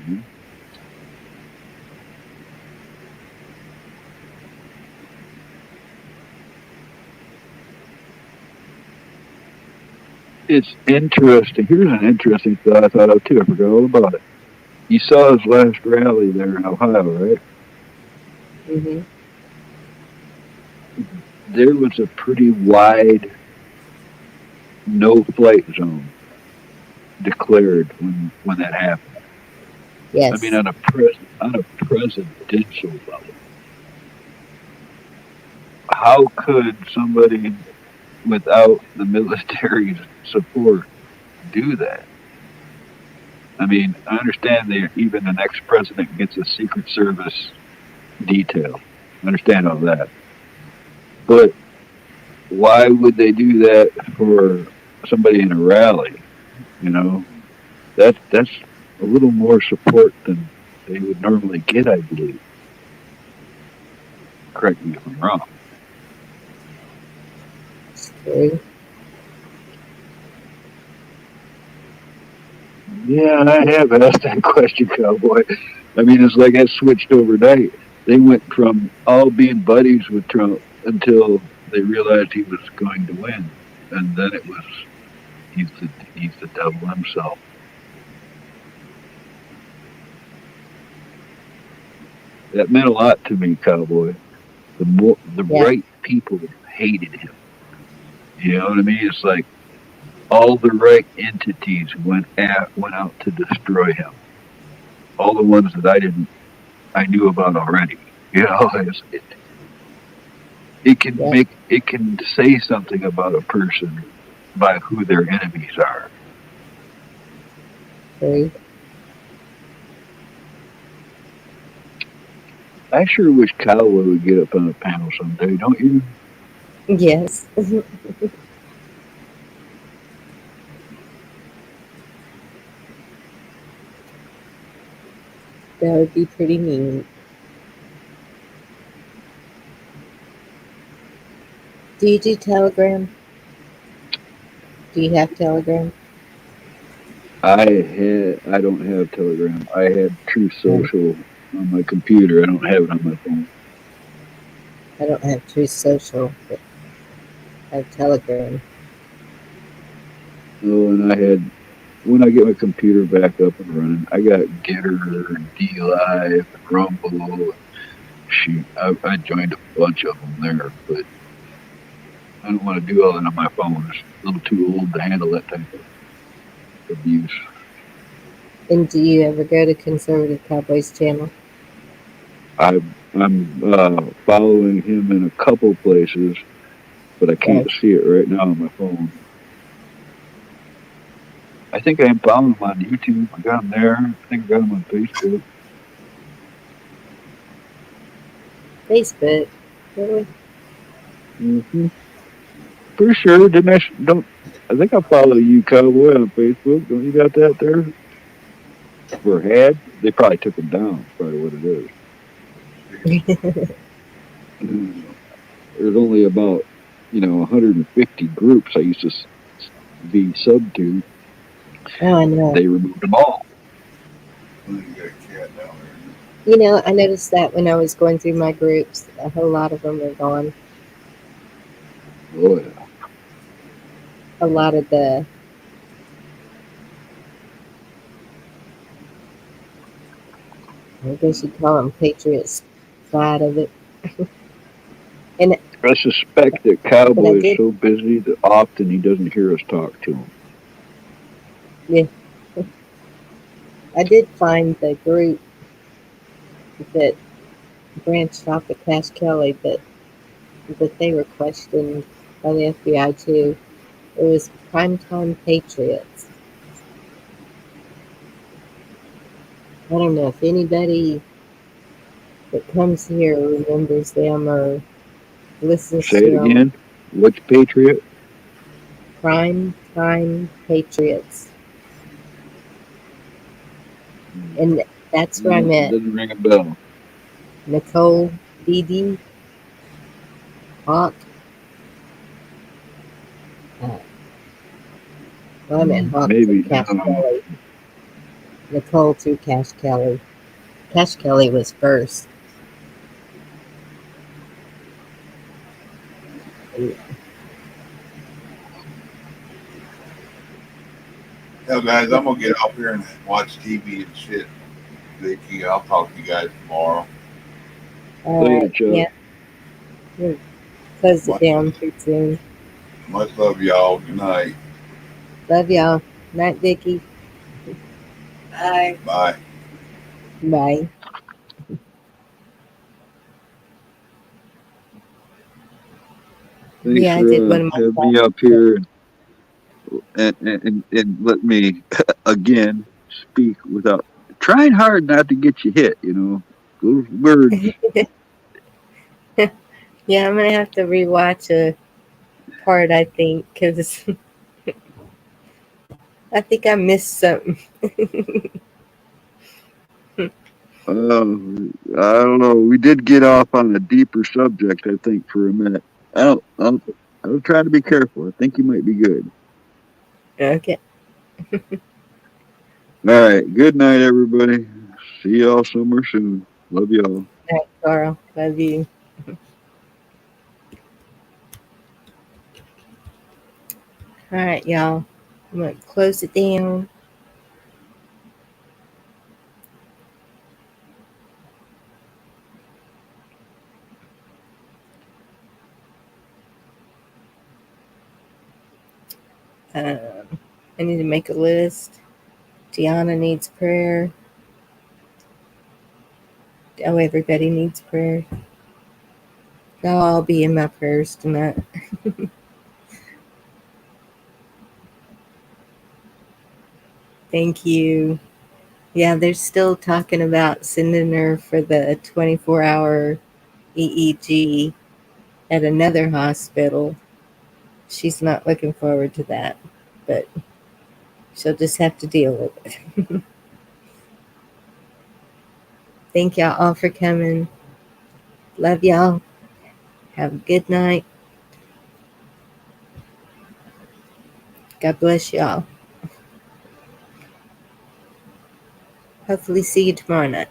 It's interesting. Here's an interesting thought I thought of too. I forgot all about it. You saw his last rally there in Ohio, right?
Mm-hmm.
There was a pretty wide no-flight zone declared when that happened. I mean,
Yes.
on a presidential level, how could somebody without the military's support do that? I mean, I understand that even the next president gets a Secret Service detail. I understand all that. But why would they do that for somebody in a rally? You know, that's a little more support than they would normally get, I believe. Correct me if I'm wrong.
It's true.
Yeah, and I have asked that question, Cowboy. I mean, it's like it switched overnight. They went from all being buddies with Trump until they realized he was going to win, and then it was he's the devil himself. That meant a lot to me, Cowboy. The
Yeah.
right people hated him. You know what I mean? It's like all the right entities went out to destroy him. All the ones that I knew about already. You know,
Yeah.
it can say something about a person by who their enemies are.
True.
I sure wish Cowboy would get up on a panel someday, don't you?
Yes. That would be pretty mean. Do you do Telegram? Do you have Telegram?
I don't have Telegram. I had True
No,
Social on my computer. I don't have it on my phone.
I don't have True Social, but I have Telegram.
Oh, and I had when I get my computer back up and running, I got Getter and D Live and Rumble. Shoot, I joined a bunch of them there, but I don't want to do all that on my phone. It's a little too old to handle that type of abuse.
And do you ever go to Conservative Cowboys channel?
I'm following him in a couple places, but I can't
Yes.
see it right now on my phone. I think I'm following him on YouTube. I got him there. I think I got him on Facebook.
Facebook. Really?
Hmm. For sure. Didn't I? Don't I think I follow you, Cowboy, on Facebook? Don't you got that there? Or had? They probably took him down. That's probably what it is. There's only about 150 groups I used to be sub to.
Oh, I know.
They removed them all.
You got a cat down
I noticed that when I was going through my groups, a whole lot of them are gone.
Oh yeah.
A lot of the, I guess you'd call them patriots side of it. And
I suspect that
but I
Cowboy is
did,
so busy that often he doesn't hear us talk to him.
yeah, I did find the group that branched off of Cash Kelly, but they were questioned by the FBI too. It was Primetime Patriots. I don't know if anybody that comes here remembers them or listens
Say
to
it
them.
again. Which Patriot?
Primetime Patriots. And that's where I
No, it
met
doesn't ring a bell.
Nicole Dee Hawk. Uh, well, I met Hawk through
Maybe.
Cash Kelly. Nicole through Cash Kelly. Cash Kelly was first.
Hell, guys, I'm gonna get off here and watch TV and shit. Vicky, I'll talk to you guys tomorrow.
All
Later,
right,
Chuck.
yeah, we'll close it
Much,
down pretty soon.
much love, y'all. Good night.
Love y'all. Night, Vicky.
Bye.
Bye.
Bye.
Thanks
Yeah, I did
for
one of my
having me up
classes.
here and let me again speak without trying hard not to get you hit. You know, those words.
Yeah, I'm gonna have to rewatch a part. I think because I think I missed something.
I don't know. We did get off on a deeper subject, I think, for a minute. I was trying to be careful. I think you might be good.
Okay.
All right. Good night, everybody. See y'all somewhere soon. Love y'all.
All right, Carl. Love you. All right, y'all. I'm gonna close it down. I need to make a list. Tiana needs prayer. Oh, everybody needs prayer. They'll all be in my prayers tonight. Thank you. Yeah, they're still talking about sending her for the 24-hour EEG at another hospital. She's not looking forward to that, but she'll just have to deal with it. Thank y'all all for coming. Love y'all. Have a good night. God bless y'all. Hopefully, see you tomorrow night.